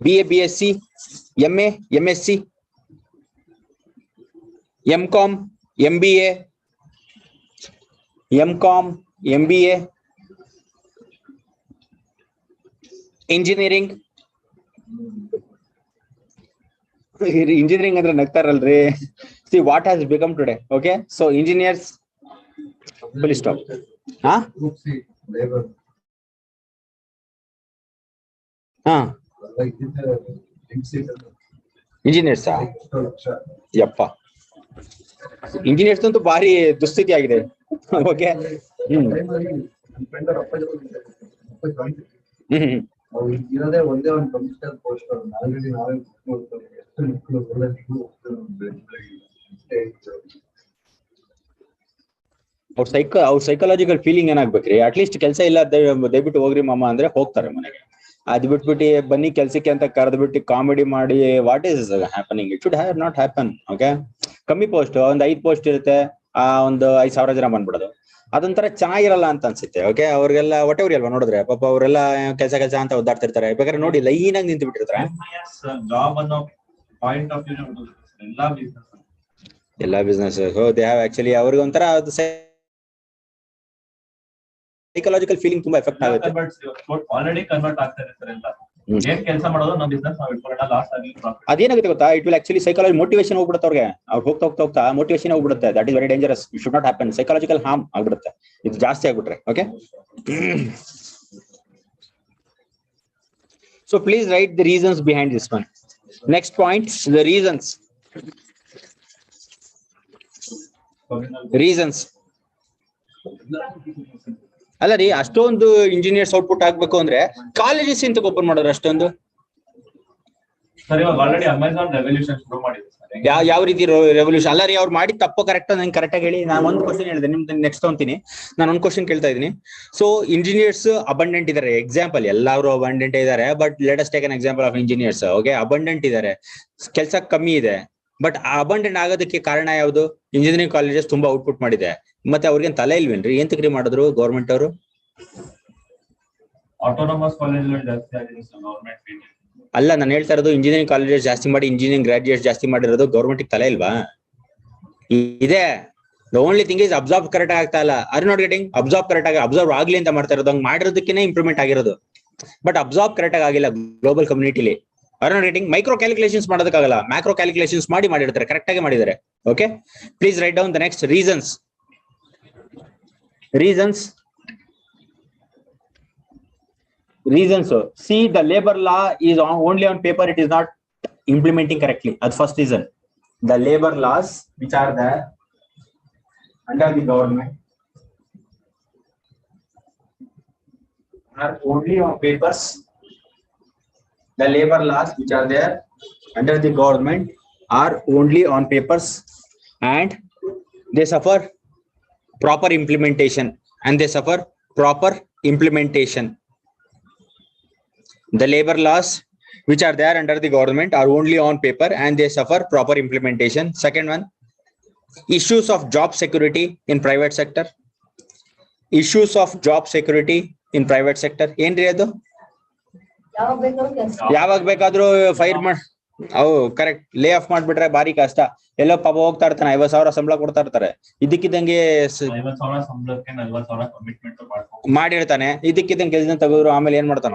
BA, BSc, MA, MSc, MCom, MBA, engineering. Engineering andre nagtaralri. See what has become today. Okay, so engineers, please stop. Huh? Engineers, yappa. Engineers ಅಂತೂ ಭಾರಿ ದುಸ್ಥಿತಿ ಆಗಿದೆ. ಓಕೆ, ಇರೋದೇ ಒಂದೇ ಒಂದು ಕಮಿಷನರ್ ಪೋಸ್ಟ್ ಆಲ್ರೆಡಿ ನಾವೇ ಅವ್ರ ಸೈಕಾಲಜಿಕಲ್ ಫೀಲಿಂಗ್ ಏನಾಗ್ಬೇಕ್ರಿ? ಅಟ್ಲೀಸ್ಟ್ ಕೆಲಸ ಇಲ್ಲ ದಯವಿಟ್ಟು ಹೋಗ್ರಿ ಮಾಮ ಅಂದ್ರೆ ಹೋಗ್ತಾರೆ ಮನೆಗೆ. ಅದ್ ಬಿಟ್ಬಿಟ್ಟು ಬನ್ನಿ ಕೆಲ್ಸಕ್ಕೆ ಅಂತ ಕರೆದ್ಬಿಟ್ಟು ಕಾಮಿಡಿ ಮಾಡಿ what is happening? It should have not happen. Okay, ಕಮ್ಮಿ ಪೋಸ್ಟ್, ಒಂದ್ 5 ಪೋಸ್ಟ್ ಇರುತ್ತೆ, ಒಂದು 5,000 ಜನ ಬಂದ್ಬಿಡೋದು, ಅದೊಂಥರ ಚೆನ್ನಾಗಿರಲ್ಲ ಅಂತ ಅನ್ಸುತ್ತೆ. ಓಕೆ, ಅವ್ರಿಗೆಲ್ಲ ಹೊಟ್ಟೆವ್ರಿ ಅಲ್ವಾ ನೋಡಿದ್ರೆ, ಪಾಪ ಅವರೆಲ್ಲ ಕೆಲಸ ಅಂತ ಒದ್ದಾಡ್ತಿರ್ತಾರೆ. ಬೇಕಾದ್ರೆ ನೋಡಿ ಲೈನ್ ಆಗಿ ನಿಂತು ಬಿಟ್ಟಿರ್ತಾರೆ. ಎಲ್ಲಾ ಬಿಸ್ನೆಸ್ ದೇ ಹ್ಯಾವ್ ಆಕ್ಚುಲಿ ಅವ್ರಿಗೆ ಒಂಥರ ಸೈಕಲಾಜಿಕಲ್ ಫೀಲಿಂಗ್ ತುಂಬಾ ಎಫೆಕ್ಟ್ ಆಗುತ್ತೆ. ಆಲ್ರೆಡಿ ಕನ್ವರ್ಟ್ ಆಗ್ತಾ ಇರ್ತಾರೆ ಎಲ್ಲ. ಏನ್ ಕೆಲಸ ಮಾಡೋದು ನಮ್ಮ ಬಿಸ್ನೆಸ್ ನಾವು ಇಟ್ಕೊಳ್ಳೋಣ, ಲಾಸ್ಟ್ ಆಗಿ ಅದೇನಾಗುತ್ತೆ ಗೊತ್ತಾ? It will actually psychology motivation ಹೋಗ್ಬಿಡುತ್ತೆ ಅವ್ರಿಗೆ. ಅವ್ರು ಹೋಗ್ತಾ ಮೋಟಿವೇಶನ್ ಹೋಗ್ಬಿಡುತ್ತೆ. That is very dangerous. It should not happen. Psychological harm ಆಗ್ಬಿಡುತ್ತೆ ಇದು ಜಾಸ್ತಿ ಆಗ್ಬಿಟ್ರೆ. Okay, so please right the reasons behind this one. Next point, the reasons ಅಲ್ಲ ರೀ, ಅಷ್ಟೊಂದು ಇಂಜಿನಿಯರ್ಸ್ ಔಟ್ಪುಟ್ ಆಗ್ಬೇಕು ಅಂದ್ರೆ ಕಾಲೇಜಸ್ ಇಂತ ಓಪನ್ ಮಾಡೋರು ಅಷ್ಟೊಂದು. ಯಾವ ರೀತಿ ರೆವಲ್ಯೂಷನ್? ಅಲ್ಲ ರೀ, ಅವ್ರು ಮಾಡಿ ತಪ್ಪು ಕರೆಕ್ಟ್ ನಂಗೆ ಕರೆಕ್ಟ್ ಆಗಿ ಹೇಳಿ. ನಾನು ಒಂದು ಕ್ವಶನ್ ಹೇಳಿದೆ, ನಿಮ್ದು ನೆಕ್ಸ್ಟ್ ತಗೊಂತೀನಿ. ನಾನು ಒಂದು ಕ್ವಶನ್ ಕೇಳ್ತಾ ಇದ್ದೀನಿ. ಸೊ ಇಂಜಿನಿಯರ್ಸ್ ಅಬಂಡೆಂಟ್ ಇದಾರೆ, ಎಕ್ಸಾಂಪಲ್ ಎಲ್ಲರೂ ಅಬಂಡೆಂಟ್ ಇದಾರೆ, but let us take an example of engineers. Okay, abundant ಇದಾರೆ, ಕೆಲಸ ಕಮ್ಮಿ ಇದೆ, ಬಟ್ ಅಬಂಡೆಂಟ್ ಆಗೋದಕ್ಕೆ ಕಾರಣ ಯಾವುದು? ಇಂಜಿನಿಯರಿಂಗ್ ಕಾಲೇಜಸ್ ತುಂಬಾ ಔಟ್ಪುಟ್ ಮಾಡಿದೆ. ಮತ್ತೆ ಅವ್ರಿಗೆ ತಲೆ ಇಲ್ವೇನ್ರಿ? ಏನ್ ತಕ್ರಿ ಮಾಡಿದ್ರು ಗೌರ್ಮೆಂಟ್ ಅವರು? ಆಟೋನಮಸ್ ಕಾಲೇಜ್ಗಳು ಜಾಸ್ತಿ ಆಗಿದೆ ಸರ್, ಗವರ್ನಮೆಂಟ್ ಅಲ್ಲ, ನಾನು ಹೇಳ್ತಾ ಇರೋದು ಇಂಜಿನಿಯರಿಂಗ್ ಕಾಲೇಜಸ್ ಜಾಸ್ತಿ ಮಾಡಿ, ಇಂಜಿನಿಯರಿಂಗ್ ಗ್ರಾಜುಯೇಟ್ಸ್ ಜಾಸ್ತಿ ಮಾಡಿರೋದು ಗೌರ್ಮೆಂಟ್ ತಲೆ ಇಲ್ವಾ? ಇದೆ. The only thing is observe correct ಆಗ್ತಾ ಇಲ್ಲ. ಆರ್ ನಾಟ್ ಗೆಟಿಂಗ್ ಅಬ್ಸರ್ವ್ ಆಗ್ಲಿ ಅಂತ ಮಾಡ್ತಾ ಇರೋದು. ಹಂಗ್ ಮಾಡಿರೋದಕ್ಕೆ ಇಂಪ್ರೂವ್ಮೆಂಟ್ ಆಗಿರೋದು, ಬಟ್ ಅಬ್ಸರ್ವ್ ಕರೆಕ್ಟ್ ಆಗಿಲ್ಲ ಗ್ಲೋಬಲ್ ಕಮ್ಯುನಿಟಿಲಿ. Are not getting. Micro calculations ಮಾಡೋದಕ್ಕಾಗಲ್ಲ, ಮ್ಯಾಕ್ರೋ ಕ್ಯಾಲ್ಕುಲೇಷನ್ಸ್ ಮಾಡಿರ್ತಾರೆ, ಕರೆಕ್ಟ್ ಆಗಿ ಮಾಡಿದ್ದಾರೆ. Okay, please write down the next reasons. See, the labor law is only on paper, it is not implementing correctly. That's first reason. The labor laws which are there under the government are only on papers. The labor laws which are there under the government are only on papers, and they suffer proper implementation. The labor laws which are there under the government are only on paper and they suffer proper implementation. Second one, issues of job security in private sector. ಏನ್ರಿ ಅದು? ಯಾವಾಗ ಬೇಕಾದ್ರೂ ಫೈರ್ ಮಾಡಿ ಅವು ಕರೆಕ್ಟ್ ಲೇ ಆಫ್ ಮಾಡ್ಬಿಟ್ರೆ ಭಾರಿ ಕಷ್ಟ. ಎಲ್ಲೋ ಪಾಪ ಹೋಗ್ತಾ ಇರ್ತಾನೆ, 50,000 ಸಂಬಳ ಕೊಡ್ತಾ ಇರ್ತಾರೆ, ಇದಕ್ಕಿದ್ದಂಗೆ 50,000 ಸಂಬಳಕ್ಕೆ 40,000 ಕಮಿಟ್ಮೆಂಟ್ ಮಾಡಿರ್ತಾನೆ, ಇದಕ್ಕಿದ್ದಂಗೆ ಕೆಲಸ ತೆಗೆದ್ರು ಆಮೇಲೆ ಏನ್ ಮಾಡ್ತಾನ.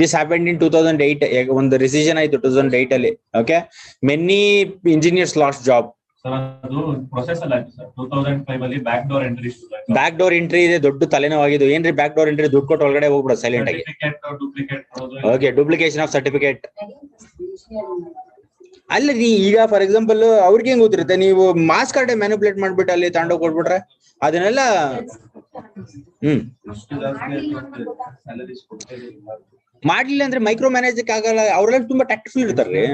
ದಿಸ್ ಹ್ಯಾಪೆಂಡ್ ಇನ್ 2008, ಒಂದು ರಿಸಿಷನ್ ಆಯ್ತು 2008 ಅಲ್ಲಿ. Okay, many engineers last job. ಅದು ಪ್ರೊಸೆಸ್ ಅಲ್ಲ ಸರ್. 2005 ಅಲ್ಲಿ back door entry. Back door entry ಇದೆ, ದೊಡ್ಡ ತಲೆನೋವಾಗಿದ್ದು. ಏನ್ರಿ ಬ್ಯಾಕ್ ಡೋರ್ ಎಂಟ್ರಿ? ದುಡ್ಡು ಕೊಟ್ಟು ಒಳಗಡೆ ಹೋಗ್ಬಿಡೋದು ಸೈಲೆಂಟ್ ಆಗಿ. Okay, duplication of certificate. ಅಲ್ಲ ರೀ, ಈಗ ಫಾರ್ ಎಕ್ಸಾಂಪಲ್ ಅವ್ರಿಗೆ ಹೆಂಗ್ ಗೊತ್ತಿರುತ್ತೆ, ನೀವು ಮಾಸ್ ಕಾರ್ಡ್ ಮ್ಯಾನಿಪುಲೇಟ್ ಮಾಡ್ಬಿಟ್ಟು ಅಲ್ಲಿ ತಗೊಂಡೋಗಿ ಕೊಟ್ಬಿಟ್ರೆ ಅದನ್ನೆಲ್ಲ ಮಾಡ್ಲಿಲ್ಲ ಅಂದ್ರೆ ಮೈಕ್ರೋ ಮ್ಯಾನೇಜ್ ಆಗಲ್ಲ. ಅವ್ರೆಲ್ಲ ತುಂಬಾ ಟ್ಯಾಕ್ಟ್ಫುಲ್ ಇರ್ತಾರ್ರಿ,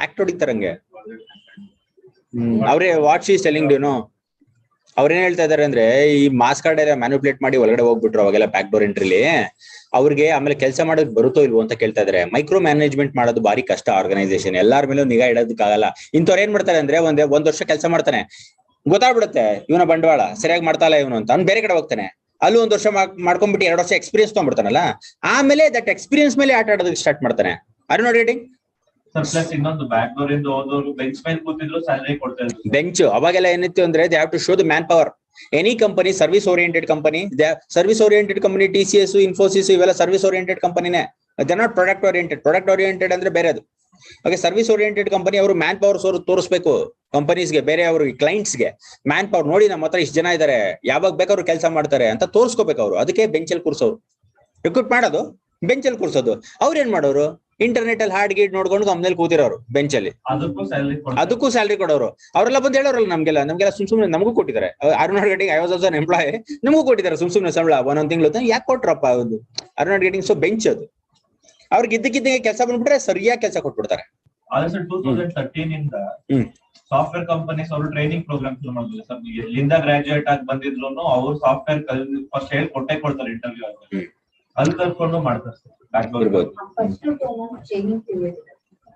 ಆಕ್ಟ್ ಹೊಡಿತಾರಂಗೆ. ಅವ್ರೇ what she is telling do know, ಅವ್ರೇನ್ ಹೇಳ್ತಾ ಇದಾರೆ ಅಂದ್ರೆ, ಈ ಮಾಸ್ ಕಾರ್ಡ್ ಎಲ್ಲ ಮ್ಯಾನಿಪುಲೇಟ್ ಮಾಡಿ ಒಳಗಡೆ ಹೋಗ್ಬಿಟ್ರು ಅವಾಗೆಲ್ಲ ಬ್ಯಾಕ್ ಡೋರ್ ಎಂಟ್ರಿಲಿ, ಅವ್ರಿಗೆ ಆಮೇಲೆ ಕೆಲಸ ಮಾಡೋದು ಬರುತ್ತೋ ಇಲ್ವೋ ಅಂತ ಕೇಳ್ತಾ ಇದಾರೆ. ಮೈಕ್ರೋ ಮ್ಯಾನೇಜ್ಮೆಂಟ್ ಮಾಡೋದು ಬಾರಿ ಕಷ್ಟ ಆರ್ಗನೈಸೇಷನ್, ಎಲ್ಲಾರ ಮೇಲೂ ನಿಗಾ ಇಡೋದಕ್ಕಾಗಲ್ಲ. ಇಂಥವ್ರು ಏನ್ ಮಾಡ್ತಾರೆ ಅಂದ್ರೆ, ಒಂದ್ ವರ್ಷ ಕೆಲಸ ಮಾಡ್ತಾನೆ, ಗೊತ್ತಾಗ್ಬಿಡುತ್ತೆ ಇವನ ಬಂಡವಾಳ ಸರಿಯಾಗಿ ಮಾಡ್ತಾ ಇಲ್ಲ ಇವನು ಅಂತ, ಅವ್ನು ಬೇರೆ ಕಡೆ ಹೋಗ್ತಾನೆ, ಅಲ್ಲೂ ಒಂದ್ ವರ್ಷ ಮಾಡ್ಕೊಂಡ್ಬಿಟ್ಟು 2 ವರ್ಷ ಎಕ್ಸ್ಪೀರಿಯನ್ಸ್ ತಗೊಂಡ್ಬಿಡ್ತಾನಲ್ಲ, ಆಮೇಲೆ ದಟ್ ಎಕ್ಸ್ಪೀರಿಯನ್ಸ್ ಮೇಲೆ ಆಟ ಆಡೋದಕ್ಕೆ ಸ್ಟಾರ್ಟ್ ಮಾಡ್ತಾನೆ. Are not getting? ಪ್ಲಸ್ ಇನ್ನೊಂದು ಬ್ಯಾಕ್ ಡೋರ್ ಇಂದ ಹೋದವರು ಬೆಂಚ್ ಮೇಲೆ ಕೂತಿದ್ರು ಸ್ಯಾಲರಿ ಕೊಡ್ತಾ ಇದ್ರು. ಬೆಂಚ್ ಅವಾಗೆಲ್ಲ ಏನಿತ್ತು ಅಂದ್ರೆ, they have to show the man power. Any company service oriented company, service oriented company, TCS, Infosys ಇವೆಲ್ಲ ಸರ್ವಿಸ್ ಓರಿಯೆಂಟೆಡ್ ಕಂಪನಿನೇ. They not product oriented. Product oriented ಅಂದ್ರೆ ಬೇರೆ ಅದು. ಓಕೆ, ಸರ್ವಿಸ್ ಓರಿಯೆಂಟೆಡ್ ಕಂಪನಿ ಅವರು ಮ್ಯಾನ್ ಪವರ್ ತೋರಿಸ್ಬೇಕು ಕಂಪನೀಸ್ಗೆ, ಬೇರೆ ಅವ್ರಿಗೆ ಕ್ಲೈಂಟ್ಸ್ಗೆ ಮ್ಯಾನ್ ಪವರ್ ನೋಡಿ ನಮ್ಮ ಹತ್ರ ಇಷ್ಟು ಜನ ಇದಾರೆ, ಯಾವಾಗ ಬೇಕಾದ್ರು ಕೆಲಸ ಮಾಡ್ತಾರೆ ಅಂತ ತೋರಿಸ್ಕೋಬೇಕು ಅವರು. ಅದಕ್ಕೆ ಬೆಂಚಲ್ಲಿ ಕೂರ್ಸೋರು, ರಿಕ್ರೂಟ್ ಮಾಡೋದು ಬೆಂಚಲ್ಲಿ ಕೂರ್ಸೋದು. ಅವ್ರು ಏನ್ ಮಾಡೋರು, ಇಂಟರ್ನೆಟ್ ಅಲ್ಲಿ ಹಾಡ್ ಗೀಡ್ ನೋಡ್ಕೊಂಡು ಗಮನದಲ್ಲಿ ಕೂತಿರೋರು ಬೆಂಚಲ್ಲಿ, ಅದಕ್ಕೂ ಸ್ಯಾಲರಿ ಕೊಡೋರು. ಅವರೆಲ್ಲ ಬಂದು ಹೇಳೋರಲ್ಲ, ನಮ್ಗೆಲ್ಲ ಸುಮ್ನೆ ನಮಗೂ ಕೊಟ್ಟಿದ್ದಾರೆ. Are not getting, I was also un employ, ನಮಗೂ ಕೊಟ್ಟಿದ್ದಾರೆ ಸುಮ್ನೆ ಸಂಬಳ ಒಂದೊಂದ್ ತಿಂಗಳು. ಯಾಕೆ ಕೊಟ್ರಪ್ಪ ಅದು? Are not getting. So bench ಅದು, ಅವ್ರಿಗೆ ಇದ್ದಕ್ಕಿದ್ದಂಗೆ ಕೆಲಸ ಬಂದ್ಬಿಟ್ರೆ ಸರಿಯಾಗಿ ಕೆಲಸ ಕೊಟ್ಬಿಡ್ತಾರೆ. 2013 ಇಂದ ಸಾಫ್ಟ್ವೇರ್ ಕಂಪನೀಸ್ ಅವರು ಟ್ರೈನಿಂಗ್ ಪ್ರೋಗ್ರಾಮ್ ಶುರು ಮಾಡಿದ್ರು ಸರ್. ಎಲ್ಲಿಂದ ಗ್ರಾಜುಯೇಟ್ ಆಗಿ ಬಂದಿದ್ರು ಅವ್ರು ಸಾಫ್ಟ್ವೇರ್ ಫಸ್ಟ್ ಹೇಳಿ ಕೊಡ್ತಾರೆ ಇಂಟರ್ವ್ಯೂ ಆದ್ಮೇಲೆ, ಅಲ್ಲಿ ಕಲ್ತ್ಕೊಂಡು ಮಾಡ್ತಾರೆ ಸರ್.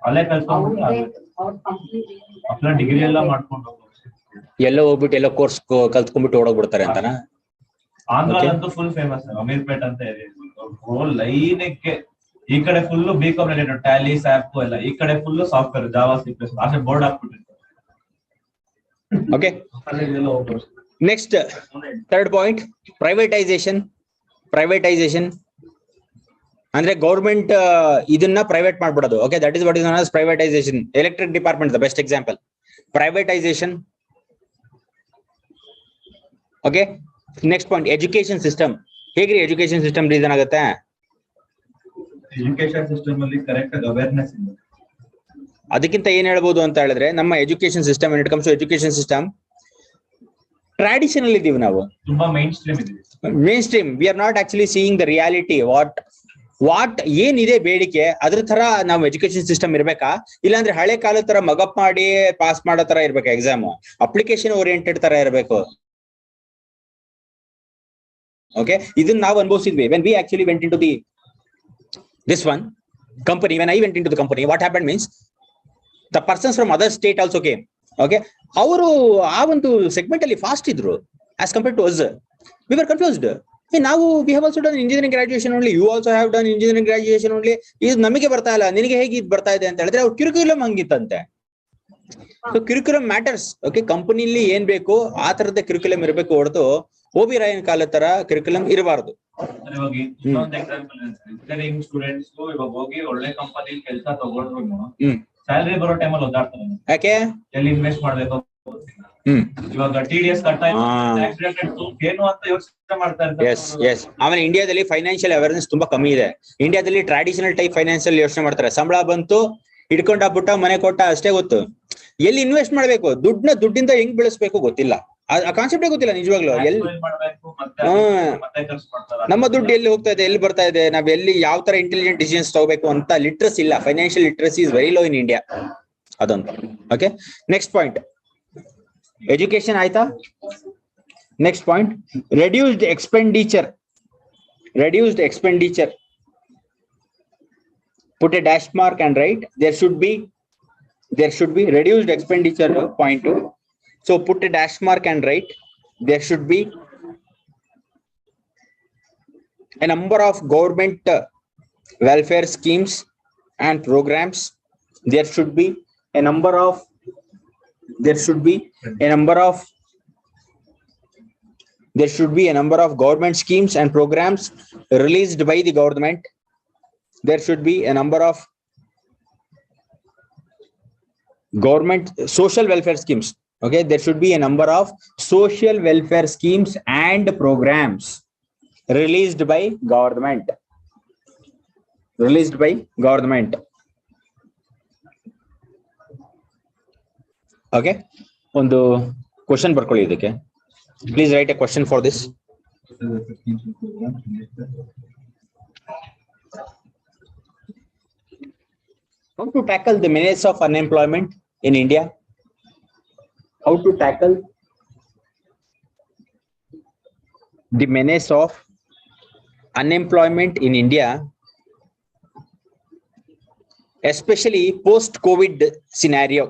ಅಲ್ಲೇ ಕಲ್ತ್ಕೊಂಡು ಡಿಗ್ರಿ ಎಲ್ಲ ಮಾಡ್ಕೊಂಡು ಎಲ್ಲೋ ಹೋಗ್ಬಿಟ್ಟು ಎಲ್ಲೋ ಕೋರ್ಸ್ ಕಲ್ತ್ಕೊಂಡ್ಬಿಟ್ಟು ಓಡೋಗ್ಬಿಡ್ತಾರೆ ಅಂತಾನ. ಆಂಧ್ರಲ್ಲಂತೂ ಫುಲ್ ಫೇಮಸ್ ಅಮೀರ್ಪೇಟ್ ಅಂತ ಏರಿಯಾ, ಲೈನ್ಗೆ ಈ ಕಡೆ full BCom related, Tally, SAP ಎಲ್ಲ, ಈ ಕಡೆ full software, Java, C plus, ಆಚೆ ಬೋರ್ಡ್ ಹಾಕ್ಬಿಟ್ಟಿರ್ತಾರೆ. Okay, next third point, privatisation. Privatisation ಅಂದ್ರೆ ಗೌರ್ಮೆಂಟ್ ಇದನ್ನ ಪ್ರೈವೇಟ್ ಮಾಡ್ಬಿಡೋದು. Okay, that is what is known as privatisation. Electric department the best example, privatisation. Okay, next point, education system. ಹೇಗ್ರಿ ಎಜುಕೇಶನ್ ಸಿಸ್ಟಮ್ ರೀಸನ್ ಆಗುತ್ತೆ? ಎಜುಕೇಶನ್ ಸಿಸ್ಟಮ್ ಅಲ್ಲಿ ಕರೆಕ್ಟ್ ಆಗಿ ಅವೇರ್ನೆಸ್ ಇಲ್ಲ. ಅದಕ್ಕಿಂತ ಏನ್ ಹೇಳ್ಬೋದು ಅಂತ ಹೇಳಿದ್ರೆ, ನಮ್ಮ education system, it comes to education system, traditional ಇದೀವಿ ನಾವು, ತುಂಬಾ ಮೈನ್ ಸ್ಟ್ರೀಮ್ ಇದೆ. Mainstream, we are not actually seeing the reality. What ಏನಿದೆ ಬೇಡಿಕೆ, ಅದ್ರ ತರ ನಾವು ಎಜುಕೇಶನ್ ಸಿಸ್ಟಮ್ ಇರ್ಬೇಕಾ? ಇಲ್ಲಾಂದ್ರೆ ಹಳೆ ಕಾಲದ ತರ ಮಗಪ್ ಮಾಡಿ ಪಾಸ್ ಮಾಡೋ ತರ ಇರ್ಬೇಕಾ ಎಕ್ಸಾಮ್? ಅಪ್ಲಿಕೇಶನ್ ಓರಿಯೆಂಟೆಡ್ ತರ ಇರಬೇಕು. ಓಕೆ, ಇದನ್ನ ನಾವು ಅನುಭವಿಸಿದ್ವಿ. When we actually went into the this one company, when I went into the company, what happened means the persons from other state also came. Okay, ಅವರು ಆ ಒಂದು ಸೆಗ್ಮೆಂಟ್ ಅಲ್ಲಿ ಫಾಸ್ಟ್ ಇದ್ರು as compared to us. We were confused. ನಾವು we have also done engineering graduation only, you also have done engineering graduation only, ಇದು ನಮಗೆ ಬರ್ತಾ ಇಲ್ಲ, ನಿನಗೆ ಹೇಗೆ ಇದು ಬರ್ತಾ ಇದೆ ಅಂತ ಹೇಳಿದ್ರೆ ಅವ್ರ ಕ್ಯೂರಿಕ್ಯುಲಮ್ ಹಂಗಿತ್ತಂತೆ. So curriculum matters. ಓಕೆ, ಕಂಪನಿಲಿ ಏನ್ ಬೇಕು ಆ ತರದ ಕ್ಯೂರಿಕ್ಯುಲಮ್ ಇರಬೇಕು ಹೊರತು OB ರಾಯನ್ ಕಾಲದ ತರ ಕ್ಯೂರಿಕ್ಯುಲಮ್ ಇರಬಾರ್ದು. ಇವಾಗ ಇನ್ನೊಂದು ಎಕ್ಸಾಂಪಲ್, ಇಂಜಿನಿಯರಿಂಗ್ ಸ್ಟೂಡೆಂಟ್ಸ್ ಇವಾಗ ಹೋಗಿ ಒಳ್ಳೆ ಕಂಪನಿ ಕೆಲಸ ತಗೊಂಡ್ರು ಸ್ಯಾಲರಿ ಬರೋ ಟೈಮಲ್ಲಿ ಒದ್ದಾಡ್ತಾರೆ. ಯಾಕೆ? ಎಲ್ಲಿ ಇನ್ವೆಸ್ಟ್ ಮಾಡ್ಬೇಕು ಇವಾಗ TDS ಕಟ್ ಏನು ಅಂತ ಯೋಚನೆ ಮಾಡ್ತಾ ಇರ್ತಾರೆ. ಆಮೇಲೆ ಇಂಡಿಯಾದಲ್ಲಿ ಫೈನಾನ್ಷಿಯಲ್ ಅವೇರ್ನೆಸ್ ತುಂಬಾ ಕಮ್ಮಿ ಇದೆ. ಇಂಡಿಯಾದಲ್ಲಿ ಟ್ರಾಡಿಷನಲ್ ಟೈಪ್ ಫೈನಾನ್ಷಿಯಲ್ ಯೋಚನೆ ಮಾಡ್ತಾರೆ. ಸಂಬಳ ಬಂತು, ಇಟ್ಕೊಂಡಾಗ್ಬಿಟ್ಟ, ಮನೆ ಕೊಟ್ಟ, ಅಷ್ಟೇ ಗೊತ್ತು. ಎಲ್ಲಿ ಇನ್ವೆಸ್ಟ್ ಮಾಡ್ಬೇಕು, ದುಡ್ಡಿಂದ ಹೆಂಗ್ ಬೆಳೆಸ್ಬೇಕು ಗೊತ್ತಿಲ್ಲ, ಆ ಕಾನ್ಸೆಪ್ಟೇ ಗೊತ್ತಿಲ್ಲ ನಿಜವಾಗ್ಲು. ನಮ್ಮ ದುಡ್ಡು ಎಲ್ಲಿ ಹೋಗ್ತಾ ಇದೆ, ಎಲ್ಲಿ ಬರ್ತಾ ಇದೆ, ನಾವ್ ಎಲ್ಲಿ ಯಾವ ತರ ಇಂಟೆಲಿಜೆಂಟ್ ಡಿಸಿಷನ್ಸ್ ತಗೋಬೇಕು ಅಂತ ಲಿಟ್ರಸಿ ಇಲ್ಲ. Financial literacy is very low in India, ಅದೊಂದು. ಓಕೆ, ನೆಕ್ಸ್ಟ್ ಪಾಯಿಂಟ್, ಎಜುಕೇಶನ್ ಆಯ್ತಾ? Next point, reduced expenditure. Reduced expenditure, put a dash mark and write there should be reduced expenditure, point 2. So put a dash mark and write there should be a number of government welfare schemes and programs. There should be a number of government schemes and programs released by the government. There should be a number of government social welfare schemes. Okay, there should be a number of social welfare schemes and programs released by government. Okay, ಒಂದು ಕ್ವಶನ್ ಬರ್ಕೊಳ್ಳಿ ಇದಕ್ಕೆ. Please write a question for this. How to tackle the menace of unemployment in India? How to tackle the menace of unemployment in India, especially post-COVID scenario.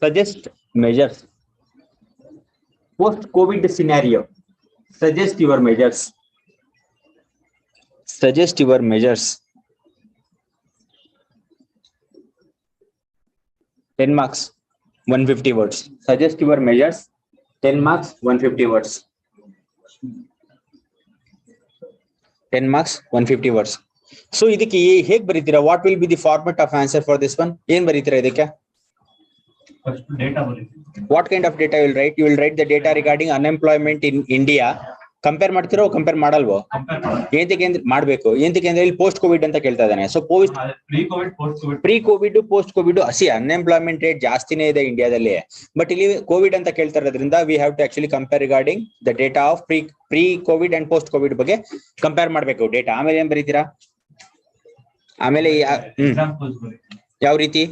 Suggest measures. Post-COVID scenario. Suggest your measures. 10 marks, 150 words. Suggest your measures. 10 marks, 150 words. 10 marks, 150 words. So, ಇದಕ್ಕೆ ಹೇಗೆ ಬರೀತೀರಾ? What will be the format of answer for this one? ಏನ್ ಬರೀತೀರಾ ಇದಕ್ಕೆ? First data ಬರೀತೀವಿ. What kind of data you will write? You will write the data regarding unemployment in India. Compare ಮಾಡ್ತಿರೋ ಕಂಪೇರ್ ಮಾಡಲ್ವೋ? ಏನಕ್ಕೆ ಮಾಡ್ಬೇಕು? ಏನಕ್ಕೆ ಅಂದ್ರೆ ಇಲ್ಲಿ ಪೋಸ್ಟ್ ಕೋವಿಡ್ ಅಂತ ಕೇಳ್ತಾ ಇದ್ದಾನೆ. So pre Covid post Covid unemployment rate ಜಾಸ್ತಿನೇ ಇದೆ ಇಂಡಿಯಾದಲ್ಲಿ, ಬಟ್ ಇಲ್ಲಿ ಕೋವಿಡ್ ಅಂತ ಕೇಳ್ತಾ ಇರೋದ್ರಿಂದ we have to actually compare regarding the data of pre Covid and post Covid ಬಗ್ಗೆ ಕಂಪೇರ್ ಮಾಡ್ಬೇಕು ಡೇಟಾ. ಆಮೇಲೆ ಏನ್ ಬರೀತೀರಾ? ಆಮೇಲೆ ಯಾವ ರೀತಿ?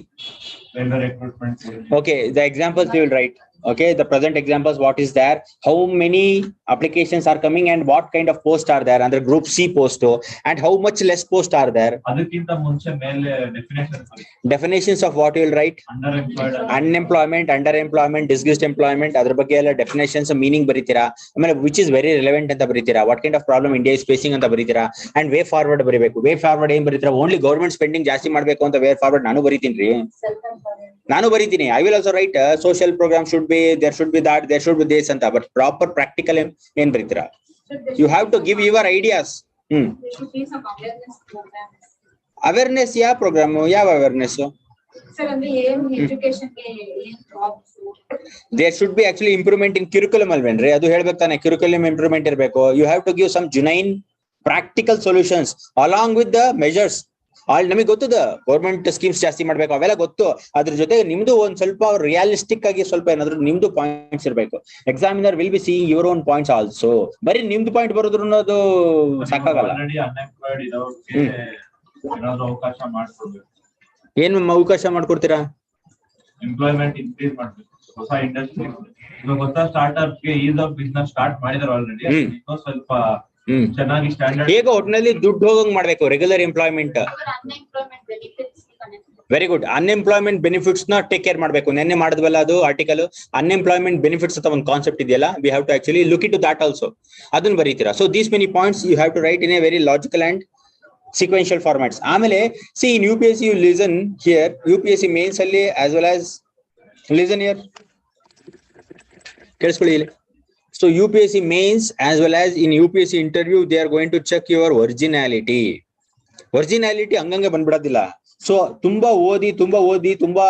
Okay, the examples you will write. Okay, the present examples, what is there, how many applications are coming and what kind of posts are there under group C post, and how much less posts are there. ಅದಕ್ಕಿಂತ ಮುಂಚೆ ಮೇಲೆ definitions of what you will write. Unemployment, underemployment, disguised employment, ಅದರ ಬಗ್ಗೆ ಎಲ್ಲ definitions meaning ಬರೀತೀರಾ. ಆಮೇಲೆ which is very relevant ಅಂತ ಬರೀತೀರಾ. What kind of problem India is facing ಅಂತ ಬರೀತೀರಾ. and way forward ಬರೀಬೇಕು. way forward ಏನ್ ಬರೀತೀರಾ? only government spending ಜಾಸ್ತಿ ಮಾಡ್ಬೇಕು ಅಂತ way forward ನಾನು ಬರೀತೀನಿ. I will also write social program should be, there should be that, there should be this anta, but proper practical ಏನ್ ಬರೀತೀರಾ? you have to give your ideas. There should be some awareness programs. Awareness ಯಾವ program? ಯಾವ awareness? Sir, ಅಂದ್ರೆ ಏನು education ಗೆ ಏನು jobs? There should be actually improvement in curriculum ಅಲ್ವೇನ್ರಿ? ಅದು ಹೇಳ್ಬೇಕು ತಾನೆ, curriculum improvement ಇರಬೇಕು. you have to give some genuine practical solutions along with the measures. ನಮಗೆ ಗೊತ್ತದ ಗೌರ್ಮೆಂಟ್ ಸ್ಕೀಮ್ಸ್ ಜಾಸ್ತಿ ಮಾಡ್ಬೇಕು, ಅವೆಲ್ಲ ಗೊತ್ತು. ಅದ್ರ ಜೊತೆ ನಿಮ್ದು ಒಂದ್ ಸ್ವಲ್ಪ ರಿಯಾಲಿಸ್ಟಿಕ್ ಆಗಿ ಸ್ವಲ್ಪ ಏನಾದ್ರು ನಿಮ್ದು ಪಾಯಿಂಟ್ಸ್ ಇರ್ಬೇಕು. Examiner will be seeing your own points also. ಬರೀ ನಿಮ್ದು ಪಾಯಿಂಟ್ ಬರೋದ್ರು ಅದು ಸಾಕಾಗಲ್ಲ. ಏನ್ ಅವಕಾಶ ಮಾಡ್ಕೊಡ್ತೀರಾ? ಎಂಪ್ಲಾಯ್ಮೆಂಟ್ ಇನ್ಕ್ರೀಸ್ ಮಾಡ್ಬೇಕು. ಹೊಸ ಇಂಡಸ್ಟ್ರಿ ಹೊಸ ಸ್ಟಾರ್ಟ್ಅಪ್ ಗೆ ಈಸ್ ಆಫ್ ಬಿಸ್ನೆಸ್ ಸ್ಟಾರ್ಟ್ ಮಾಡಿದಾರೆ ಆಲ್ರೆಡಿ. ಇನ್ನೂ ಸ್ವಲ್ಪ ಚೆನ್ನಾಗಿ ಸ್ಟ್ಯಾಂಡರ್ಡ್ ಹೇಗೆ ಒಟ್ಟಿನಲ್ಲಿ ದುಡ್ಡು ಹೋಗಂಗ್ ಮಾಡ್ಬೇಕು. Regular employment very good. Unemployment benefits ನ ಟೇಕ್ ಕೇರ್ ಮಾಡ್ಬೇಕು. ನೆನ್ನೆ ಮಾಡಿದ್ವಲ್ಲ ಅದು ಆರ್ಟಿಕಲ್, ಅನ್ಎಂಪ್ಲಾಯ್ಮೆಂಟ್ ಬೆನಿಫಿಟ್ಸ್ ಅಂತ ಒಂದು ಕಾನ್ಸೆಪ್ಟ್ ಇದೆಯಲ್ಲ, we have to actually look into that also. ಅದನ್ನ ಬರೀತೀರಾ. So these many points you have to write in a very logical and sequential formats. ಆಮೇಲೆ see in UPSC you listen here, UPSC mains ಅಲ್ಲಿ as well as listen here, ಕೇಳಿಸ್ಕೊಳ್ಳಿ ಇಲ್ಲಿ. So UPSC mains as well as in UPSC interview they are going to check your originality. ಹಂಗಂಗೆ ಬಂದ್ಬಿಡೋದಿಲ್ಲ. ಸೊ ತುಂಬಾ ಓದಿ ತುಂಬಾ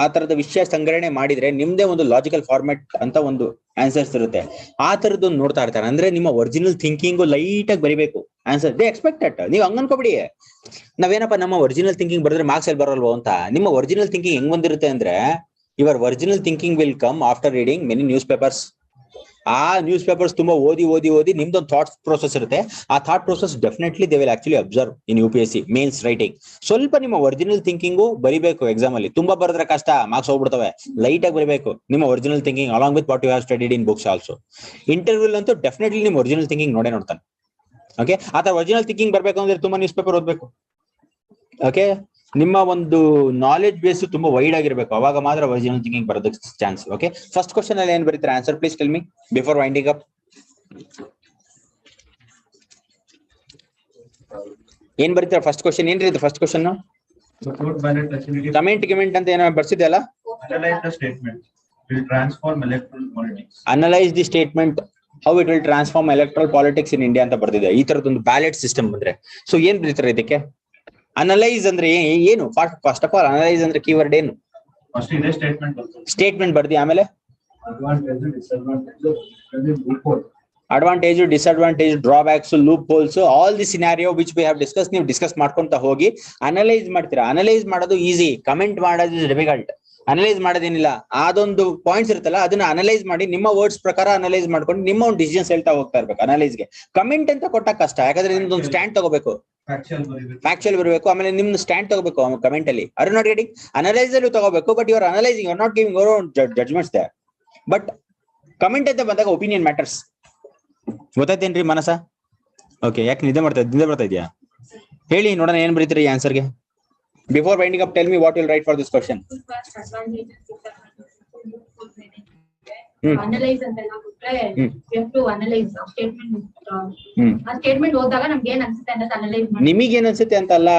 ಆ ತರದ ವಿಷಯ ಸಂಗ್ರಹಣೆ ಮಾಡಿದ್ರೆ ನಿಮ್ದೇ ಒಂದು ಲಾಜಿಕಲ್ ಫಾರ್ಮೆಟ್ ಅಂತ ಒಂದು ಆನ್ಸರ್ಸ್ ಇರುತ್ತೆ. ಆ ತರದೊಂದು ನೋಡ್ತಾ ಇರ್ತಾರೆ. ಅಂದ್ರೆ ನಿಮ್ಮ ಒರಿಜಿನಲ್ ಥಿಂಕಿಂಗ್ ಲೈಟ್ ಆಗಿ ಬರಿಬೇಕು ಆನ್ಸರ್. They expect that. ನೀವು ಹಂಗ ಅನ್ಕೋಬಿಡಿ ನಾವೇನಪ್ಪ ನಮ್ಮ ಒರಿಜಿನಲ್ ಥಿಂಕಿಂಗ್ ಬರೆದ್ರೆ ಮಾರ್ಕ್ಸ್ ಎಲ್ಲಿ ಬರಲ್ವೋ ಅಂತ. ನಿಮ್ಮ ಒರಿಜಿನಲ್ ಥಿಂಕಿಂಗ್ ಹೆಂಗ್ ಬಂದಿರುತ್ತೆ ಅಂದ್ರೆ, your original thinking will come after reading many news papers. ಆ ನ್ಯೂಸ್ ಪೇಪರ್ಸ್ ತುಂಬಾ ಓದಿ ನಿಮ್ದೊಂದು ಥಾಟ್ಸ್ ಪ್ರೋಸೆಸ್ ಇರುತ್ತೆ. ಆ thought process definitely they will actually observe in UPSC mains writing. ಸ್ವಲ್ಪ ನಿಮ್ಮ ಒರಿಜಿನಲ್ ಥಿಂಕಿಂಗು ಬರಿಬೇಕು. ಎಕ್ಸಾಮ್ ಅಲ್ಲಿ ತುಂಬಾ ಬರೆದ್ರೆ ಕಷ್ಟ, ಮಾರ್ಕ್ಸ್ ಹೋಗ್ಬಿಡ್ತವೆ. ಲೈಟ್ ಆಗಿ ಬರಿಬೇಕು ನಿಮ್ಮ original thinking along with what you have studied in books also. Interview ಅಂತೂ ಡೆಫಿನೆಟ್ಲಿ ನಿಮ್ಮ ಒರಿಜಿನಲ್ ಥಿಂಕಿಂಗ್ ನೋಡ್ತಾನೆ. ಓಕೆ, ಆ ತರ ಒರಿಜಿನಲ್ ಥಿಂಕಿಂಗ್ ಬರ್ಬೇಕು ಅಂದ್ರೆ ತುಂಬಾ ನ್ಯೂಸ್ ಪೇಪರ್ ಓದ್ಬೇಕು. ಓಕೆ, ನಿಮ್ಮ ಒಂದು ನಾಲೆಜ್ ಬೇಸ್ ತುಂಬಾ ವೈಡ್ ಆಗಿರ್ಬೇಕು, ಅವಾಗ ಮಾತ್ರ ಒರಿಜಿನಲ್ ಥಿಂಕಿಂಗ್ ಬರೋದಕ್ಕೆ ಚಾನ್ಸ್. ಓಕೆ, ಫಸ್ಟ್ ಕ್ವಶನ್ ಅಲ್ಲಿ ಏನ್ ಬರೀತಾರೆ answer please tell me before winding up. ಏನ್ ಬರೀತಾರೆ ಫಸ್ಟ್ ಕ್ವಶನ್? ಏನ್ರಿ ಇದು ಫಸ್ಟ್ ಕ್ವಶನ್? ಕಮೆಂಟ್ ಅಂತ ಏನೋ ಬರ್ಸಿದೆ ಅಲ್ಲ. Analyze the statement. Will transform electoral politics. Analyze the statement how it will transform electoral politics in India ಅಂತ ಬರ್ದಿದೆ. ಈ ತರದೊಂದು ಬ್ಯಾಲೆಟ್ ಸಿಸ್ಟಮ್ ಬಂದ್ರೆ ಸೊ ಏನ್ ಬರೀತಾರೆ ಇದಕ್ಕೆ? ಅನಲೈಸ್ ಅಂದ್ರೆ ಏನು? ಫಸ್ಟ್ ಆಫ್ ಆಲ್ ಅನಲೈಸ್ ಅಂದ್ರೆ ಕೀವರ್ಡ್ ಏನು? ಫಸ್ಟ್ ಇದೆ ಸ್ಟೇಟ್ಮೆಂಟ್ ಬರ್ದಿ, ಆಮೇಲೆ advantage, disadvantage, drawbacks, loop holes, all the scenario which we have discuss. ನೀವು ಡಿಸ್ಕಸ್ ಮಾಡ್ಕೊಂತ ಹೋಗಿ ಅನಲೈಸ್ ಮಾಡ್ತೀರಾ. ಅನಲೈಸ್ ಮಾಡೋದು ಈಸಿ, ಕಮೆಂಟ್ ಮಾಡೋದು ಡಿಫಿಕಲ್ಟ್. ಅನಲೈಸ್ ಮಾಡೋದೇನಿಲ್ಲ, ಅದೊಂದು ಪಾಯಿಂಟ್ಸ್ ಇರುತ್ತಲ್ಲ ಅದನ್ನ ಅನಲೈಸ್ ಮಾಡಿ ನಿಮ್ಮ ವರ್ಡ್ಸ್ ಪ್ರಕಾರ ಅನಲೈಸ್ ಮಾಡ್ಕೊಂಡು ನಿಮ್ಮ ಒಂದು ಡಿಸಿಷನ್ಸ್ ಹೇಳ್ತಾ ಹೋಗ್ತಾ ಇರ್ಬೇಕು. ಅನಲೈಸ್ಗೆ ಕಮೆಂಟ್ ಅಂತ ಕೊಟ್ಟಾಗ ಕಷ್ಟ, ಯಾಕಂದ್ರೆ ನಿಮ್ದು ಒಂದು ಸ್ಟ್ಯಾಂಡ್ ತಗೋಬೇಕು, ಫ್ಯಾಕ್ಚುಯಲ್ ಬರಬೇಕು, ಆಮೇಲೆ ನಿಮ್ದು ಸ್ಟ್ಯಾಂಡ್ ತಗೋಬೇಕು ಕಮೆಂಟ್ ಅಲ್ಲಿ. R not getting? ಅನಲೈಸ್ ಅಲ್ಲಿ ತಗೋಬೇಕು, but you are analysing, you are not giving your own judgements there. But comment ಅಂತ ಬಂದಾಗ ಒಪಿನಿಯನ್ ಮ್ಯಾಟರ್ಸ್. ಗೊತ್ತಾಯ್ತೇನ್ರಿ ಮನಸ? ಓಕೆ, ಯಾಕೆ ನಿದ್ದೆ ಬರ್ತಾ ಇದೆಯಾ? ಹೇಳಿ ನೋಡೋಣ ಏನ್ ಬರೀತೀರಿ ಈ ಆನ್ಸರ್ಗೆ. Before winding up tell me what will write for this question. Analyse ಅಂತ ಹೇಳ್ಬಿಟ್ರೆ we have to analyze a statement. ಆ ಸ್ಟೇಟ್ಮೆಂಟ್ ಓದಿದಾಗ ನಮ್ಗೆ ಏನ್ ಅನ್ಸುತ್ತೆ ಅಂತ ಅನಲೈಸ್ ಮಾಡಿ. ನಿಮಗೆ ಏನ್ ಅನ್ಸುತ್ತೆ ಅಂತ ಅಲ್ಲ,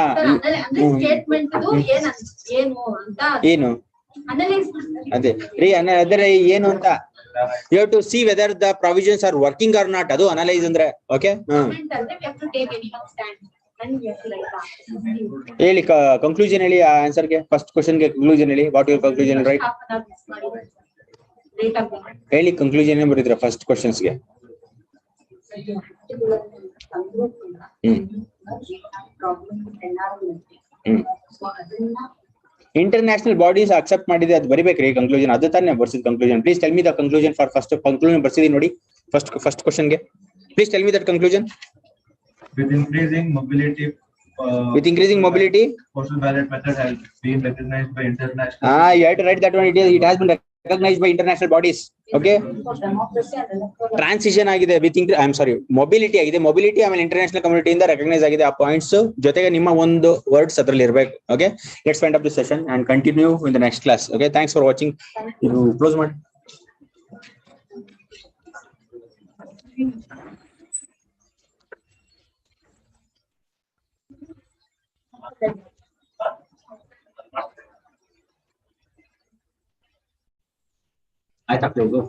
ಅಂದ್ರೆ ಸ್ಟೇಟ್ಮೆಂಟ್ ಏನು ಅಂತ ಏನು ಅನಲೈಸ್ ಅದೇ ರೀ ಅದರ ಏನು ಅಂತ you have to see whether the provisions are working or not. ಅದು ಅನಲೈಸ್ ಅಂದ್ರೆ. ಓಕೆ, ಕಮೆಂಟ್ ಅಂದ್ರೆ we have to take any stand and we have to write that. ಹೇಳಿ ಕನ್ಕ್ಲೂಷನ್ ಹೇಳಿ ಆನ್ಸರ್ ಗೆ. ಫಸ್ಟ್ ಕ್ವಶನ್ ಗೆ ಕನ್ಕ್ಲೂಷನ್ ಹೇಳಿ. What your conclusion right? ಹೇಳಿ ಕನ್ಕ್ಲೂಷನ್ ಏನ್ ಬರೀತೀರಾ ಫಸ್ಟ್ ಕ್ವಶನ್ಸ್ ಗೆ? ಇಂಟರ್ನ್ಯಾಷನಲ್ ಬಾಡೀಸ್ ಅಕ್ಸೆಪ್ಟ್ ಮಾಡಿದೆ, ಅದು ಬರಿಬೇಕ್ರಿ ಕನ್ಕ್ಲೂಷನ್. ಅದು ತಾನೇ ಬರ್ಸಿದ್ conclusion. Please tell me the conclusion for first conclusion ಬರ್ಸಿದೀನಿ ನೋಡಿ ಫಸ್ಟ್ ಕ್ವಶನ್ ಗೆ. Please tell me that conclusion. With increasing mobility, postal ballot method has been recognized by international. You have to write that one. It has been recognized by international bodies. Okay. Transition ಆಗಿದೆ with mobility ಆಗಿದೆ. ಮೊಬಿಲಿಟಿ ಆಮೇಲೆ ಇಂಟರ್ನ್ಯಾಷನಲ್ ಕಮ್ಯುನಿಟಿ ಇಂದ ರೆಕಗ್ನೈಸ್ ಆಗಿದೆ. ಆ ಪಾಯಿಂಟ್ಸ್ ಜೊತೆಗೆ ನಿಮ್ಮ ಒಂದು ವರ್ಡ್ಸ್ ಅದರಲ್ಲಿ ಇರಬೇಕು. Okay, let's find up the session and continue in the next class. Okay, thanks for watching. ಇದು ಕ್ಲೋಸ್ ಮಾಡಿ. ಆಯ್ತಾ ಕ್ಲೋಸ್?